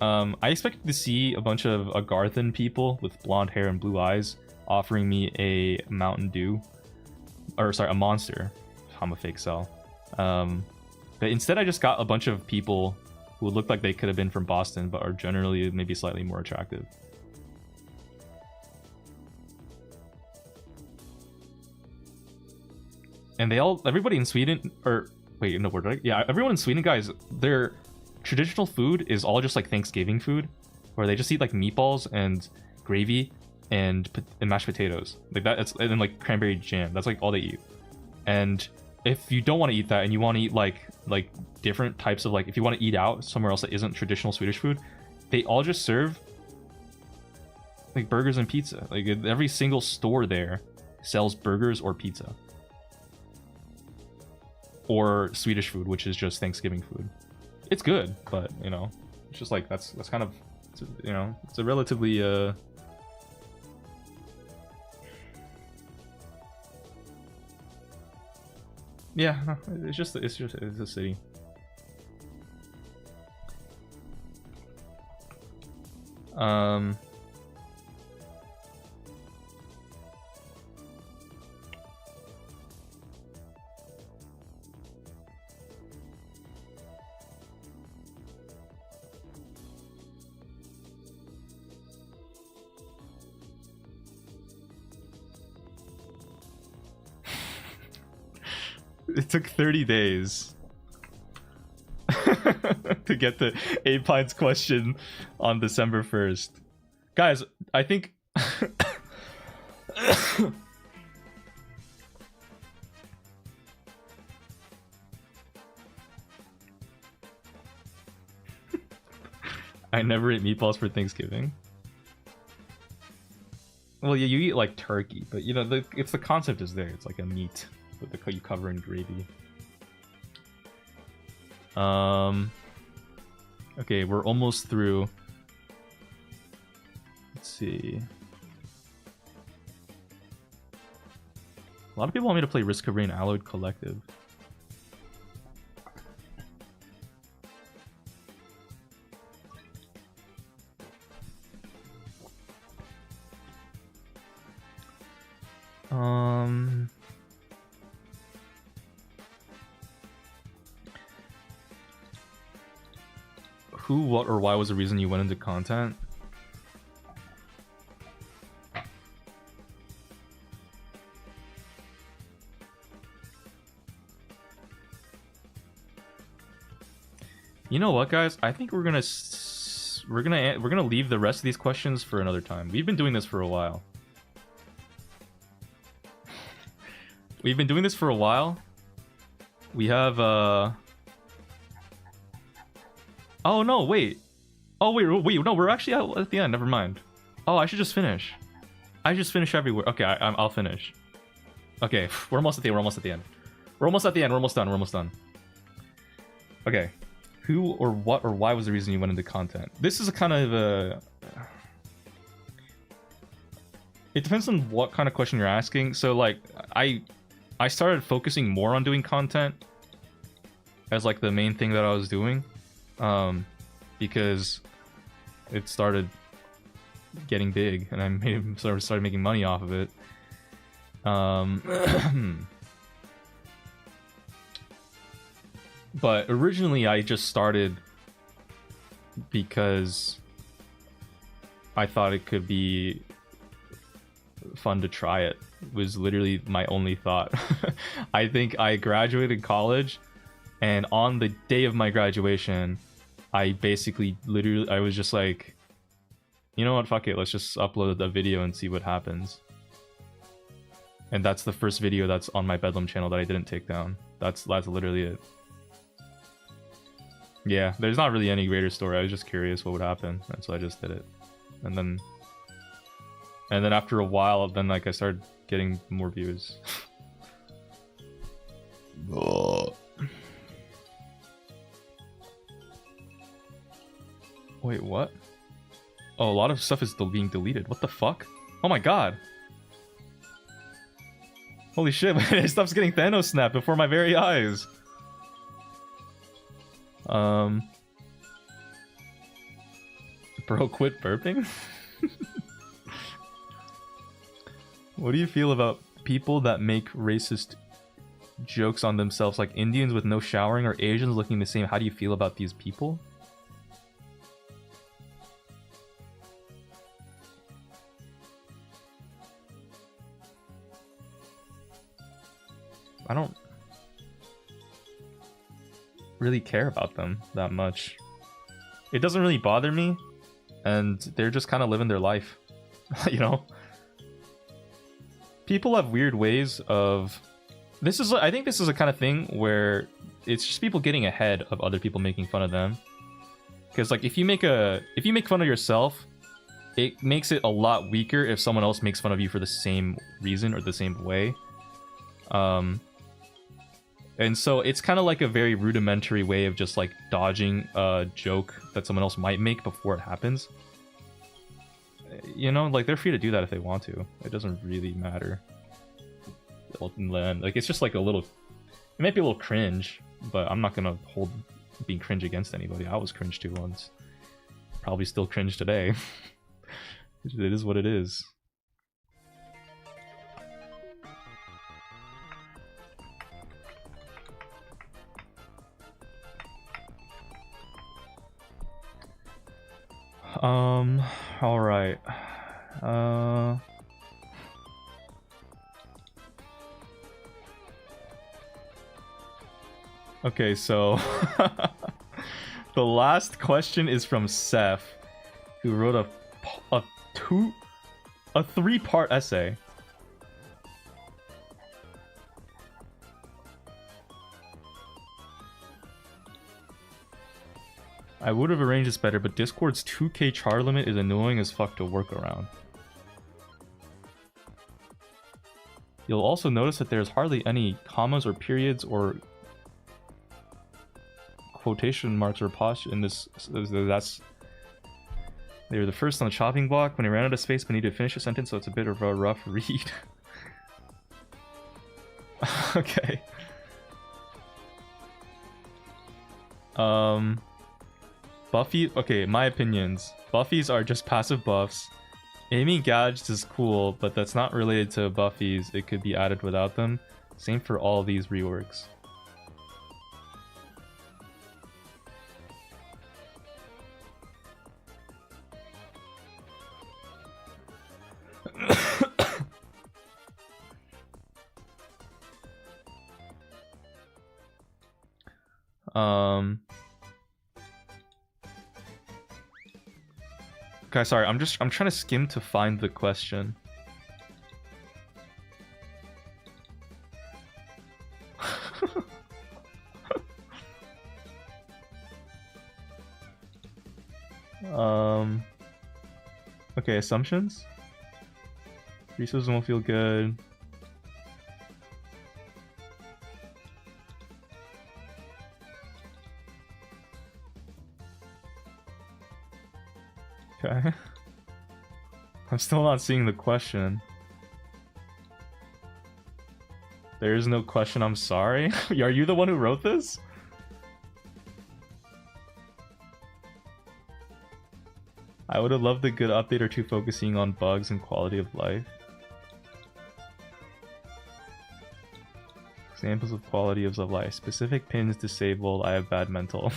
I expected to see a bunch of Agarthan people with blonde hair and blue eyes offering me a Mountain Dew. Or, sorry, a Monster. I'm a fake cell. But instead I just got a bunch of people who looked like they could have been from Boston, but are generally maybe slightly more attractive. and everybody in Sweden, or wait, no, yeah, everyone in Sweden, guys, their traditional food is all just like Thanksgiving food, where they just eat like meatballs and gravy and mashed potatoes, like that. And then like cranberry jam. That's like all they eat. And if you don't want to eat that and you want to eat like different types of, like, if you want to eat out somewhere else that isn't traditional Swedish food, they all just serve like burgers and pizza. Like every single store there sells burgers or pizza, or Swedish food, which is just Thanksgiving food. It's good, but you know, it's just like that's kind of, you know, it's a relatively yeah, no, it's a city. It took 30 days to get the 8 Pints question on December 1st. Guys, I think... I never ate meatballs for Thanksgiving. Well, yeah, you eat like turkey, but you know, if the concept is there, it's like a meat with the you cover in gravy. Okay, we're almost through. Let's see. A lot of people want me to play Risk of Rain Alloyed Collective. Who, what, or why was the reason you went into content? You know what, guys? I think we're gonna leave the rest of these questions for another time. We've been doing this for a while. We've been doing this for a while. We have oh no, wait. Oh wait, no, we're actually out at the end. Never mind. Oh, I should just finish. I just finish everywhere. Okay, I'll finish. Okay, we're almost at the end. We're almost at the end. We're almost at the end. We're almost done. We're almost done. Okay. Who or what or why was the reason you went into content? This is a kind of a... It depends on what kind of question you're asking. So like, I started focusing more on doing content as like the main thing that I was doing, because it started getting big and I started making money off of it. But originally I just started because I thought it could be fun to try it. It was literally my only thought. I think I graduated college, and on the day of my graduation, I basically I was just like, you know what, fuck it, let's just upload a video and see what happens. And that's the first video that's on my Bedlam channel that I didn't take down. That's literally it. Yeah, there's not really any greater story. I was just curious what would happen, and so I just did it. And then after a while, then like I started getting more views. Wait, what? Oh, a lot of stuff is still being deleted. What the fuck? Oh my god. Holy shit, stuff's getting Thanos snapped before my very eyes. Bro, quit burping? What do you feel about people that make racist jokes on themselves, like Indians with no showering or Asians looking the same? How do you feel about these people? I don't really care about them that much. It doesn't really bother me, and they're just kind of living their life, you know? People have weird ways of... I think this is a kind of thing where it's just people getting ahead of other people making fun of them. Because like if you make fun of yourself, it makes it a lot weaker if someone else makes fun of you for the same reason or the same way. And so it's kind of like a very rudimentary way of just like dodging a joke that someone else might make before it happens. You know, like they're free to do that if they want to. It doesn't really matter. Like it's just like a little, it might be a little cringe, but I'm not gonna hold being cringe against anybody. I was cringe too once. Probably still cringe today. It is what it is. All right. Okay, so the last question is from Seth, who wrote a 3-part essay. I would have arranged this better, but Discord's 2k char limit is annoying as fuck to work around. You'll also notice that there's hardly any commas or periods or quotation marks or posture in this. That's... They were the first on the chopping block. When I ran out of space, but needed to finish a sentence, so it's a bit of a rough read. Okay. Buffy... Okay, my opinions. Buffy's are just passive buffs. Aiming gadgets is cool, but that's not related to Buffy's. It could be added without them. Same for all these reworks. Okay, sorry, I'm trying to skim to find the question. Okay, assumptions? Resources won't feel good. Okay. I'm still not seeing the question. There is no question, I'm sorry. Are you the one who wrote this? I would have loved a good update or two focusing on bugs and quality of life. Examples of quality of life. Specific pins disabled. I have bad mental.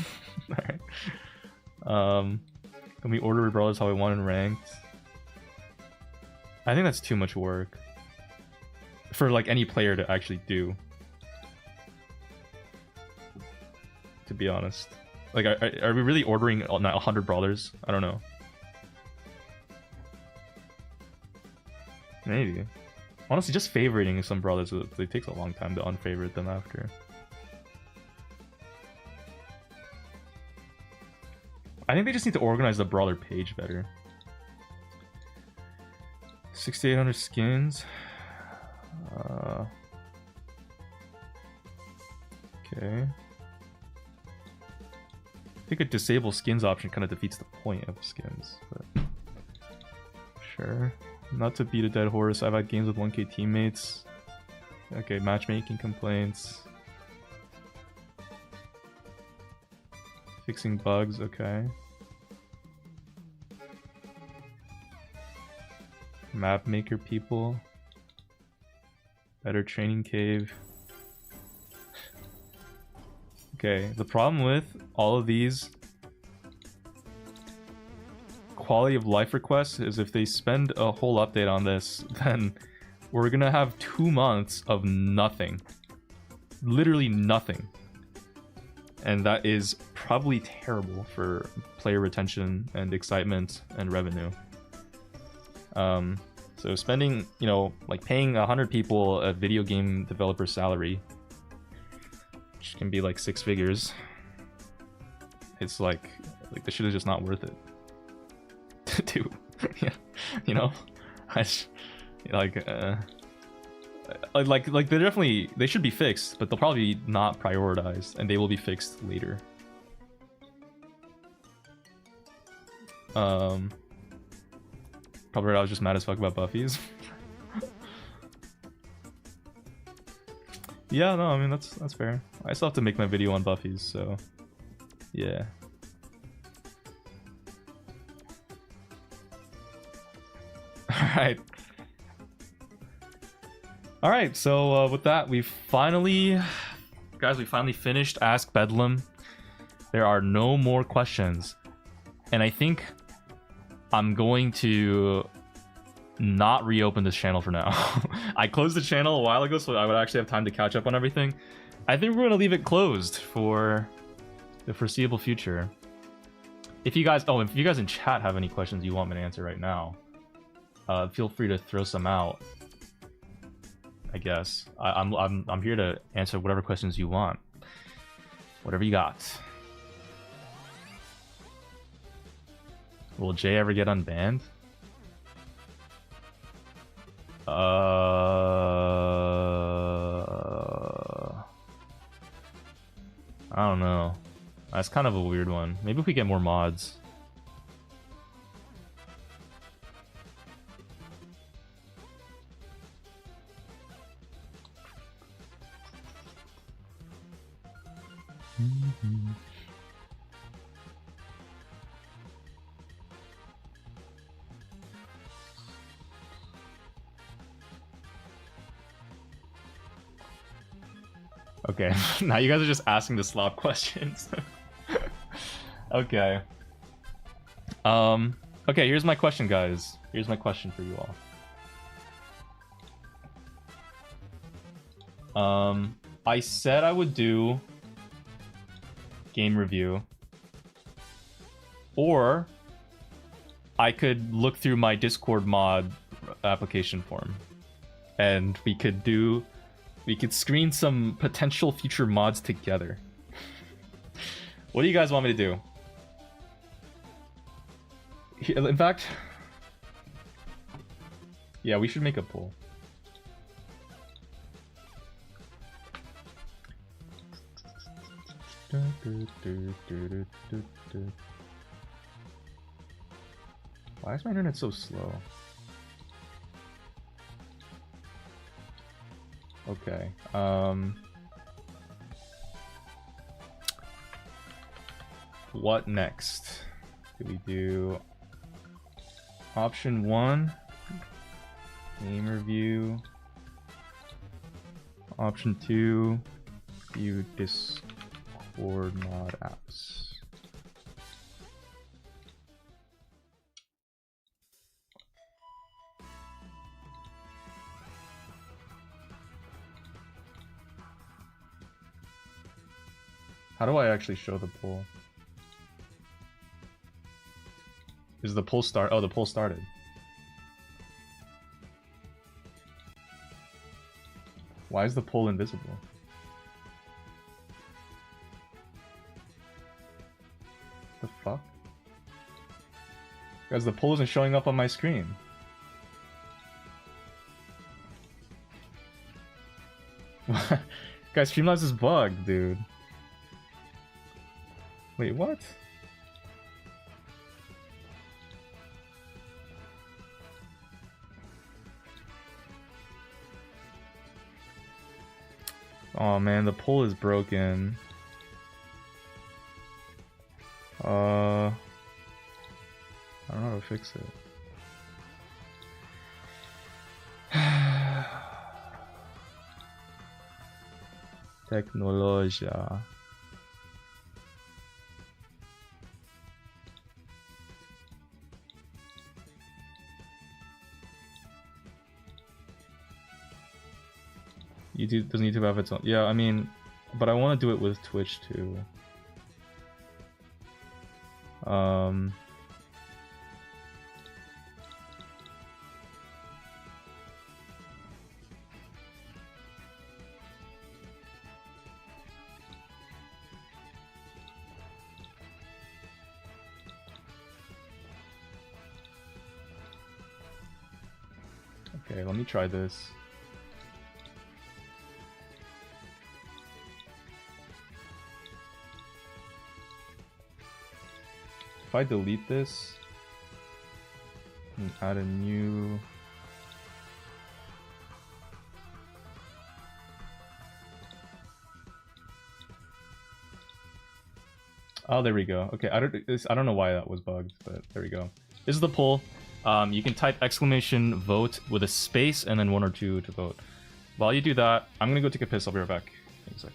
Alright. Can we order regardless how we want in ranked? I think that's too much work for like any player to actually do. To be honest, like, are we really ordering 100 brawlers? I don't know. Maybe. Honestly, just favoriting some brawlers, it takes a long time to unfavorite them after. I think they just need to organize the brawler page better. 6,800 skins. Okay. I think a disable skins option kind of defeats the point of skins, but sure. Not to beat a dead horse. I've had games with 1k teammates. Okay, matchmaking complaints. Fixing bugs, okay. Map maker people. Better training cave. Okay, the problem with all of these quality of life requests is if they spend a whole update on this, then we're gonna have 2 months of nothing. literally nothing. And that is probably terrible for player retention and excitement and revenue. So spending, you know, like paying 100 people a video game developer salary, which can be like 6 figures, it's like the shit is just not worth it. Dude, yeah, you know, like they're definitely, they should be fixed, but they'll probably not prioritized, and they will be fixed later. Probably I was just mad as fuck about Buffy's. Yeah, no, I mean that's fair. I still have to make my video on Buffy's, so yeah. All right, so with that, we finally finished Ask Bedlam. There are no more questions, and I think I'm going to not reopen this channel for now. I closed the channel a while ago so I would actually have time to catch up on everything. I think we're going to leave it closed for the foreseeable future. If you guys in chat have any questions you want me to answer right now, feel free to throw some out. I guess I'm here to answer whatever questions you want. Whatever you got. Will Jay ever get unbanned? I don't know. That's kind of a weird one. Maybe if we get more mods. Okay, now you guys are just asking the slop questions. Okay. Okay, here's my question, guys. Here's my question for you all. I said I would do game review, or I could look through my Discord mod application form, and we could screen some potential future mods together. What do you guys want me to do? In fact, yeah, we should make a poll. Why is my internet so slow? Okay, what next? Do we do option 1, game review, option 2, view Discord mod apps? How do I actually show the poll? Is the poll start? Oh, the poll started. Why is the poll invisible? The fuck? Guys, the poll isn't showing up on my screen. Guys, Streamlabs is bugged, dude. Wait, what? Oh man, the poll is broken. I don't know how to fix it. Technologia. YouTube doesn't YouTube have its own? Yeah, I mean, but I want to do it with Twitch too. Okay, let me try this. If I delete this and add a new... Oh, there we go. Okay, I don't know why that was bugged, but there we go. This is the poll. You can type exclamation vote with a space and then 1 or 2 to vote. While you do that, I'm gonna go take a piss. I'll be right back. Give me a sec.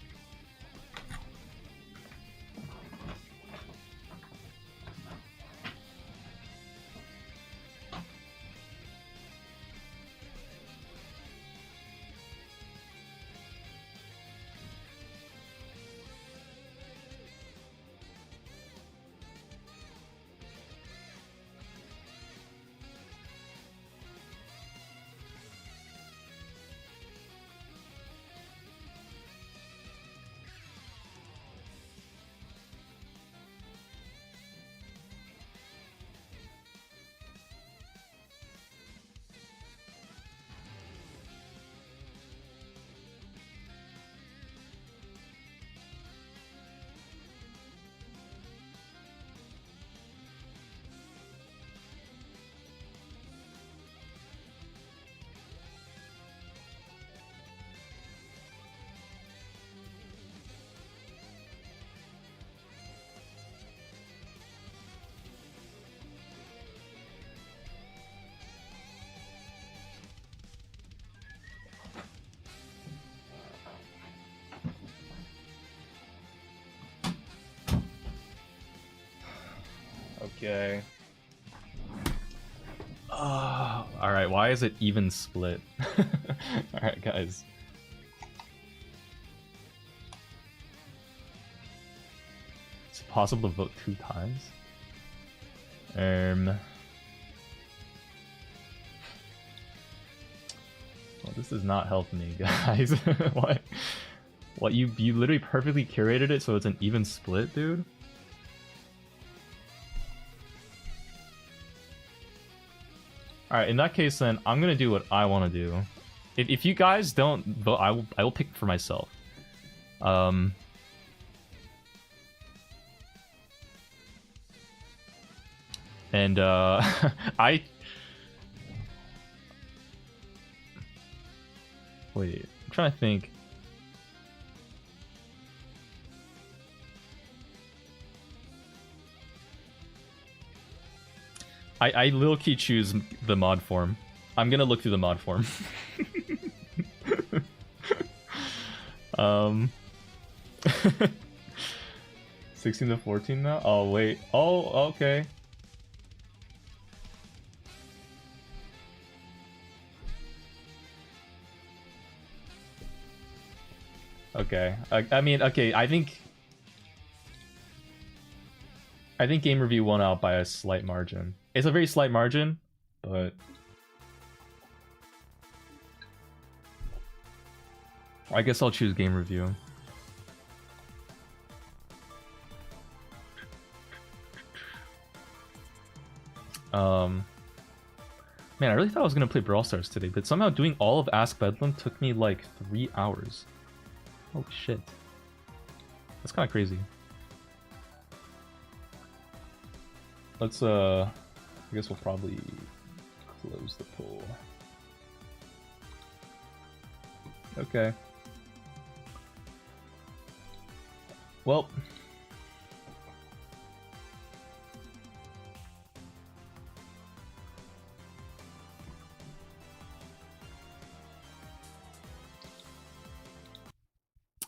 Okay. Oh, alright, why is it even split? Alright, guys. Is it possible to vote 2 times? Well, this does not help me, guys. What? What, you literally perfectly curated it so it's an even split, dude? Alright, in that case then, I'm gonna do what I want to do. If you guys don't vote, I will pick for myself. And wait, I'm trying to think. I low-key choose the mod form. I'm gonna look through the mod form. 16 to 14 now? Oh, wait. Oh, okay. Okay. I mean, okay, I think Game Review won out by a slight margin. It's a very slight margin, but I guess I'll choose Game Review. Man, I really thought I was gonna play Brawl Stars today, but somehow doing all of Ask Bedlam took me like 3 hours. Holy shit. That's kind of crazy. Let's, I guess we'll probably close the poll. Okay. Well.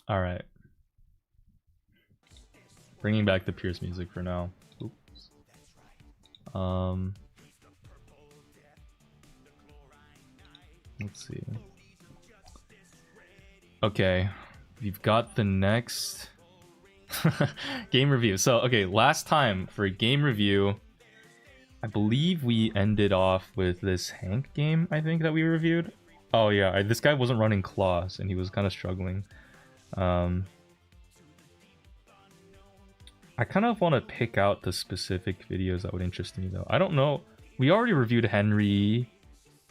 Alright. Bringing back the Pierce music for now. Oops. Let's see. Okay, we've got the next game review. So, okay, last time for a game review, I believe we ended off with this Hank game, I think, that we reviewed. Oh yeah, this guy wasn't running claws, and he was kind of struggling. I kind of want to pick out the specific videos that would interest me, though. I don't know. We already reviewed Henry.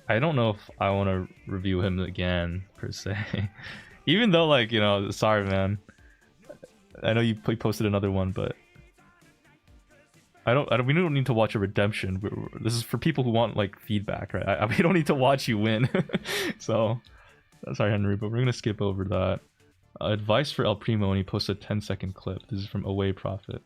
I don't know if I want to review him again, per se. Even though, like, you know, sorry, man. I know you posted another one, but we don't need to watch a redemption. This is for people who want, like, feedback, right? We don't need to watch you win. So, sorry, Henry, but we're going to skip over that. Advice for El Primo, and he posted a 10-second clip. This is from Away Profit.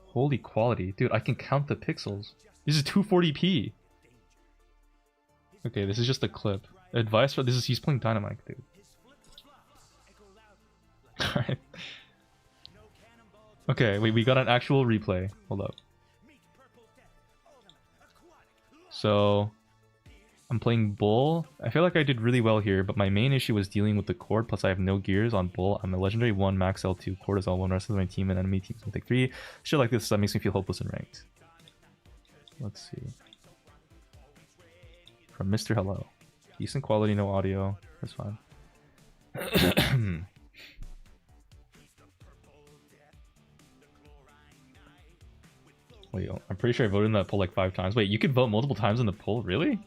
Holy quality. Dude, I can count the pixels. This is 240p. Okay, this is just a clip. Advice for... He's playing Dynamite, dude. Alright. Okay, wait, we got an actual replay. Hold up. So... I'm playing Bull. I feel like I did really well here, but my main issue was dealing with the cord, plus I have no gears on Bull. I'm a legendary 1, max L2, cord is L1, rest of my team and enemy teams Mythic 3. Shit like this, that makes me feel hopeless and ranked. Let's see. From Mr. Hello. Decent quality, no audio. That's fine. Wait, I'm pretty sure I voted in that poll like 5 times. Wait, you could vote multiple times in the poll? Really?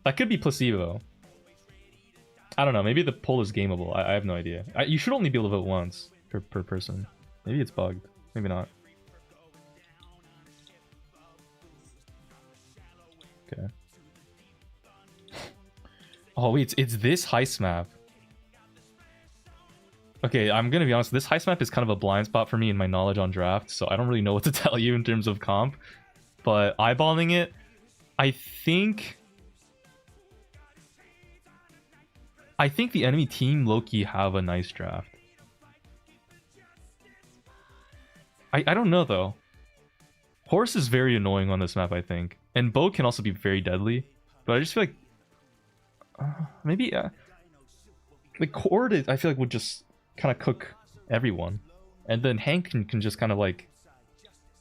That could be placebo. I don't know. Maybe the poll is gameable. I have no idea. You should only be able to vote once per person. Maybe it's bugged. Maybe not. Okay. Oh wait, it's this heist map. Okay, I'm gonna be honest. This heist map is kind of a blind spot for me in my knowledge on draft, so I don't really know what to tell you in terms of comp. But eyeballing it, I think the enemy team low-key have a nice draft. I don't know though. Horse is very annoying on this map, I think, and bow can also be very deadly. But I just feel like maybe the cord I feel like would just kind of cook everyone, and then Hank can just kind of like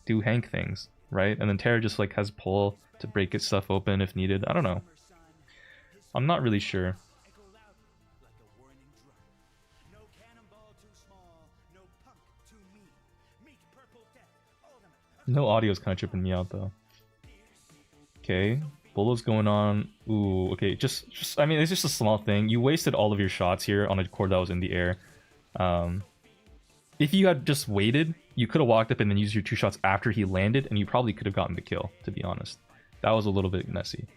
do Hank things, right? And then Terra just like has pull to break his stuff open if needed. I don't know. I'm not really sure. No audio is kind of tripping me out though. Okay, Bolo's going on. Ooh, okay, just I mean, it's just a small thing. You wasted all of your shots here on a cord that was in the air. If you had just waited, you could have walked up and then used your 2 shots after he landed, and you probably could have gotten the kill, to be honest. That was a little bit messy.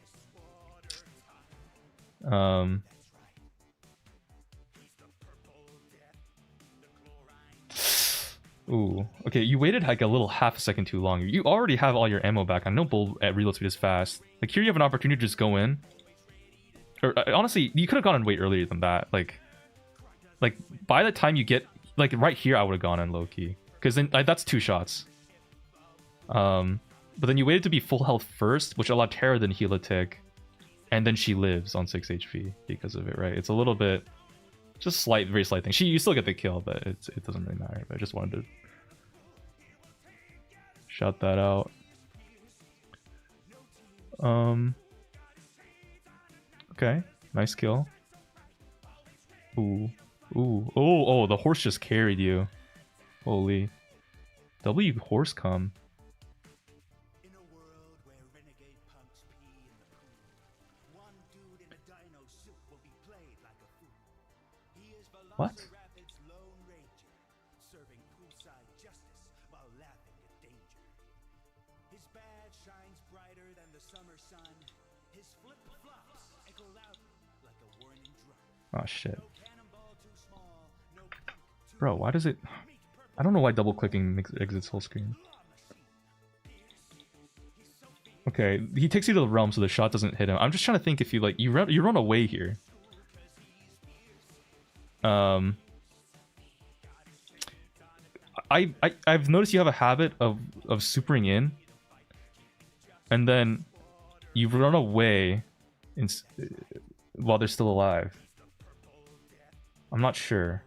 Ooh, okay, you waited like a little half a second too long. You already have all your ammo back. I know Bull at reload speed is fast. Like here you have an opportunity to just go in. Or honestly, you could have gone in way earlier than that. Like by the time you get like right here, I would have gone in low key because then that's 2 shots. But then you waited to be full health first, which allowed Terra then heal a tick, and then she lives on 6 HP because of it, right? It's a little bit. Just slight, very slight thing. You still get the kill, but it doesn't really matter. But I just wanted to shout that out. Okay, nice kill. Ooh, oh, the horse just carried you. Holy, W horse come. What? Oh shit. Bro, why does it... I don't know why double clicking exits whole screen. Okay, he takes you to the realm so the shot doesn't hit him. I'm just trying to think if you like... You run away here. I've noticed you have a habit of supering in, and then you run away while they're still alive. I'm not sure.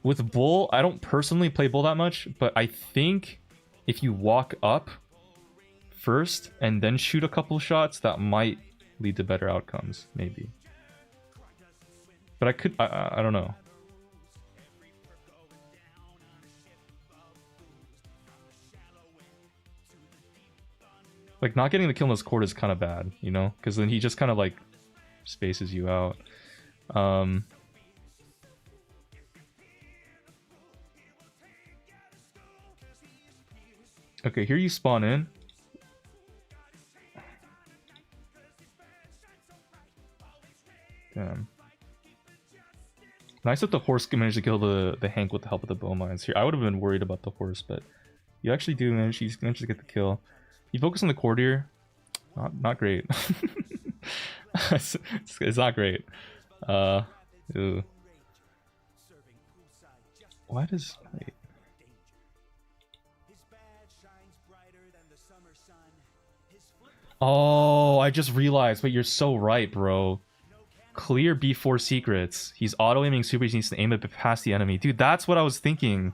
With Bull, I don't personally play Bull that much, but I think if you walk up first and then shoot a couple shots, that might lead to better outcomes, maybe. But I don't know. Like, not getting the kill in this court is kind of bad, you know? Because then he just kind of, like, spaces you out. Okay, here you spawn in. Damn. Nice that the horse managed to kill the Hank with the help of the bow mines here. I would have been worried about the horse, but you actually do manage to get the kill. You focus on the courtier. Not great. it's not great. Ew. Why does... Wait. Oh, I just realized. But you're so right, bro. Clear B4 secrets. He's auto-aiming super. He needs to aim it past the enemy. Dude, that's what I was thinking.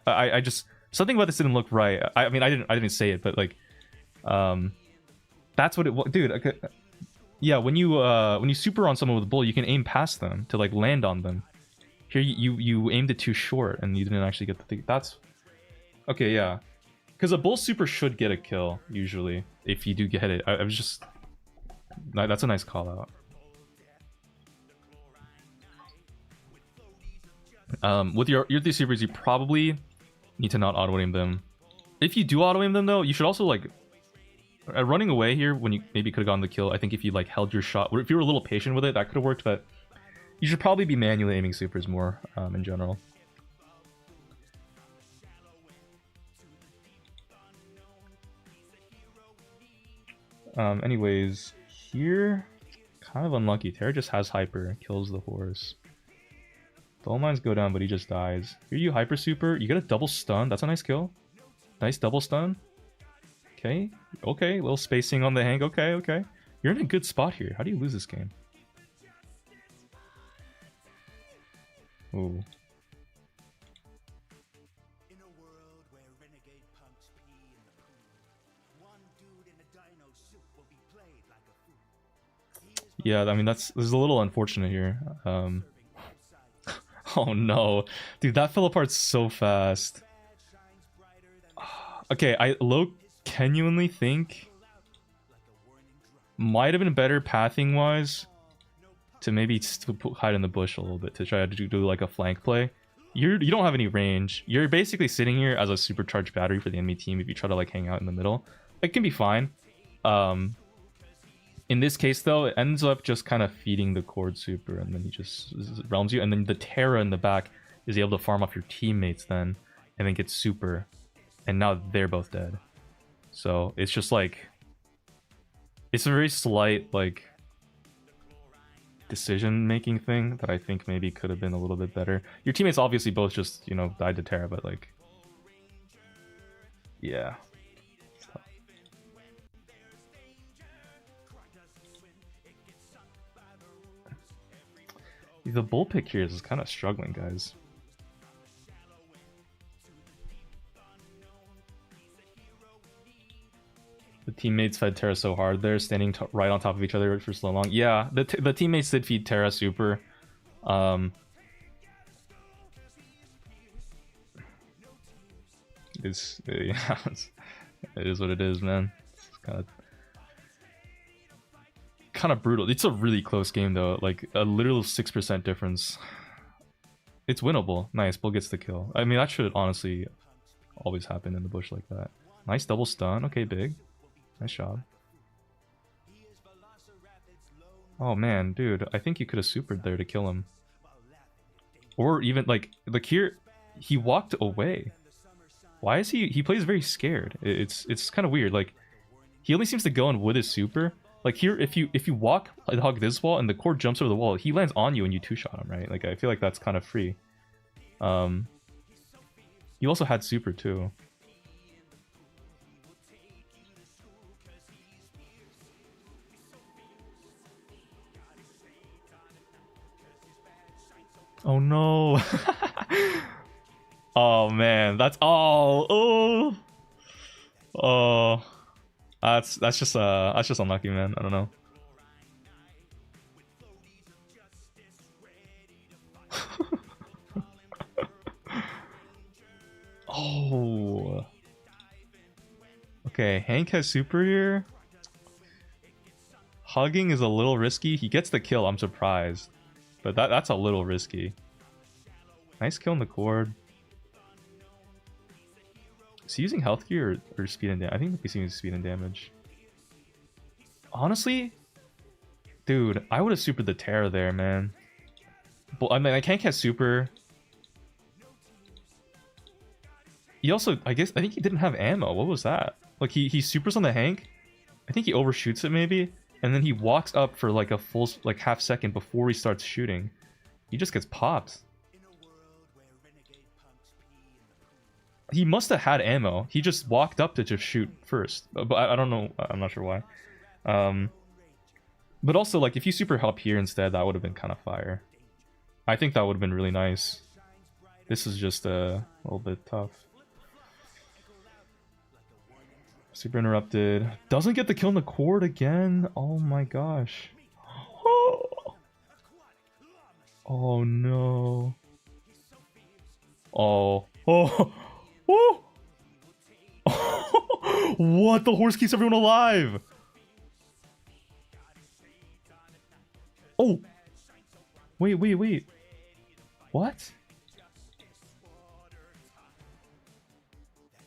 I just... Something about this didn't look right. I mean, I didn't say it, but like... that's what it was, dude. Okay. Yeah, when you super on someone with a bull, you can aim past them to like land on them. Here you aimed it too short and you didn't actually get the thing. That's okay, yeah. Because a bull super should get a kill usually if you do get it. I was just that's a nice call out. With your three supers, you probably need to not auto aim them. If you do auto aim them though, you should also like. Running away here when you maybe could have gotten the kill, I think if you like held your shot, or if you were a little patient with it, that could have worked, but you should probably be manually aiming supers more in general. Anyways, here, kind of unlucky. Terra just has hyper, kills the horse. Dull mines go down, but he just dies. Here you hyper super, you get a double stun. That's a nice kill. Nice double stun. Okay, okay, little spacing on the Hank. Okay, okay. You're in a good spot here. How do you lose this game? Ooh. Yeah, I mean this is a little unfortunate here. Oh no, dude, that fell apart so fast. Okay, I genuinely think might have been better pathing wise to maybe hide in the bush a little bit to try to do like a flank play. You don't have any range. You're basically sitting here as a supercharged battery for the enemy team if you try to like hang out in the middle. It can be fine. In this case though, it ends up just kind of feeding the cord super and then he just realms you, and then the Terra in the back is able to farm off your teammates then and then get super, and now they're both dead. So it's just like, it's a very slight like decision making thing that I think maybe could have been a little bit better. Your teammates obviously both just, you know, died to Terra, but like, yeah. The bull pick here is kind of struggling, guys. The teammates fed Terra so hard there, standing right on top of each other for so long. Yeah, the teammates did feed Terra super. Yeah, it is what it is, man. It's kind of brutal. It's a really close game though, like a literal 6% difference. It's winnable. Nice, Bull gets the kill. I mean, that should honestly always happen in the bush like that. Nice double stun. Okay, big. Nice job. Oh man, dude, I think you could have supered there to kill him. Or even like here, he walked away. Why is he plays very scared. It's kind of weird. Like he only seems to go in with his super. Like here, if you walk and hug this wall and the cord jumps over the wall, he lands on you and you two-shot him, right? Like I feel like that's kind of free. You also had super too. Oh no. Oh man, that's oh that's just unlucky, man. I don't know. Oh. Okay, Hank has super here. Hugging is a little risky. He gets the kill, I'm surprised. But that's a little risky. Nice kill in the cord. Is he using health gear or speed and damage? I think he's using speed and damage. Honestly, dude, I would have supered the Terra there, man. But I mean, I can't catch super. He also, I think he didn't have ammo. What was that? Like he supers on the Hank. I think he overshoots it maybe, and then he walks up for like a full like half second before he starts shooting. He just gets popped. He must have had ammo. He just walked up to just shoot first. But I don't know. I'm not sure why. But also, like, if you super help here instead, that would have been kind of fire. I think that would have been really nice. This is just a little bit tough. Super interrupted. Doesn't get the kill in the cord again. Oh my gosh. Oh no. Oh. Oh. Oh. What? The horse keeps everyone alive. Oh. Wait. What?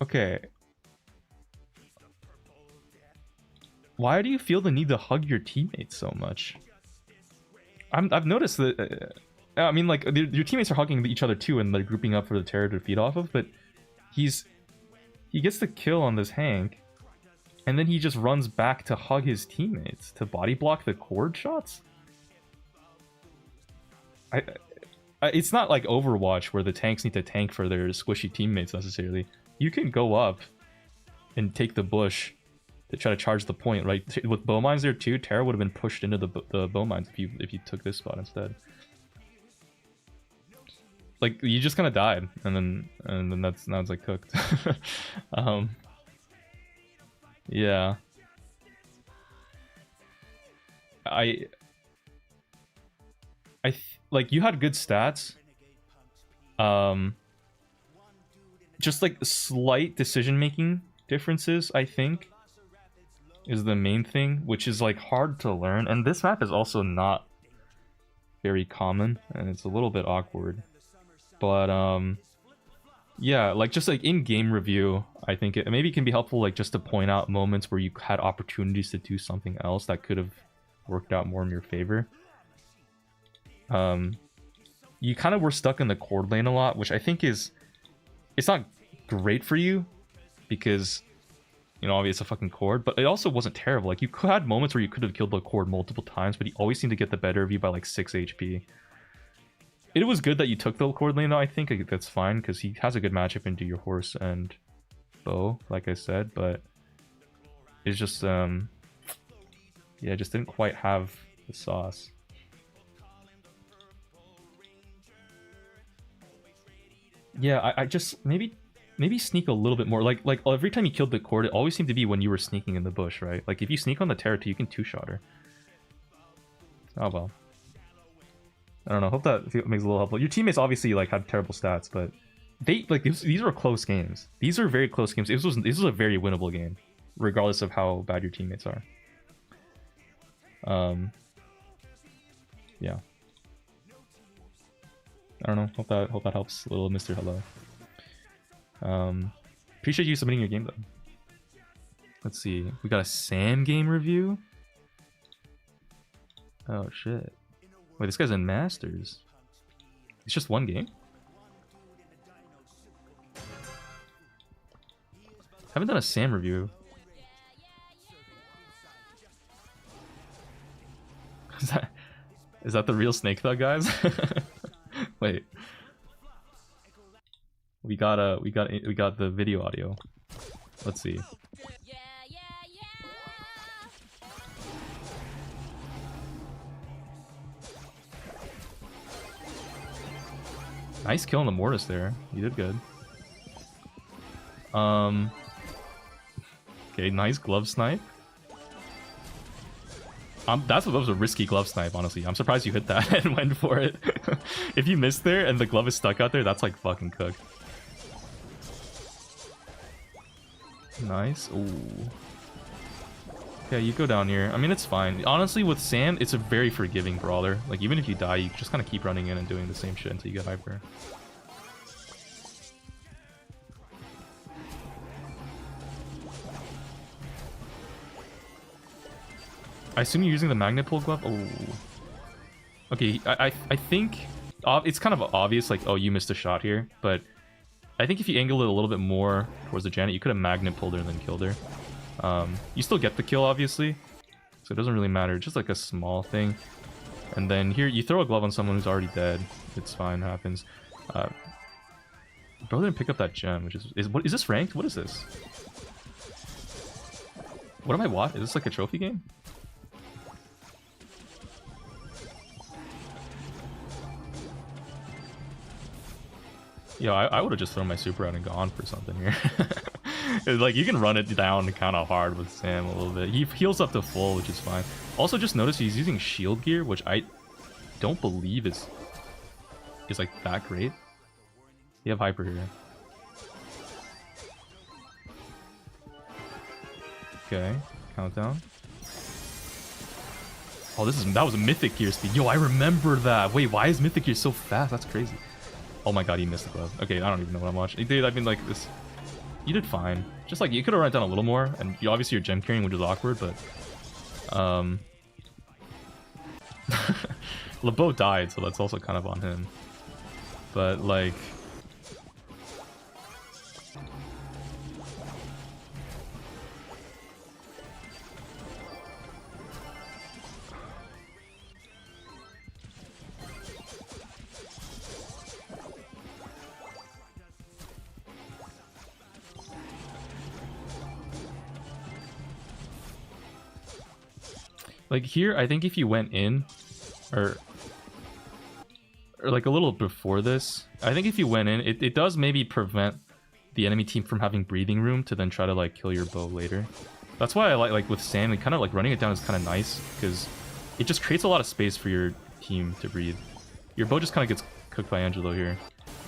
Okay. Why do you feel the need to hug your teammates so much? I've noticed that. I mean, like, your teammates are hugging each other too, and they're grouping up for the Terror to feed off of. But he gets the kill on this Hank, and then he just runs back to hug his teammates to body block the cord shots. It's not like Overwatch where the tanks need to tank for their squishy teammates necessarily. You can go up and take the bush to try to charge the point, right? With bow mines there too, Terra would have been pushed into the bow mines if you took this spot instead. Like, you just kind of died, and then now it's like cooked. Yeah. Like, you had good stats. Just like slight decision making differences, I think, is the main thing, which is like hard to learn. And this map is also not very common, and it's a little bit awkward. But yeah, like just like in game review, I think it maybe can be helpful, like just to point out moments where you had opportunities to do something else that could have worked out more in your favor. You kind of were stuck in the cord lane a lot, which I think it's not great for you because, you know, obviously it's a fucking cord, but it also wasn't terrible. Like, you had moments where you could have killed the cord multiple times, but he always seemed to get the better of you by like 6 HP. It was good that you took the cord lane though. I think that's fine because he has a good matchup into your horse and bow, like I said, but it's just yeah, just didn't quite have the sauce. Yeah, I just maybe sneak a little bit more. Like every time you killed the cord, it always seemed to be when you were sneaking in the bush, right? Like if you sneak on the Terra 2, you can two-shot her. Oh well. I don't know. Hope that makes a little helpful. Your teammates obviously like had terrible stats, but they like these were close games. These are very close games. This was a very winnable game, regardless of how bad your teammates are. Yeah. I don't know. Hope that helps, little Mr. Hello. Appreciate you submitting your game though. Let's see. We got a Sam game review. Oh shit. Wait, this guy's in Masters. It's just one game? Haven't done a Sam review. Is that the real Snake Thug, guys? Wait. We got the video audio. Let's see. Nice kill on the Mortis there. You did good. Okay, nice glove snipe. That was a risky glove snipe, honestly. I'm surprised you hit that and went for it. If you missed there and the glove is stuck out there, that's like fucking cooked. Nice. Ooh. Yeah, you go down here. I mean, it's fine. Honestly, with Sam, it's a very forgiving brawler. Like, even if you die, you just kind of keep running in and doing the same shit until you get hyper. I assume you're using the magnet pull glove? Oh. Okay, I think... it's kind of obvious, like, oh, you missed a shot here. But I think if you angle it a little bit more towards the Janet, you could have magnet pulled her and then killed her. You still get the kill, obviously. So it doesn't really matter. Just like a small thing. And then here, you throw a glove on someone who's already dead. It's fine, it happens. Bro didn't pick up that gem, which is... What is this ranked? What is this? What am I watching? Is this like a trophy game? Yo, I would have just thrown my super out and gone for something here. Like, you can run it down kind of hard with Sam a little bit. He heals up to full, which is fine. Also, just notice he's using shield gear, which I don't believe is like that great. You have hyper here. Okay, countdown. Oh, that was a mythic gear speed. Yo, I remember that. Wait, why is mythic gear so fast? That's crazy. Oh my god, he missed the glove. Okay, I don't even know what I'm watching. Dude, I mean, like, this... You did fine. Just, like, you could have run it down a little more, and obviously you're gem carrying, which is awkward, but... LeBeau died, so that's also kind of on him. But, like... Like here, I think if you went in, or like a little before this, I think if you went in, it does maybe prevent the enemy team from having breathing room to then try to like kill your bow later. That's why I like with Sam, and kind of like running it down is kind of nice, because it just creates a lot of space for your team to breathe. Your bow just kind of gets cooked by Angelo here.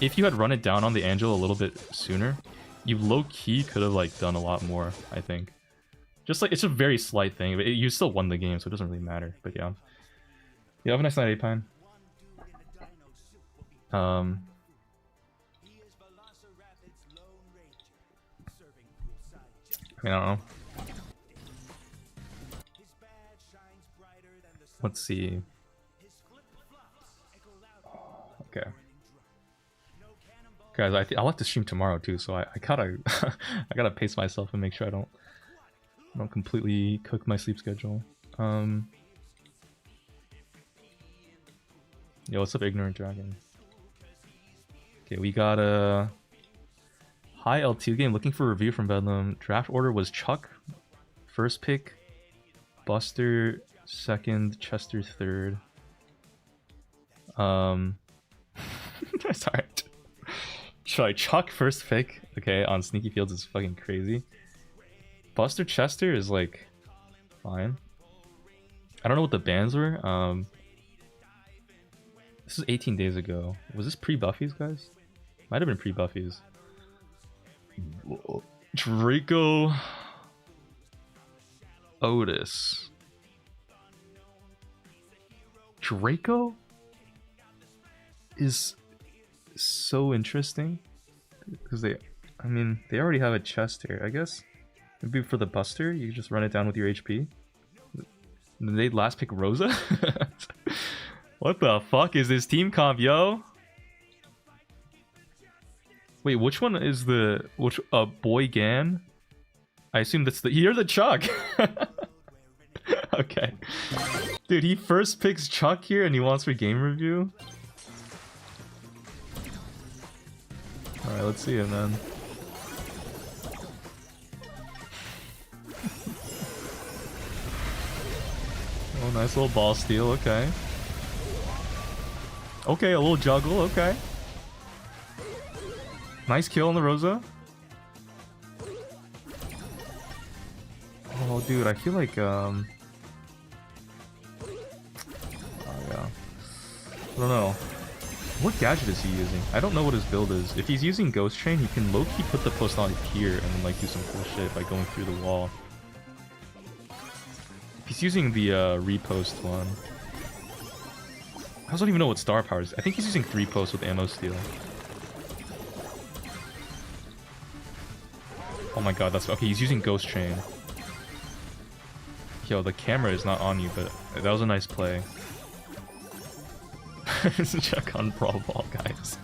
If you had run it down on the Angelo a little bit sooner, you low-key could have like done a lot more, I think. Just like, it's a very slight thing, but you still won the game, so it doesn't really matter. But yeah. Yeah, have a nice night, Apine. I mean, I don't know. Let's see. Okay. Guys, I'll have to stream tomorrow too, so I gotta I gotta pace myself and make sure I don't completely cook my sleep schedule. Yo, what's up, Ignorant Dragon? Okay, we got a high L2 game. Looking for a review from Bedlam. Draft order was Chuck, first pick, Buster, second, Chester, third. Sorry, Chuck, first pick. Okay, on Sneaky Fields is fucking crazy. Buster, Chester is like fine. I don't know what the bans were. This is 18 days ago. Was this pre-Buffies, guys? Might have been pre-Buffies. Draco Otis. Draco is so interesting because they already have a chest here. I guess maybe for the Buster, you just run it down with your HP. They last pick Rosa. What the fuck is this team comp, yo? Wait, which one is Boy Gan? I assume that's you're the Chuck. Okay. Dude, he first picks Chuck here and he wants for game review? Alright, let's see it, man. Oh, nice little ball steal, okay. Okay, a little juggle, okay. Nice kill on the Rosa. Oh, dude, I feel like, oh, yeah. I don't know. What gadget is he using? I don't know what his build is. If he's using Ghost Train, he can low-key put the post on here and then, like, do some cool shit by going through the wall. If he's using the, repost one. I also don't even know what star power is. I think he's using 3 posts with ammo steal. Oh my god, that's... Okay, he's using Ghost Train. Yo, the camera is not on you, but that was a nice play. Check on Brawl Ball, guys.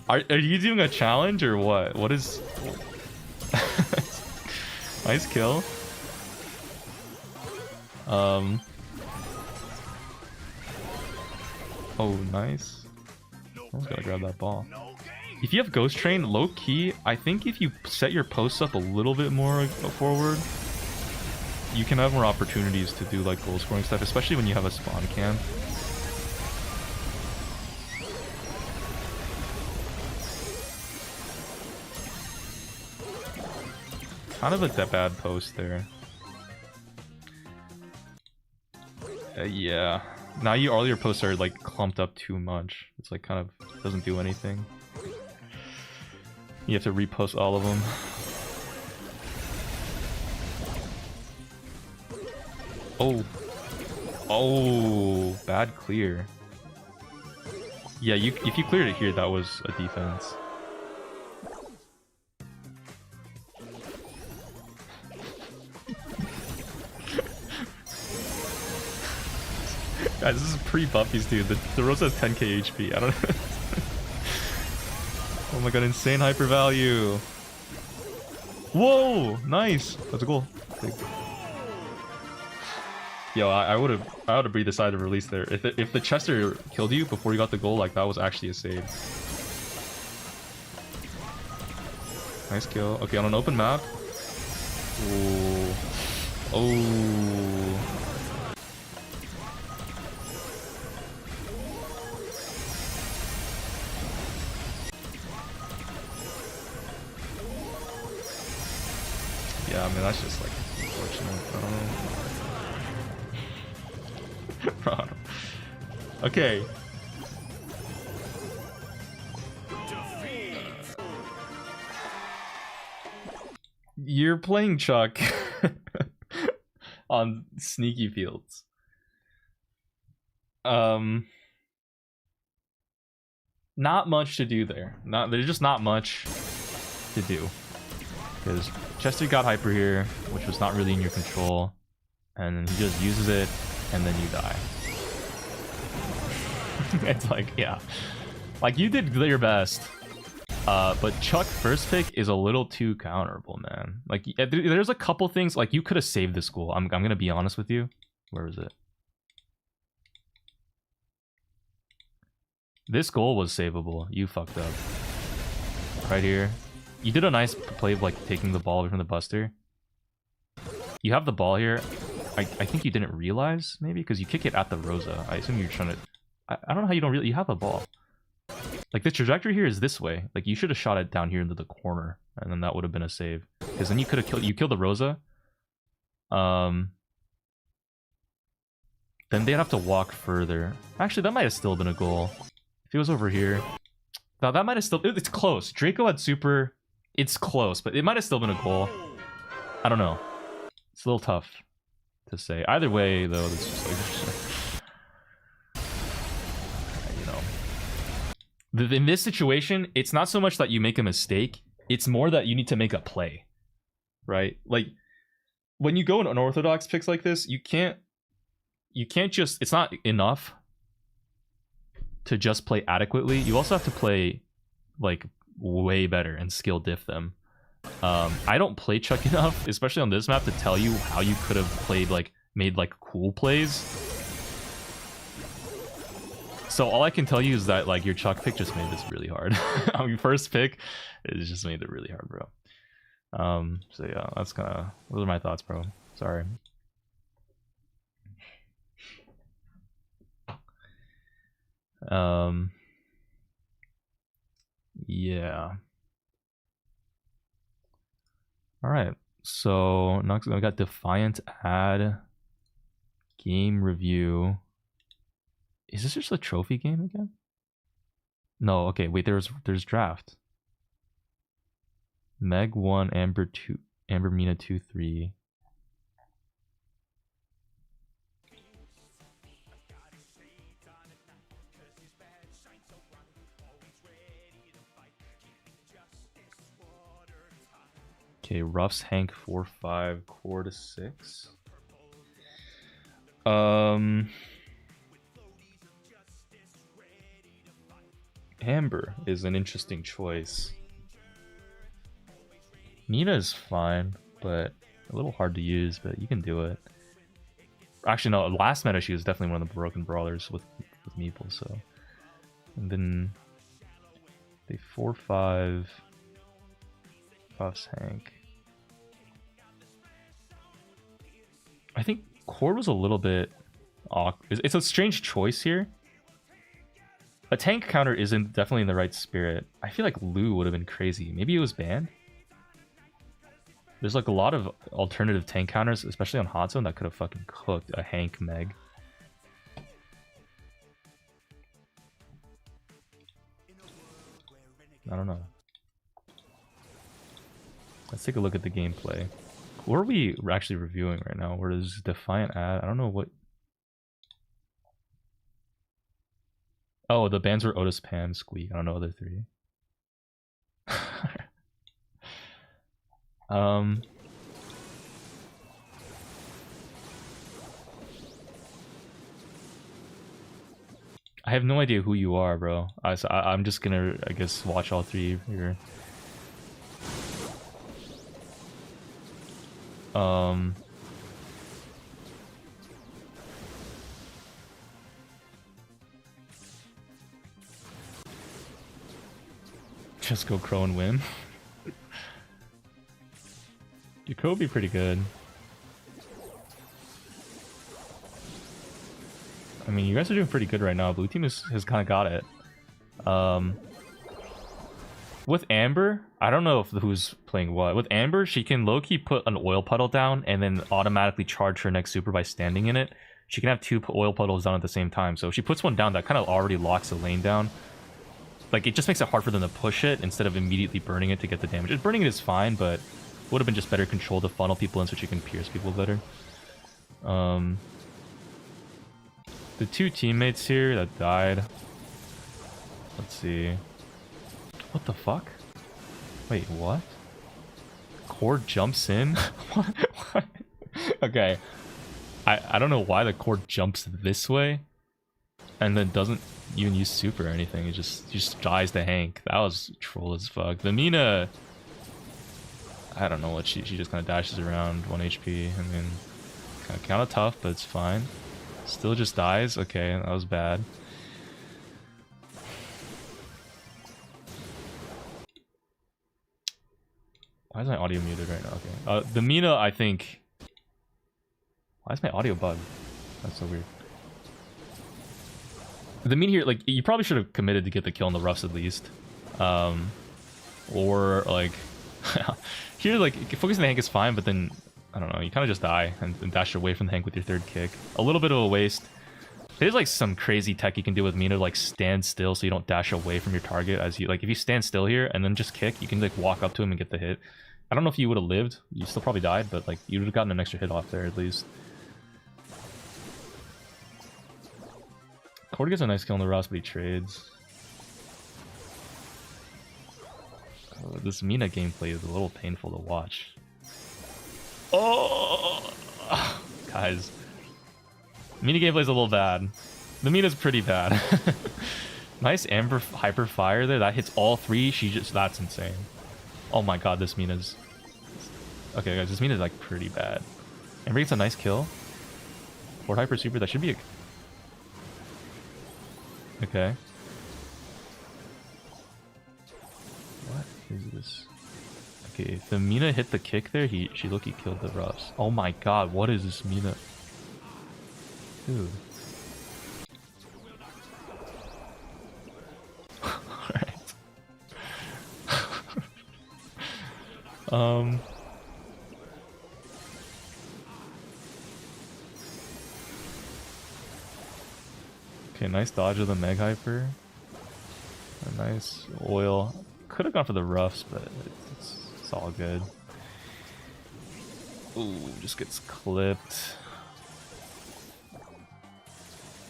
Are you doing a challenge or what? What is... Nice kill. Oh, nice. I was gonna grab that ball. If you have Ghost Train, low-key, I think if you set your posts up a little bit more forward, you can have more opportunities to do like goal scoring stuff, especially when you have a spawn cam. Kind of like that bad post there. Yeah. Now all your posts are like clumped up too much. It's like kind of doesn't do anything. You have to repost all of them. Oh. Oh, bad clear. Yeah, if you cleared it here, that was a defense. Guys, this is pre-buffies, dude. The Rosa has 10k HP. I don't know. Oh my god, insane hyper value. Whoa, nice. That's a goal. Yo, I would have breathed a sigh of release there. If the Chester killed you before you got the goal, like that was actually a save. Nice kill. Okay, on an open map. Ooh. Oh. Yeah, I mean that's just like unfortunate. Okay. You're playing Chuck on sneaky fields. Not much to do there. There's just not much to do. Because Chester got hyper here, which was not really in your control. And he just uses it, and then you die. It's like, yeah. Like, you did your best. But Chuck first pick is a little too counterable, man. Like, there's a couple things, like, you could have saved this goal. I'm gonna be honest with you. Where is it? This goal was savable. You fucked up. Right here. You did a nice play of, like, taking the ball away from the Buster. You have the ball here. I think you didn't realize, maybe, because you kick it at the Rosa. I assume you're trying to... I don't know how you don't really... You have a ball. Like, the trajectory here is this way. Like, you should have shot it down here into the corner, and then that would have been a save. Because then you could have killed... You killed the Rosa. Then they'd have to walk further. Actually, that might have still been a goal. If it was over here... Now, that might have still... It's close. Draco had super... It's close, but it might have still been a goal. I don't know. It's a little tough to say. Either way, though, it's just like... You know. In this situation, it's not so much that you make a mistake. It's more that you need to make a play. Right? Like, when you go in unorthodox picks like this, you can't just... It's not enough to just play adequately. You also have to play, like, way better and skill diff them. I don't play Chuck enough, especially on this map, to tell you how you could have played, like, made, like, cool plays. So all I can tell you is that, like, your Chuck pick just made this really hard. I mean, first pick, it just made it really hard, bro. So yeah, that's kind of... Those are my thoughts, bro. Sorry. Yeah. Alright. So next we got Defiant Ad. Game review. Is this just a trophy game again? No, okay, wait, there's draft. Meg 1, Amber 2, Amber Mina 2, 3. Okay, Ruffs Hank 4, 5, Core to 6. Amber is an interesting choice. Mina is fine, but a little hard to use, but you can do it. Actually, no, last meta she was definitely one of the broken brawlers with Meeple, so. And then they 4-5 Ruffs Hank. I think Core was a little bit awkward. It's a strange choice here. A tank counter isn't definitely in the right spirit. I feel like Lu would have been crazy. Maybe it was banned? There's like a lot of alternative tank counters, especially on Hot Zone, that could have fucking cooked a Hank Meg. I don't know. Let's take a look at the gameplay. What are we actually reviewing right now? Where does Defiant Ad? I don't know what... Oh, the bands were Otis, Pam, Squeak. I don't know other three. I have no idea who you are, bro. I'm just gonna, I guess, watch all three here. Just go Crow and win. Your Crow would be pretty good. I mean, you guys are doing pretty good right now. Blue team has kind of got it. With Amber, I don't know if who's playing what. With Amber, she can low-key put an oil puddle down and then automatically charge her next super by standing in it. She can have two oil puddles down at the same time. So if she puts one down, that kind of already locks the lane down. Like, it just makes it hard for them to push it instead of immediately burning it to get the damage. Burning it is fine, but it would have been just better control to funnel people in so she can pierce people better. The two teammates here that died. Let's see. What the fuck? Wait, what? Core jumps in? What? Okay. I don't know why the core jumps this way and then doesn't even use super or anything. It just dies to Hank. That was troll as fuck. The Mina, I don't know what she just kind of dashes around 1 HP. I mean, kind of tough, but it's fine. Still just dies. Okay, that was bad. Why is my audio muted right now? Okay. The Mina, I think... Why is my audio bugged? That's so weird. The Mina here, like, you probably should have committed to get the kill on the Ruffs at least. Or, like... here, like, focusing the Hank is fine, but then... I don't know, you kind of just die and dash away from the Hank with your third kick. A little bit of a waste. There's like some crazy tech you can do with Mina, like stand still so you don't dash away from your target. As you, like, if you stand still here and then just kick, you can like walk up to him and get the hit. I don't know if you would have lived. You still probably died, but like you would have gotten an extra hit off there at least. Cord gets a nice kill on the Ross, but he trades. Oh, this Mina gameplay is a little painful to watch. Oh, guys, Mina gameplay is a little bad. The Mina's pretty bad. Nice Amber hyper fire there. That hits all three. That's insane. Oh my god, this Mina's... Okay, guys, this Mina's like pretty bad. Amber gets a nice kill. Or hyper super. That should be a... Okay. What is this? Okay, if the Mina hit the kick there, she low-key killed the Ruffs. Oh my god, what is this Mina? Dude. Alright. Okay, nice dodge of the Meg Hyper. A nice oil. Could have gone for the roughs, but it's all good. Ooh, just gets clipped.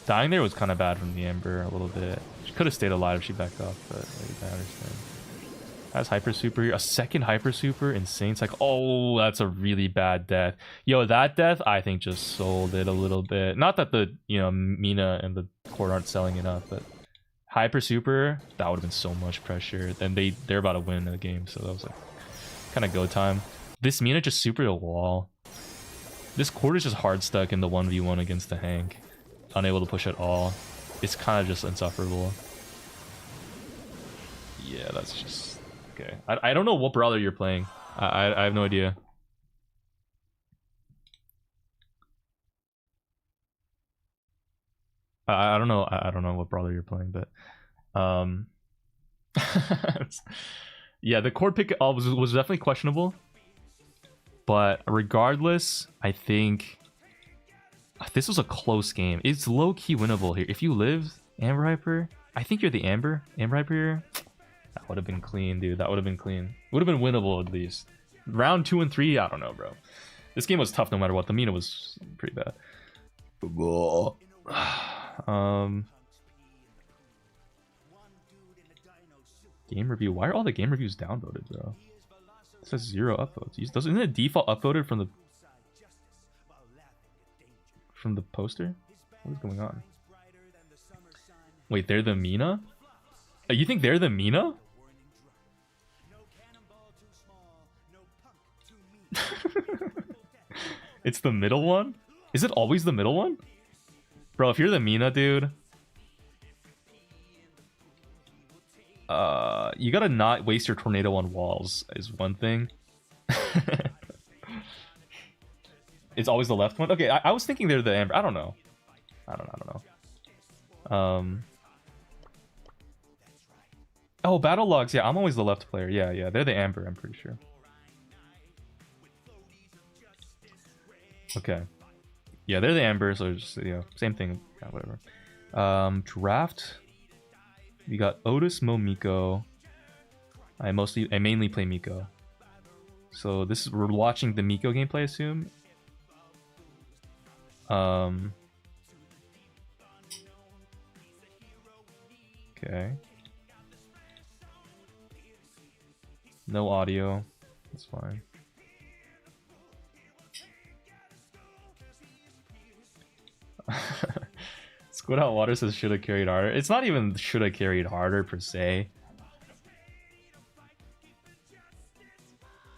Dying there was kind of bad from the Ember a little bit. She could have stayed alive if she backed off, but I understand. Has Hyper Super here. A second Hyper Super. Insane. Like, oh, that's a really bad death. Yo, that death, I think, just sold it a little bit. Not that the, you know, Mina and the court aren't selling enough, but Hyper Super, that would have been so much pressure. Then they're about to win the game, so that was like kind of go time. This Mina just super a wall. This court is just hard stuck in the 1v1 against the Hank. Unable to push at all. It's kind of just insufferable. Yeah, that's just... Okay. I don't know what brawler you're playing. I have no idea. I don't know. I don't know what brawler you're playing, but yeah, the core pick was definitely questionable. But regardless, I think this was a close game. It's low-key winnable here. If you live Amber Hyper, I think you're the Amber Hyper here. That would have been clean, dude. That would have been clean. Would have been winnable at least. Round 2 and 3, I don't know, bro. This game was tough no matter what. The Mina was pretty bad. Game review. Why are all the game reviews downvoted, bro? It says 0 upvotes. Doesn't it default upvoted from the poster? What is going on? Wait, they're the Mina? You think they're the Mina? It's the middle one? Is it always the middle one? Bro, if you're the Mina, dude, you gotta not waste your tornado on walls is one thing. It's always the left one? Okay, I was thinking they're the Amber. I don't know. I don't know. Oh, battle logs. Yeah, I'm always the left player. Yeah, they're the Amber, I'm pretty sure. Okay. Yeah, they're the Amber, so just, you know, same thing. Yeah, whatever. Draft. We got Otis, Mo, Miko. I mainly play Miko. So we're watching the Miko gameplay, I assume. Okay. No audio. That's fine. Squid Out Water says should have carried harder. It's not even should have carried harder per se.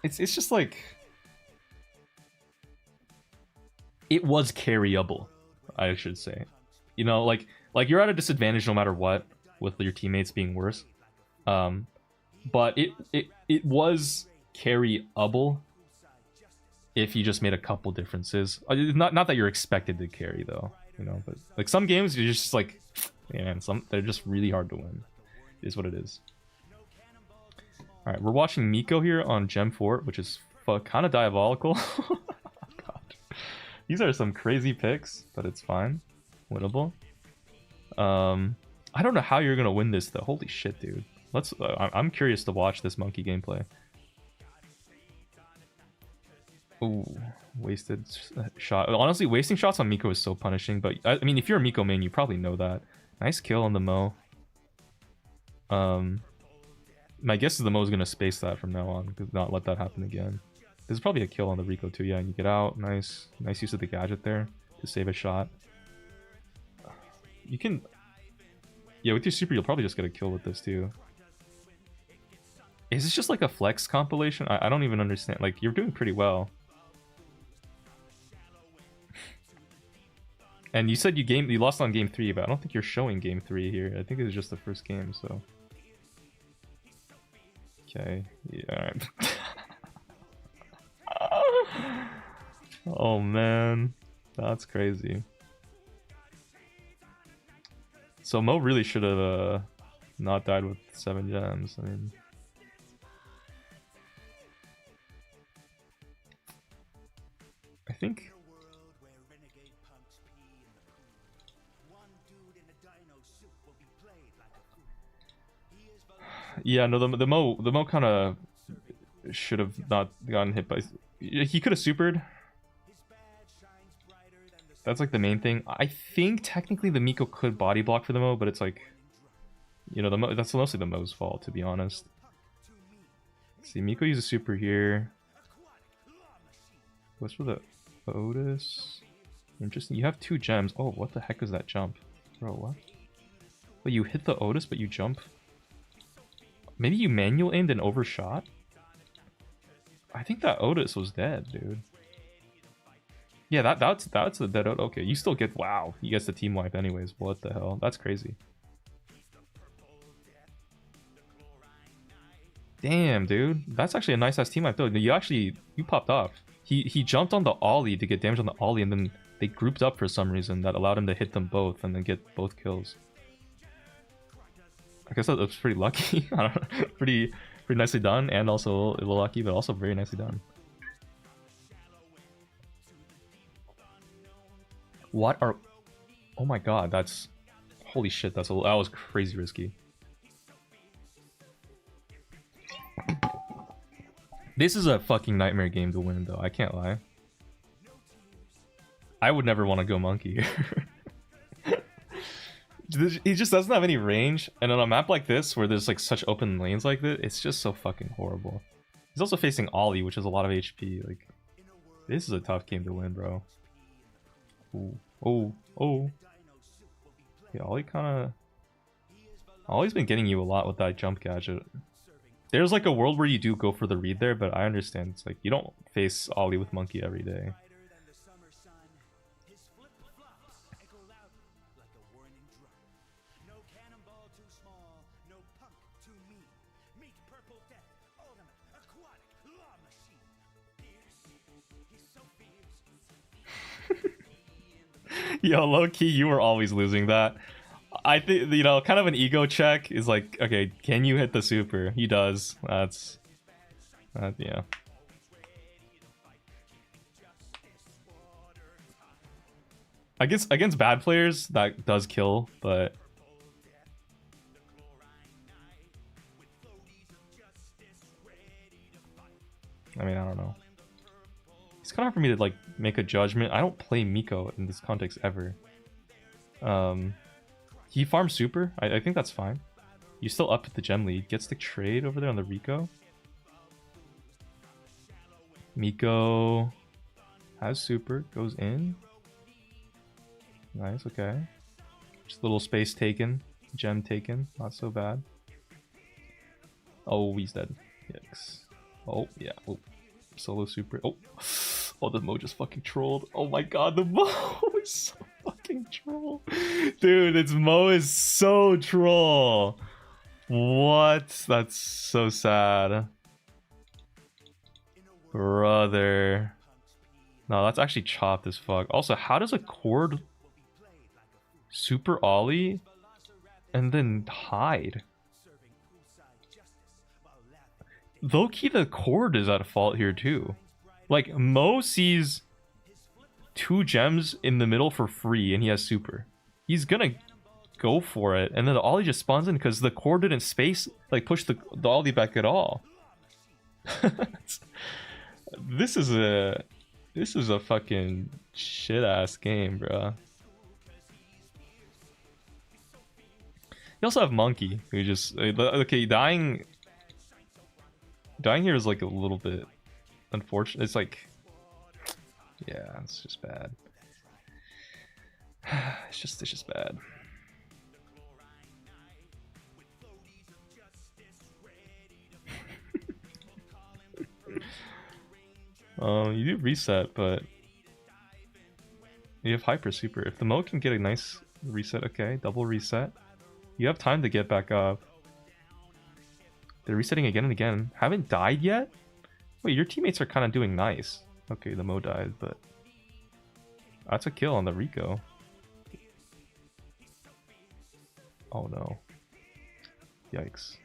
It's just like it was carryable, I should say. You know, like you're at a disadvantage no matter what with your teammates being worse. But it was carryable if you just made a couple differences. Not that you're expected to carry though, you know. But like some games, you're just like, man, they're just really hard to win. It is what it is. All right, we're watching Miko here on Gem 4, which is kind of diabolical. God, these are some crazy picks, but it's fine, winnable. I don't know how you're gonna win this though. Holy shit, dude. I'm curious to watch this monkey gameplay. Ooh, wasted shot. Honestly, wasting shots on Miko is so punishing, but I mean, if you're a Miko main, you probably know that. Nice kill on the Mo. My guess is the Mo's gonna space that from now on, not let that happen again. There's probably a kill on the Rico too. Yeah, and you get out. Nice use of the gadget there to save a shot. You can, yeah, with your super, you'll probably just get a kill with this too. Is this just like a flex compilation? I don't even understand. Like, you're doing pretty well. And you said you lost on game 3, but I don't think you're showing game 3 here. I think it was just the first game, so. Okay, yeah, alright. Oh man, that's crazy. So Mo really should have not died with 7 gems. I mean, think. Yeah, no, the Mo kind of should have not gotten hit by. He could have supered. That's like the main thing. I think technically the Miko could body block for the Mo, but it's like, you know, that's mostly the Mo's fault, to be honest. Let's see, Miko uses super here. What's for the Otis? Interesting. You have 2 gems. Oh, what the heck is that jump? Bro, what? But you hit the Otis, but you jump? Maybe you manual aimed and overshot? I think that Otis was dead, dude. Yeah, that's the dead Otis. Okay, you still get... Wow, he gets the team wipe anyways. What the hell? That's crazy. Damn, dude. That's actually a nice-ass team wipe, though. You popped off. He jumped on the ollie to get damage on the ollie, and then they grouped up for some reason that allowed him to hit them both and then get both kills. I guess that was pretty lucky. I don't know. Pretty nicely done, and also a little lucky, but also very nicely done. What are... Oh my god, that's... Holy shit, that was crazy risky. This is a fucking nightmare game to win, though. I can't lie. I would never want to go monkey here. He just doesn't have any range, and on a map like this, where there's like such open lanes like this, it's just so fucking horrible. He's also facing Ollie, which has a lot of HP. Like, this is a tough game to win, bro. Ooh. Oh. Yeah, Ollie's been getting you a lot with that jump gadget. There's like a world where you do go for the read there, but I understand it's like you don't face Ollie with monkey every day. Yo, low-key, you were always losing that. I think, you know, kind of an ego check is like, okay, can you hit the super? He does. That's... yeah. Against bad players, that does kill, but... I mean, I don't know. It's kind of hard for me to, like, make a judgment. I don't play Miko in this context ever. He farms super. I think that's fine. You still up at the gem lead. Gets the trade over there on the Rico. Miko has super. Goes in. Nice, okay. Just a little space taken. Gem taken. Not so bad. Oh, he's dead. Yikes. Oh, yeah. Oh. Solo super. Oh. Oh, the Mo just fucking trolled. Oh my god, the Mo is so fucking troll. Dude, its Mo is so troll. What? That's so sad. Brother. No, that's actually chopped as fuck. Also, how does a cord super ollie and then hide? Low-key, the cord is at fault here too. Like, Mo sees 2 gems in the middle for free and he has super. He's gonna go for it, and then the ollie just spawns in because the core didn't space, like, push the ollie back at all. This is a fucking shit-ass game, bro. You also have Monkey, who just... Okay, dying here is, like, a little bit... unfortunate. It's like, yeah, it's just bad. It's just bad. You do reset, but you have hyper super. If the Mo can get a nice reset, okay, double reset, you have time to get back up. They're resetting again and again. Haven't died yet? Wait, your teammates are kind of doing nice. Okay, the Mo died, but that's a kill on the Rico. Oh no. Yikes.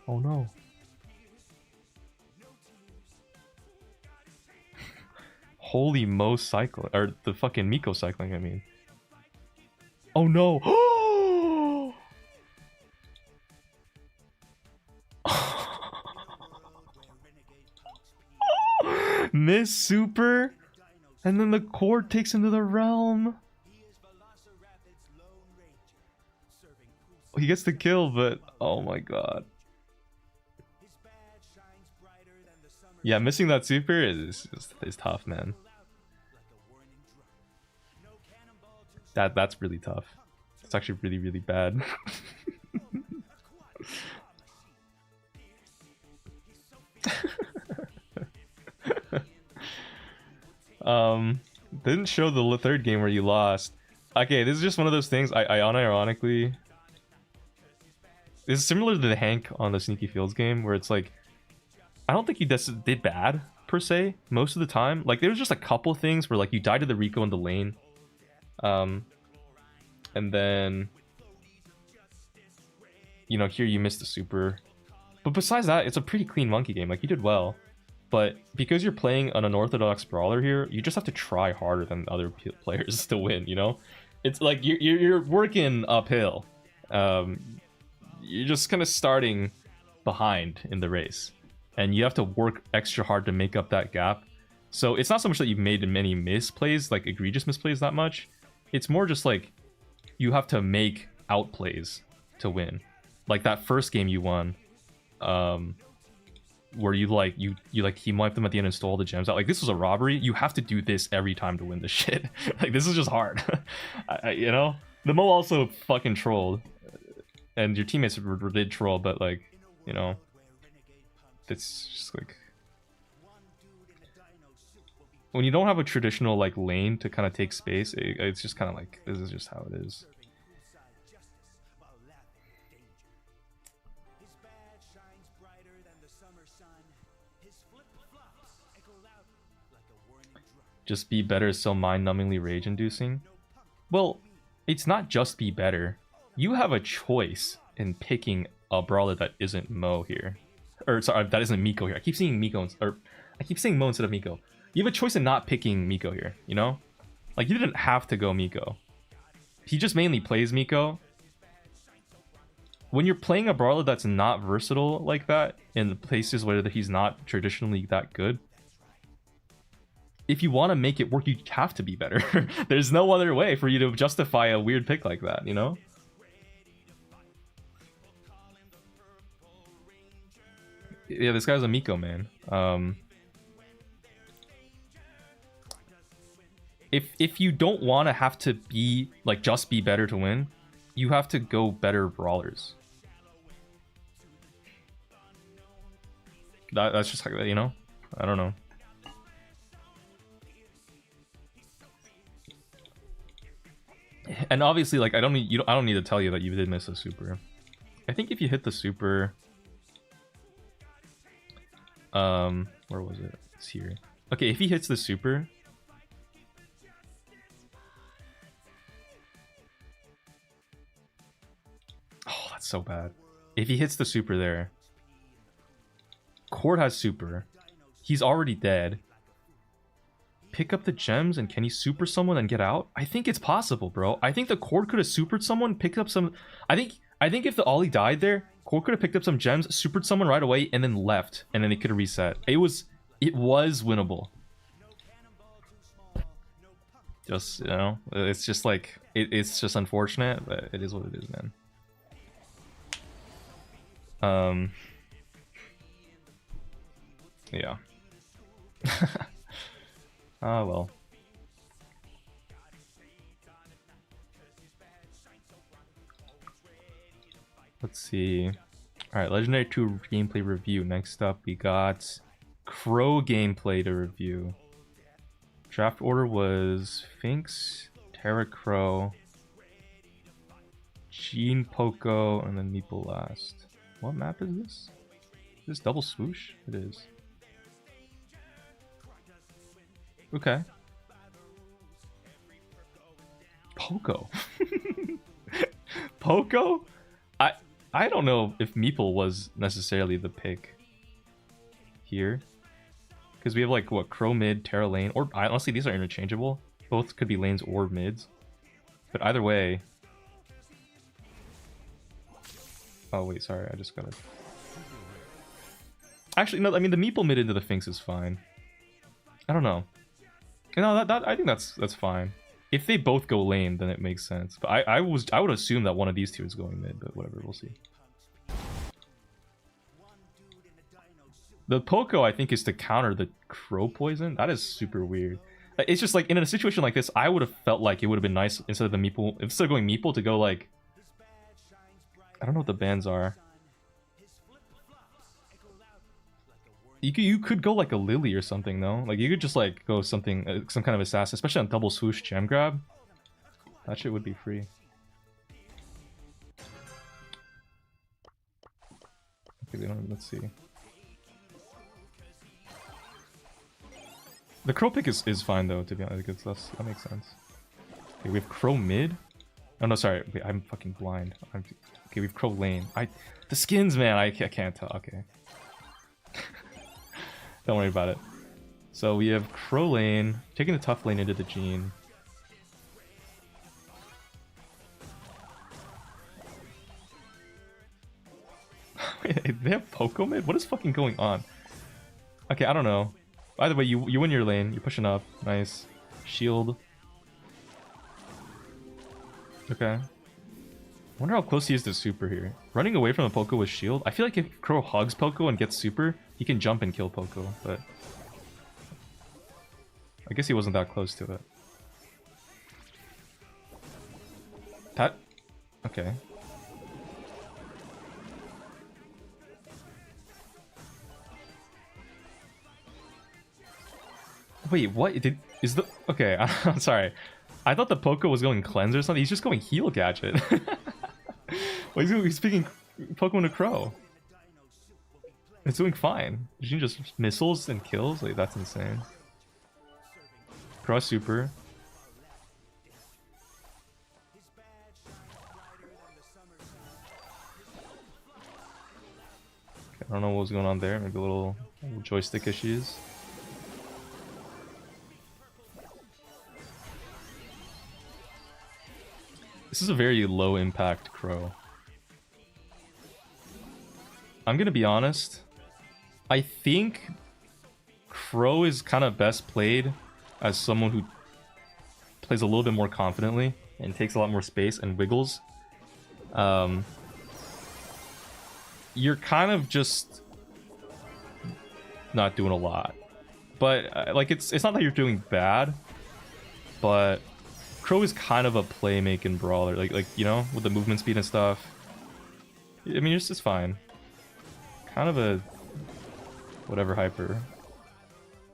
Oh no. Holy Mo cycle, or the fucking Miko cycling, I mean. Oh no! Miss super, and then the cord takes him to the realm. He gets the kill, but oh my god. Yeah, missing that super is tough, man. That's really tough. It's actually really, really bad. Didn't show the third game where you lost. Okay, this is just one of those things. I unironically, this is similar to the Hank on the Sneaky Fields game, where it's like, I don't think he did bad per se most of the time. Like there was just a couple things where like you died to the Rico in the lane, and then you know here you missed the super. But besides that, it's a pretty clean monkey game. Like you did well. But because you're playing an unorthodox brawler here, you just have to try harder than other players to win, you know? It's like you're working uphill. You're just kind of starting behind in the race. And you have to work extra hard to make up that gap. So it's not so much that you've made many misplays, like egregious misplays that much. It's more just like you have to make outplays to win. Like that first game you won. Where you team wipe them at the end and stole the gems out. Like this was a robbery. You have to do this every time to win this shit. Like this is just hard. You know, the Mo also fucking trolled, and your teammates did troll, but like, you know, it's just like when you don't have a traditional like lane to kind of take space. It's just kind of like this is just how it is. Just be better is so mind-numbingly rage-inducing. Well, it's not just be better. You have a choice in picking a brawler that isn't Mo here. Or sorry, that isn't Miko here. I keep saying Miko, or I keep saying Mo instead of Miko. You have a choice in not picking Miko here, you know? Like, you didn't have to go Miko. He just mainly plays Miko. When you're playing a brawler that's not versatile like that, in the places where he's not traditionally that good, if you want to make it work, you have to be better. There's no other way for you to justify a weird pick like that, you know? Yeah, this guy's a Miko, man. If you don't want to have to be, like, just be better to win, you have to go better brawlers. That's just, you know? I don't know. And obviously, like, I don't need to tell you that you did miss a super. I think if you hit the super, where was it? It's here. Okay, if he hits the super, oh, that's so bad. If he hits the super there, Cord has super. He's already dead. Pick up the gems, and can he super someone and get out? I think it's possible, bro. I think the Cord could have supered someone, picked up some. I think if the Ollie died there, Cord could have picked up some gems, supered someone right away, and then left, and then they could have reset. It was winnable. Just, you know, it's just like it's just unfortunate, but it is what it is, man. Yeah. Oh well. Let's see. Alright, Legendary 2 gameplay review. Next up, we got Crow gameplay to review. Draft order was Finks, Terra Crow, Gene Poco, and then Meeple last. What map is this? Is this double swoosh? It is. Okay. Poco. Poco? I don't know if Meeple was necessarily the pick here. Because we have like what, Crow mid, Terra lane, or honestly these are interchangeable. Both could be lanes or mids. But either way. Oh wait, sorry, I just gotta. Actually, no. I mean the meeple mid into the Finks is fine. I don't know. No, that I think that's fine. If they both go lane, then it makes sense. But I would assume that one of these two is going mid, but whatever, we'll see. The Poco, I think, is to counter the Crow poison. That is super weird. It's just like, in a situation like this, I would have felt like it would have been nice instead of the Meeple, instead of going Meeple, to go like... I don't know what the bans are. You could go like a Lily or something, though. Like, you could just like go something, some kind of assassin, especially on double swoosh gem grab. That shit would be free. Okay, let's see. The Crow pick is fine though, to be honest. That makes sense. Okay, we have Crow mid. Oh no, sorry. Wait, I'm fucking blind. Okay, we have Crow lane. The skins, man. I can't tell. Okay. Don't worry about it. So we have Crow lane, taking the tough lane into the Gene. Wait, they have Poco mid? What is fucking going on? Okay, I don't know. Either way, you win your lane. You're pushing up. Nice. Shield. Okay. Wonder how close he is to super here. Running away from the Poco with shield. I feel like if Crow hugs Poco and gets super, he can jump and kill Poco, but... I guess he wasn't that close to it. That... Okay. Wait, what? Is the... Okay, I'm sorry. I thought the Poco was going cleanse or something. He's just going heal gadget. Well, he's speaking Pokemon to Crow. It's doing fine. You just missiles and kills? Like, that's insane. Cross super. Okay, I don't know what was going on there. Maybe a little joystick issues. This is a very low impact Crow. I'm gonna be honest. I think Crow is kind of best played as someone who plays a little bit more confidently and takes a lot more space and wiggles. You're kind of just not doing a lot, but like it's not that you're doing bad, but Crow is kind of a playmaking brawler, like you know, with the movement speed and stuff. I mean, it's just fine. Kind of a whatever hyper.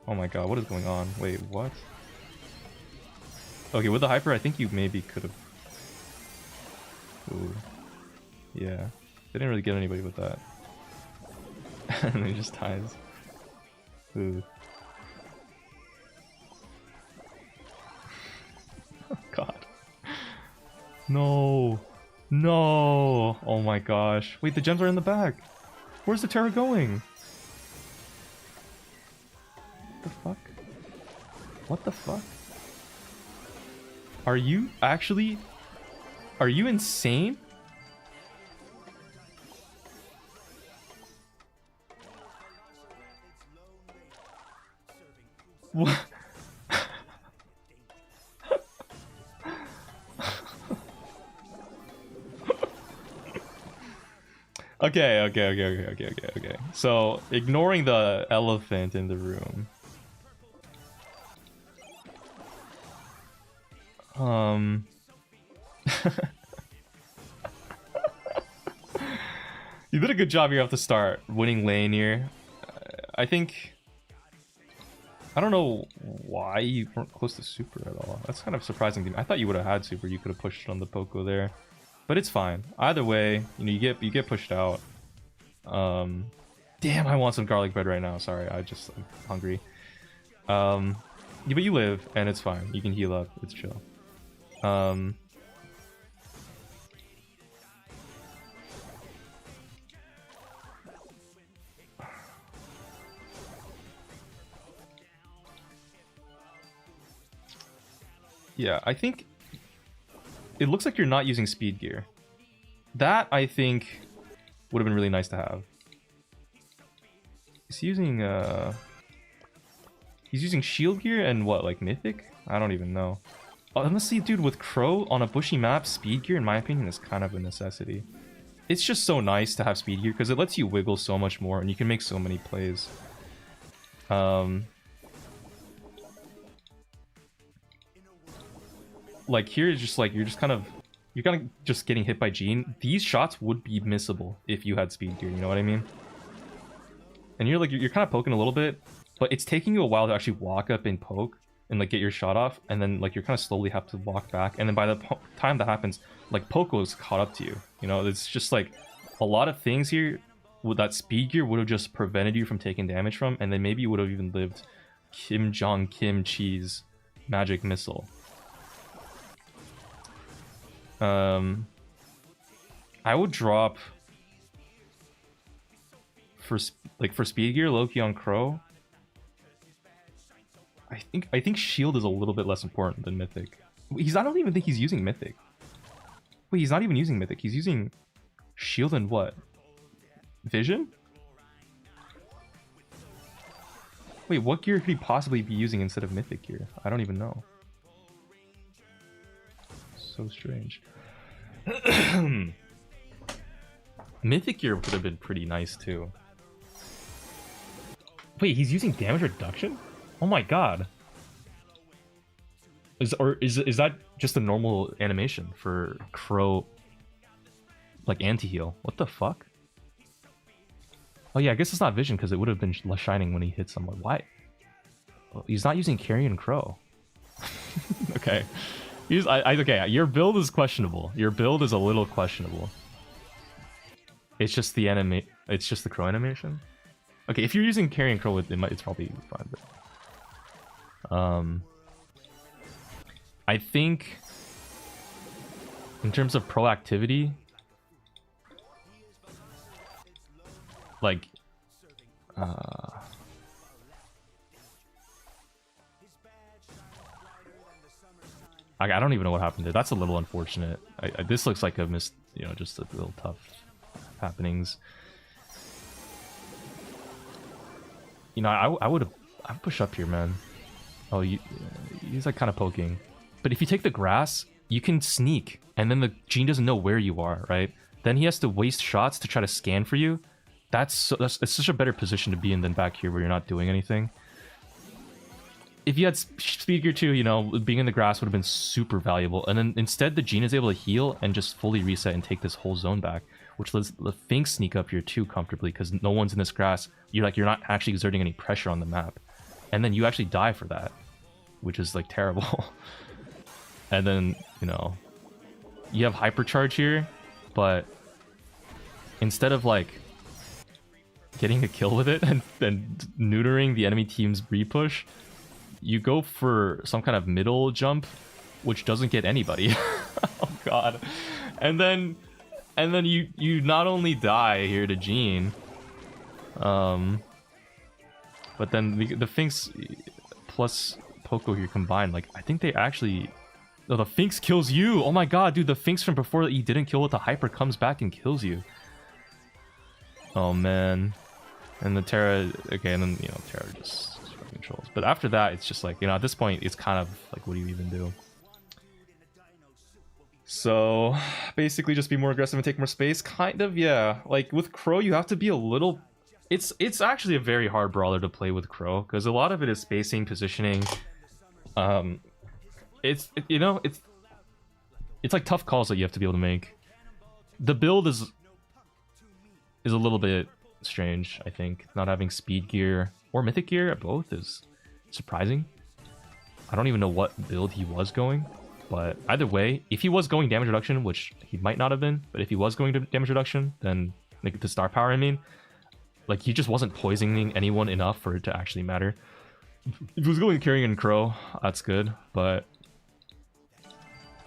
Oh my god, what is going on? Wait, what? Okay, with the hyper, I think you maybe could have. Ooh, yeah, they didn't really get anybody with that. And he just ties. Ooh. Oh god. No. No. Oh my gosh. Wait, the gems are in the back. Where's the Terra going? What the fuck? What the fuck? Are you actually... Are you insane? What? Okay. So, ignoring the elephant in the room. You did a good job here off the start, winning lane here. I think... I don't know why you weren't close to super at all. That's kind of surprising to me. I thought you would have had super. You could have pushed on the Poco there. But it's fine. Either way, you know, you get pushed out. Damn, I want some garlic bread right now. Sorry, I'm hungry. Yeah, but you live, and it's fine. You can heal up. It's chill. Yeah, I think it looks like you're not using speed gear. That, I think, would have been really nice to have. He's using shield gear and what, like mythic? I don't even know. Honestly, dude, with Crow on a bushy map, speed gear, in my opinion, is kind of a necessity. It's just so nice to have speed gear because it lets you wiggle so much more and you can make so many plays. Like here, it's just like you're kind of just getting hit by Jean. These shots would be missable if you had speed gear. You know what I mean? And you're kind of poking a little bit, but it's taking you a while to actually walk up and poke and like get your shot off, and then like you're kind of slowly have to walk back, and then by the time that happens, like Poco's caught up to you. You know, it's just like a lot of things here with that speed gear would have just prevented you from taking damage from, and then maybe you would have even lived Kim Jong Kim Chi's magic missile. I would drop for speed gear Loki on Crow. I think shield is a little bit less important than mythic. I don't even think he's using mythic. Wait, he's not even using mythic. He's using shield and what? Vision? Wait, what gear could he possibly be using instead of mythic gear? I don't even know. So strange. Mythic gear would have been pretty nice too. Wait, he's using damage reduction? Oh my god. Is that just a normal animation for Crow, like anti-heal? What the fuck? Oh yeah, I guess it's not vision because it would have been shining when he hit someone. Why? Oh, he's not using Carrion Crow. Okay. Okay, your build is questionable. Your build is a little questionable. It's just the it's just the Crow animation. Okay, if you're using Carrion Crow, it's probably fine. But, I think in terms of proactivity, like I don't even know what happened there. That's a little unfortunate. This looks like a missed, you know, just a little tough happenings. You know, I would push up here, man. Oh, he's like kind of poking. But if you take the grass, you can sneak, and then the Jean doesn't know where you are, right? Then he has to waste shots to try to scan for you. It's such a better position to be in than back here where you're not doing anything. If you had speed gear too, you know, being in the grass would have been super valuable. And then instead, the Jean is able to heal and just fully reset and take this whole zone back, which lets the Finks sneak up here too comfortably because no one's in this grass. You're not actually exerting any pressure on the map, and then you actually die for that, which is like terrible. And then, you know, you have hypercharge here, but instead of like getting a kill with it and neutering the enemy team's repush, you go for some kind of middle jump, which doesn't get anybody. Oh god. And then you not only die here to Jean, but then the Finks plus Poco here combined, like I think they actually. No, the Finks kills you. Oh my god, dude, the Finks from before that you didn't kill with the hyper comes back and kills you. Oh man. And the Terra, okay, and then, you know, Terra just controls. But after that, it's just like, you know, at this point, it's kind of like, what do you even do? So, basically just be more aggressive and take more space? Kind of, yeah. Like, with Crow, you have to be a little... It's actually a very hard brawler to play with Crow, because a lot of it is spacing, positioning, it's like tough calls that you have to be able to make. The build is a little bit strange, I think. Not having speed gear or mythic gear, both, is surprising. I don't even know what build he was going, but either way, if he was going damage reduction, which he might not have been, but if he was going to damage reduction, then like the star power, I mean, like he just wasn't poisoning anyone enough for it to actually matter. If he was going Carrion Crow, that's good, but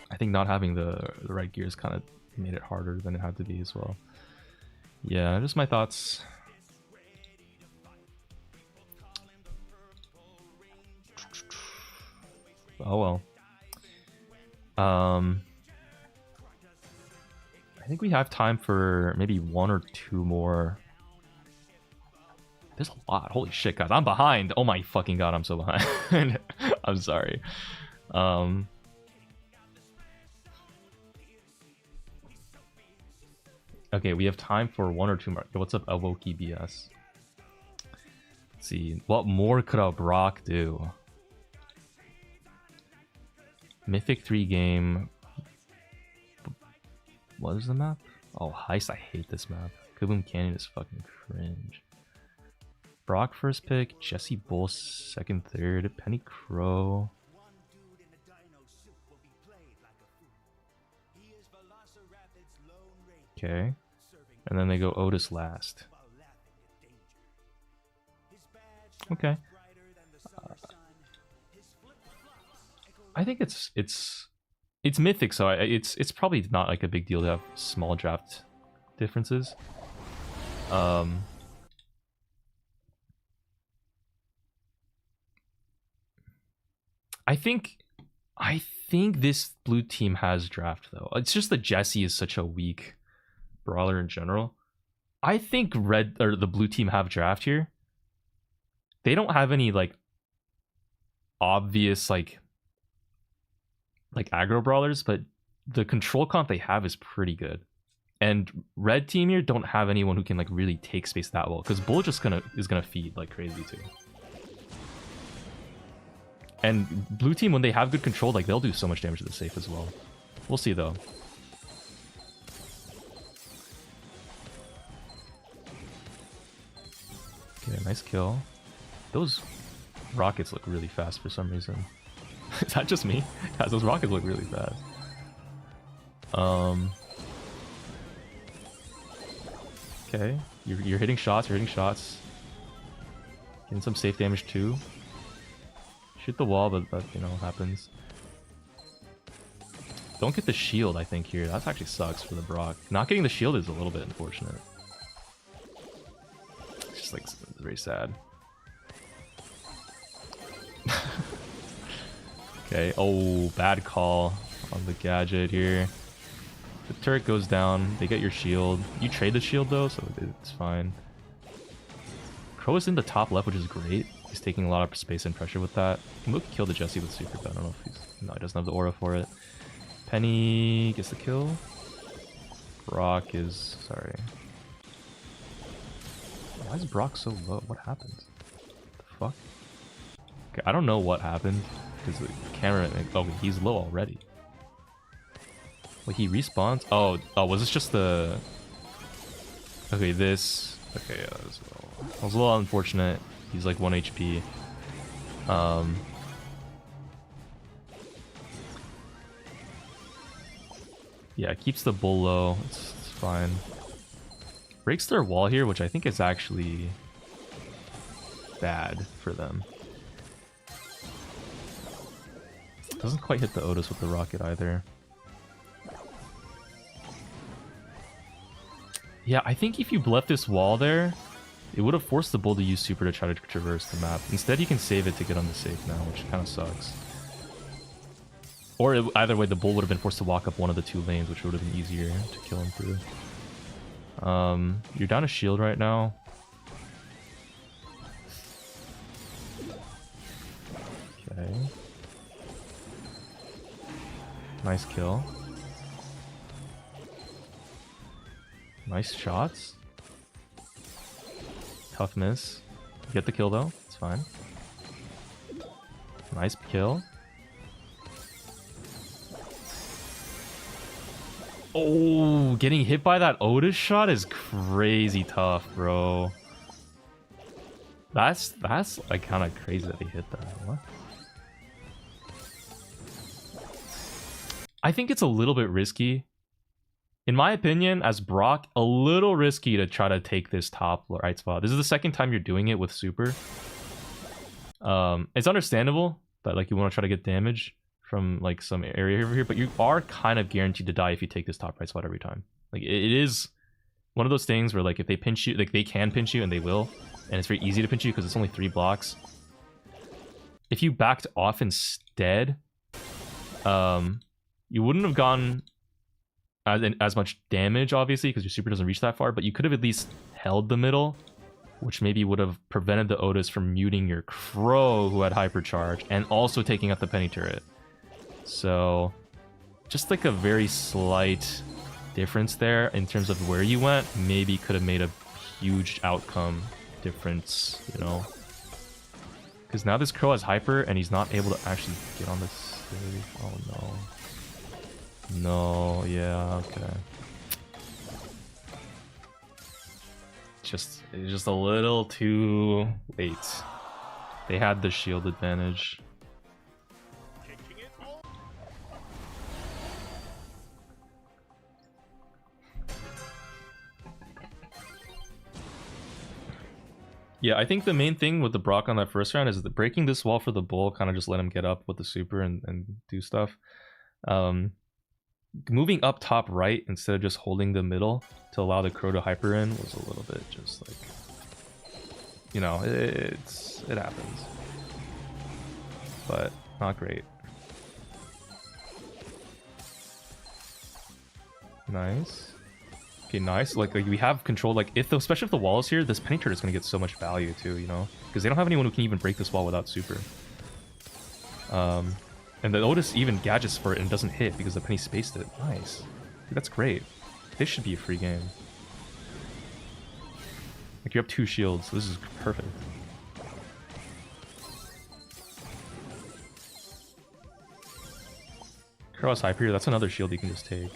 I think not having the right gears kind of made it harder than it had to be as well. Yeah, just my thoughts. Oh well. I think we have time for maybe 1 or 2 more. There's a lot. Holy shit, guys. I'm behind. Oh my fucking god, I'm so behind. I'm sorry. Okay, we have time for 1 or 2 more. What's up, Elwoki BS? Let's see. What more could a Brock do? Mythic 3 game. What is the map? Oh, Heist. I hate this map. Kaboom Canyon is fucking cringe. Brock first pick. Jesse Bull second, third. Penny Crow. Okay. And then they go Otis last. Okay. I think it's mythic, so it's probably not like a big deal to have small draft differences. I think this blue team has draft though. It's just that Jesse is such a weak brawler in general. I think the blue team have draft here. They don't have any like obvious like aggro brawlers, but the control comp they have is pretty good. And red team here don't have anyone who can like really take space that well, because Bull just is gonna feed like crazy too. And blue team, when they have good control, like they'll do so much damage to the safe as well. We'll see though. Okay, nice kill. Those rockets look really fast for some reason. Is that just me? Guys, those rockets look really fast. Okay, you're hitting shots. You're hitting shots. Getting some safe damage too. Shoot the wall, but that, you know, happens. Don't get the shield, I think, here. That actually sucks for the Brock. Not getting the shield is a little bit unfortunate. It's just like very sad. Okay, oh, bad call on the gadget here. The turret goes down, they get your shield. You trade the shield though, so it's fine. Crow is in the top left, which is great. He's taking a lot of space and pressure with that. He can kill the Jesse with super, but I don't know if he's... No, he doesn't have the aura for it. Penny gets the kill. Brock is... Sorry. Why is Brock so low? What happened? What the fuck? Okay, I don't know what happened. Because the camera... Oh, he's low already. Wait, he respawns? Oh, was this just the... Okay, this... Okay, yeah, that was a little unfortunate. He's like 1 HP. Yeah, it keeps the bull low. It's fine. Breaks their wall here, which I think is actually bad for them. Doesn't quite hit the Otis with the rocket either. Yeah, I think if you left this wall there, it would have forced the bull to use super to try to traverse the map. Instead, he can save it to get on the safe now, which kind of sucks. Or either way, the bull would have been forced to walk up one of the 2 lanes, which would have been easier to kill him through. You're down a shield right now. Okay. Nice kill. Nice shots. Tough miss. Get the kill though. It's fine. Nice kill. Oh, getting hit by that Otis shot is crazy tough, bro. That's like kind of crazy that he hit that. What? I think it's a little bit risky. In my opinion, as Brock, a little risky to try to take this top right spot. This is the second time you're doing it with super. It's understandable that like you want to try to get damage from like some area over here, but you are kind of guaranteed to die if you take this top right spot every time. Like it is one of those things where like if they pinch you, like they can pinch you and they will, and it's very easy to pinch you because it's only 3 blocks. If you backed off instead, You wouldn't have gotten as much damage, obviously, because your super doesn't reach that far, but you could have at least held the middle, which maybe would have prevented the Otis from muting your Crow, who had hypercharge, and also taking out the penny turret. So, just like a very slight difference there in terms of where you went, maybe could have made a huge outcome difference, you know? Because now this Crow has hyper, and he's not able to actually get on this stage. Oh no. No, yeah, okay. It's just a little too late. They had the shield advantage. Yeah, I think the main thing with the Brock on that first round is that breaking this wall for the bull kind of just let him get up with the super and do stuff. Moving up top right instead of just holding the middle to allow the Crow to hyper in was a little bit just like, you know, it happens, but not great. Nice. Okay, nice. Like we have control. Like especially if the wall is here, this penny turret is gonna get so much value too. You know, because they don't have anyone who can even break this wall without super. And the Otis even gadgets for it and doesn't hit because the penny spaced it. Nice. Dude, that's great. This should be a free game. Like, you have 2 shields. This is perfect. Cross hyper here. That's another shield you can just take.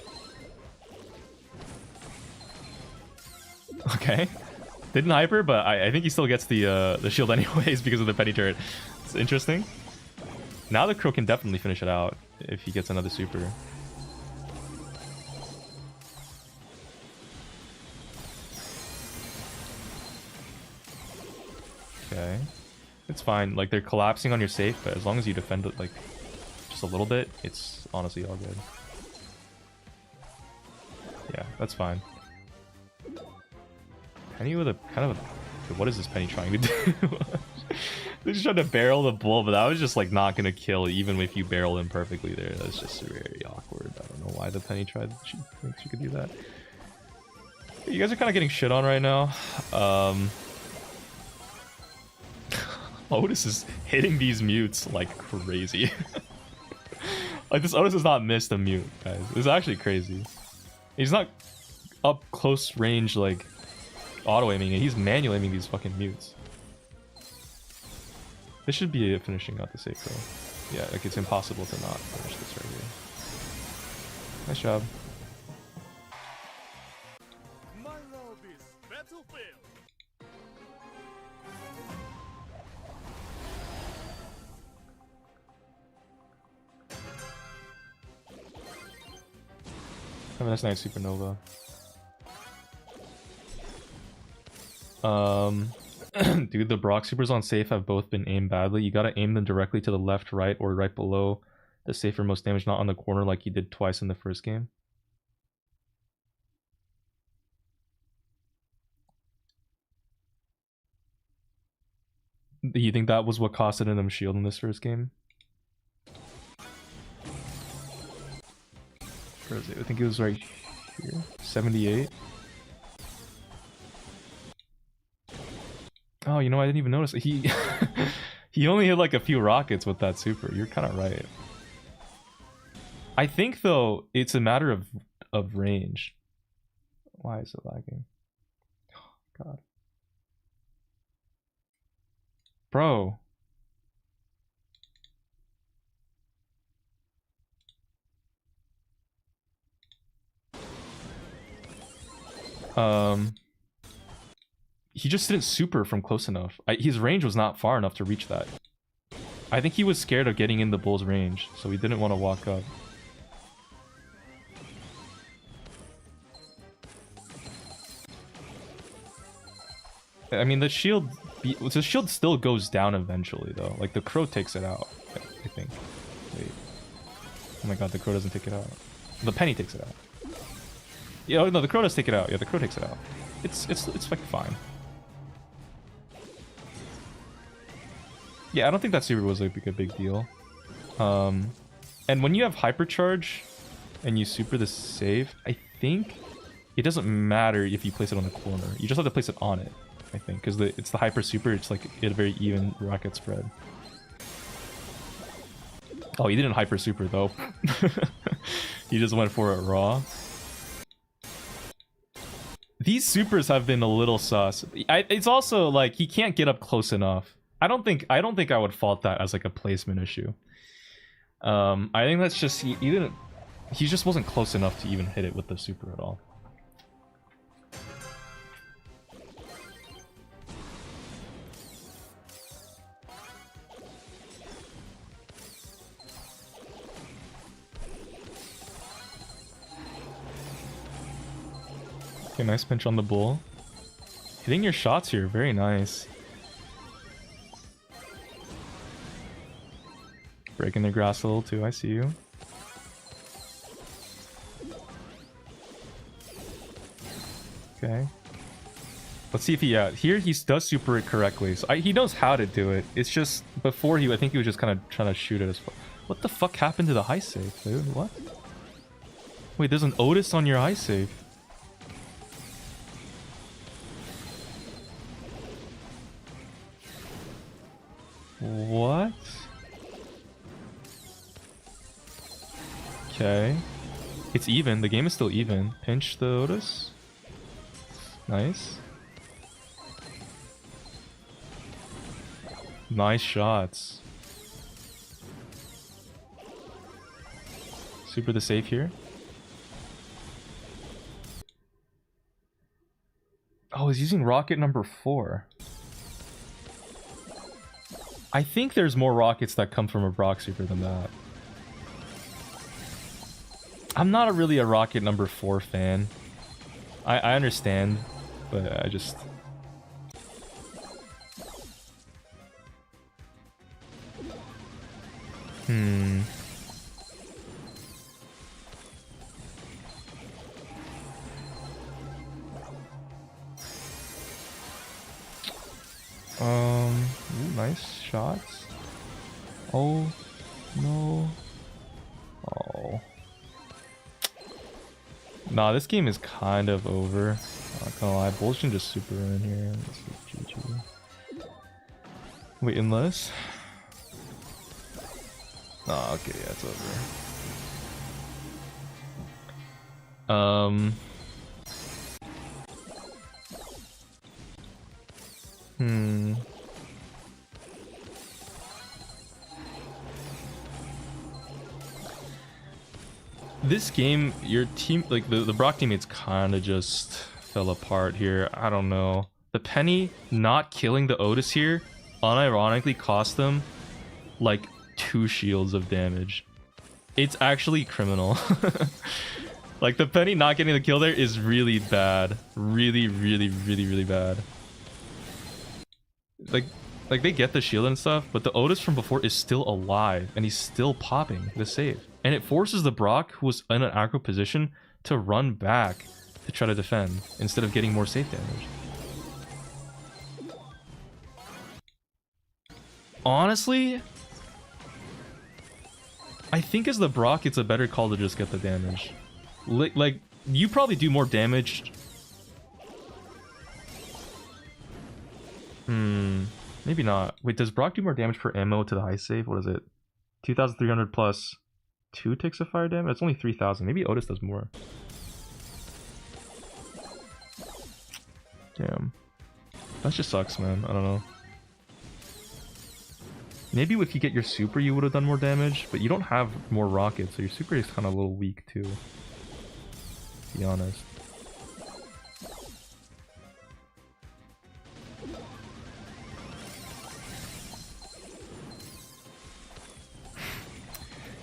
Okay. Didn't hyper, but I think he still gets the shield anyways because of the penny turret. It's interesting. Now the Crow can definitely finish it out if he gets another super. Okay. It's fine. Like, they're collapsing on your safe, but as long as you defend it, like, just a little bit, it's honestly all good. Yeah, that's fine. Penny with a kind of a... What is this Penny trying to do? They're just trying to barrel the bull, but that was just like not gonna kill even if you barrel him perfectly there. That's just very awkward. I don't know why the Penny tried. She thinks she could do that. You guys are kind of getting shit on right now. Otis is hitting these mutes like crazy. Like, this Otis has not missed a mute, guys. This is actually crazy. He's not up close range like auto aiming, and he's manual aiming these fucking mutes. This should be a finishing out the safe though. Yeah, like it's impossible to not finish this right here. Nice job. My love is battlefield. Have a nice night, Supernova. Dude, the Brock supers on safe have both been aimed badly. You gotta aim them directly to the left, right, or right below the safe for most damage, not on the corner like you did twice in the first game. Do you think that was what costed them shield in this first game? Where is it? I think it was right here. 78. Oh, you know, I didn't even notice. He he only hit like a few rockets with that super. You're kind of right. I think though it's a matter of range. Why is it lagging? Oh, God, bro. He just didn't super from close enough. His range was not far enough to reach that. I think he was scared of getting in the bull's range, so he didn't want to walk up. I mean, the shield still goes down eventually, though. Like, the Crow takes it out, I think. Wait. Oh my god, the Crow doesn't take it out. The penny takes it out. Yeah, oh, no, the Crow does take it out. Yeah, the Crow takes it out. It's like fine. Yeah, I don't think that super was like a big deal. And when you have hypercharge, and you super the save, I think it doesn't matter if you place it on the corner. You just have to place it on it, I think, because it's the hyper super. It's like a very even rocket spread. Oh, he didn't hyper super though. He just went for it raw. These supers have been a little sus. It's also like he can't get up close enough. I don't think I would fault that as like a placement issue. I think that's just he just wasn't close enough to even hit it with the super at all. Okay, nice pinch on the bull. Hitting your shots here, very nice. Breaking the grass a little too, I see you. Okay. Let's see if he, here he does super it correctly. So he knows how to do it. It's just, before I think he was just kind of trying to shoot it as well. What the fuck happened to the high save, dude? What? Wait, there's an Otis on your high save. What? Okay. It's even. The game is still even. Pinch the Otis. Nice. Nice shots. Super the save here. Oh, he's using rocket number 4. I think there's more rockets that come from a Brock super than that. I'm not really a rocket number 4 fan. I understand, but I just... Ooh, nice shots. Oh, no. Oh. Nah, this game is kind of over. Not gonna lie, Bulls can just super in here. Let's see, GG. Wait, unless... Oh, okay, yeah, it's over. This game, your team, like the Brock teammates kind of just fell apart here. I don't know. The Penny not killing the Otis here unironically cost them like 2 shields of damage. It's actually criminal. Like the Penny not getting the kill there is really bad. Really, really, really, really bad. Like they get the shield and stuff, but the Otis from before is still alive and he's still popping the save. And it forces the Brock, who was in an aggro position, to run back to try to defend instead of getting more save damage. Honestly, I think as the Brock, it's a better call to just get the damage. Like you probably do more damage. Maybe not. Wait, does Brock do more damage per ammo to the high save? What is it? 2,300 plus 2 ticks of fire damage? It's only 3,000. Maybe Otis does more. Damn. That just sucks, man. I don't know. Maybe if you get your super, you would have done more damage, but you don't have more rockets, so your super is kind of a little weak, too. To be honest.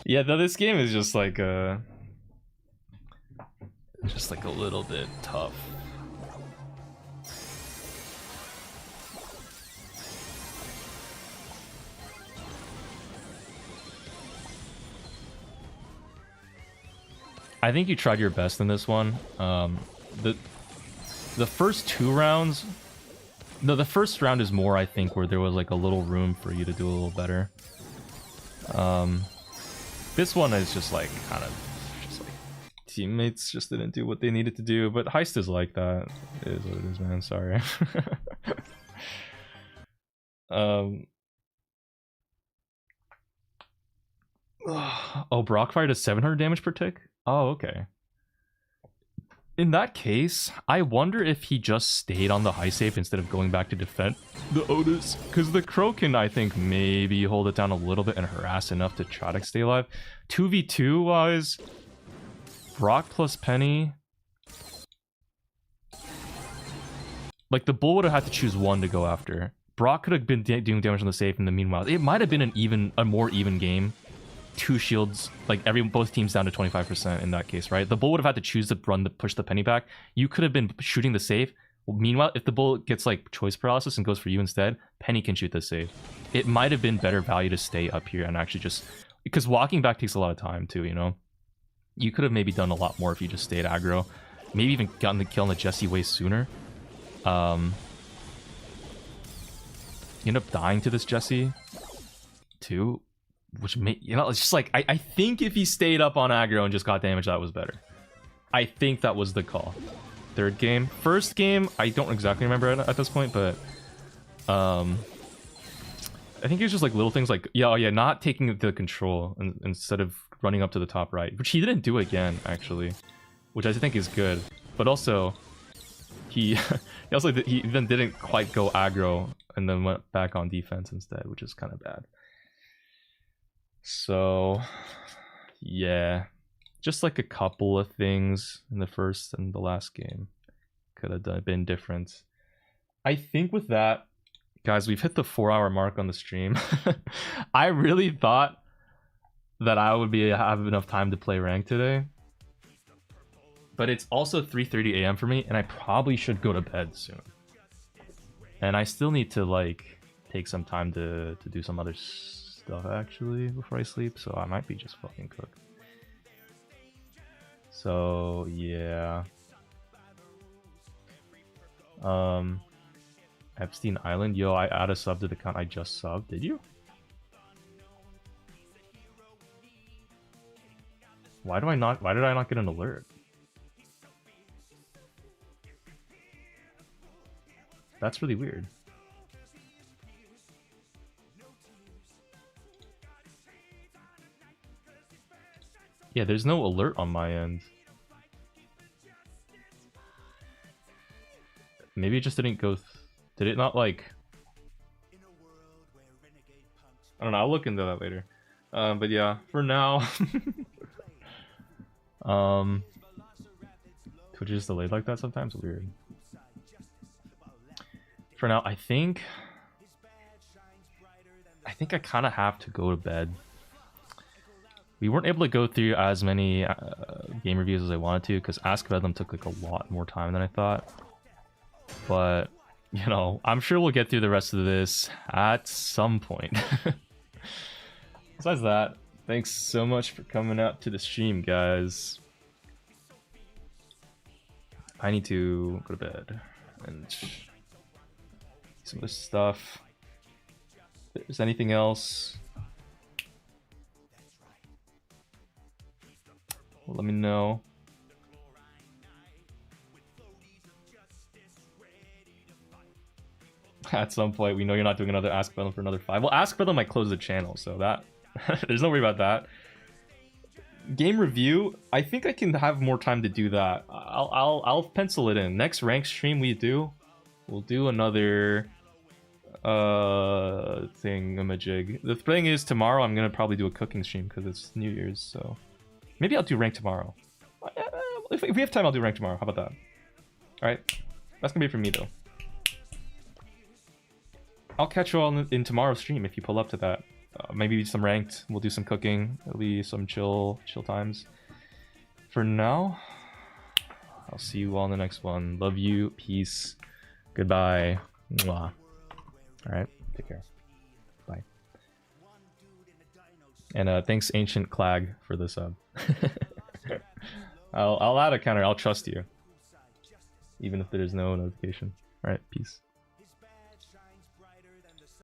Yeah, though this game is just like a little bit tough. I think you tried your best in this one. The first 2 rounds, no, the first round is more, I think, where there was like a little room for you to do a little better. This one is just like kind of just like teammates just didn't do what they needed to do. But Heist is like that. It is what it is, man. Sorry. Oh, Brockfire does 700 damage per tick? Oh, okay. In that case, I wonder if he just stayed on the high save instead of going back to defend the Otis. Because the Crow can, I think, maybe hold it down a little bit and harass enough to try to stay alive. 2v2 wise, Brock plus Penny. Like, the Bull would have had to choose one to go after. Brock could have been doing damage on the safe in the meanwhile. It might have been a more even game. 2 shields, like both teams down to 25% in that case, right? The Bull would have had to choose to push the Penny back. You could have been shooting the safe. Well, meanwhile, if the Bull gets like choice paralysis and goes for you instead, Penny can shoot the safe. It might have been better value to stay up here and actually just, because walking back takes a lot of time too, you know? You could have maybe done a lot more if you just stayed aggro. Maybe even gotten the kill on the Jesse way sooner. You end up dying to this Jesse too. Which may, you know, it's just like I think if he stayed up on aggro and just got damage, that was better. I think that was the call. Third game, first game, I don't exactly remember at this point, but I think it was just like little things like yeah, not taking the control instead of running up to the top right, which he didn't do again actually, which I think is good. But also he he then didn't quite go aggro and then went back on defense instead, which is kind of bad. So, yeah, just like a couple of things in the first and the last game could have been different. I think with that, guys, we've hit the 4-hour mark on the stream. I really thought that I would have enough time to play ranked today, but it's also 3:30 a.m. for me, and I probably should go to bed soon. And I still need to like take some time to do some other stuff actually before I sleep, so I might be just fucking cooked. So yeah, Epstein Island, yo, I add a sub to the account I just subbed. Did you? Why did I not get an alert? That's really weird. Yeah, there's no alert on my end. Maybe it just didn't go... Did it not, like... I don't know, I'll look into that later. But yeah, for now... Twitch is delayed like that sometimes? Weird. For now, I think I kind of have to go to bed. We weren't able to go through as many game reviews as I wanted to because Ask Bedlam took like a lot more time than I thought. But, you know, I'm sure we'll get through the rest of this at some point. Besides that, thanks so much for coming out to the stream, guys. I need to go to bed and some of this stuff. If there's anything else, let me know. At some point, we know you're not doing another Ask Bedlam for another 5. Well, Ask Bedlam might close the channel, so that there's no worry about that. Game review, I think I can have more time to do that. I'll pencil it in. Next rank stream we'll do another thingamajig. The thing is, tomorrow I'm gonna probably do a cooking stream because it's New Year's, so maybe I'll do rank tomorrow. If we have time, I'll do rank tomorrow. How about that? Alright, that's gonna be it for me though. I'll catch you all in tomorrow's stream if you pull up to that. Maybe some ranked, we'll do some cooking, it'll be some chill times. For now, I'll see you all in the next one. Love you, peace, goodbye. Mwah. Alright, take care. Bye. And thanks Ancient Clag for the sub. I'll add a counter, I'll trust you. Even if there's no notification. Alright, peace.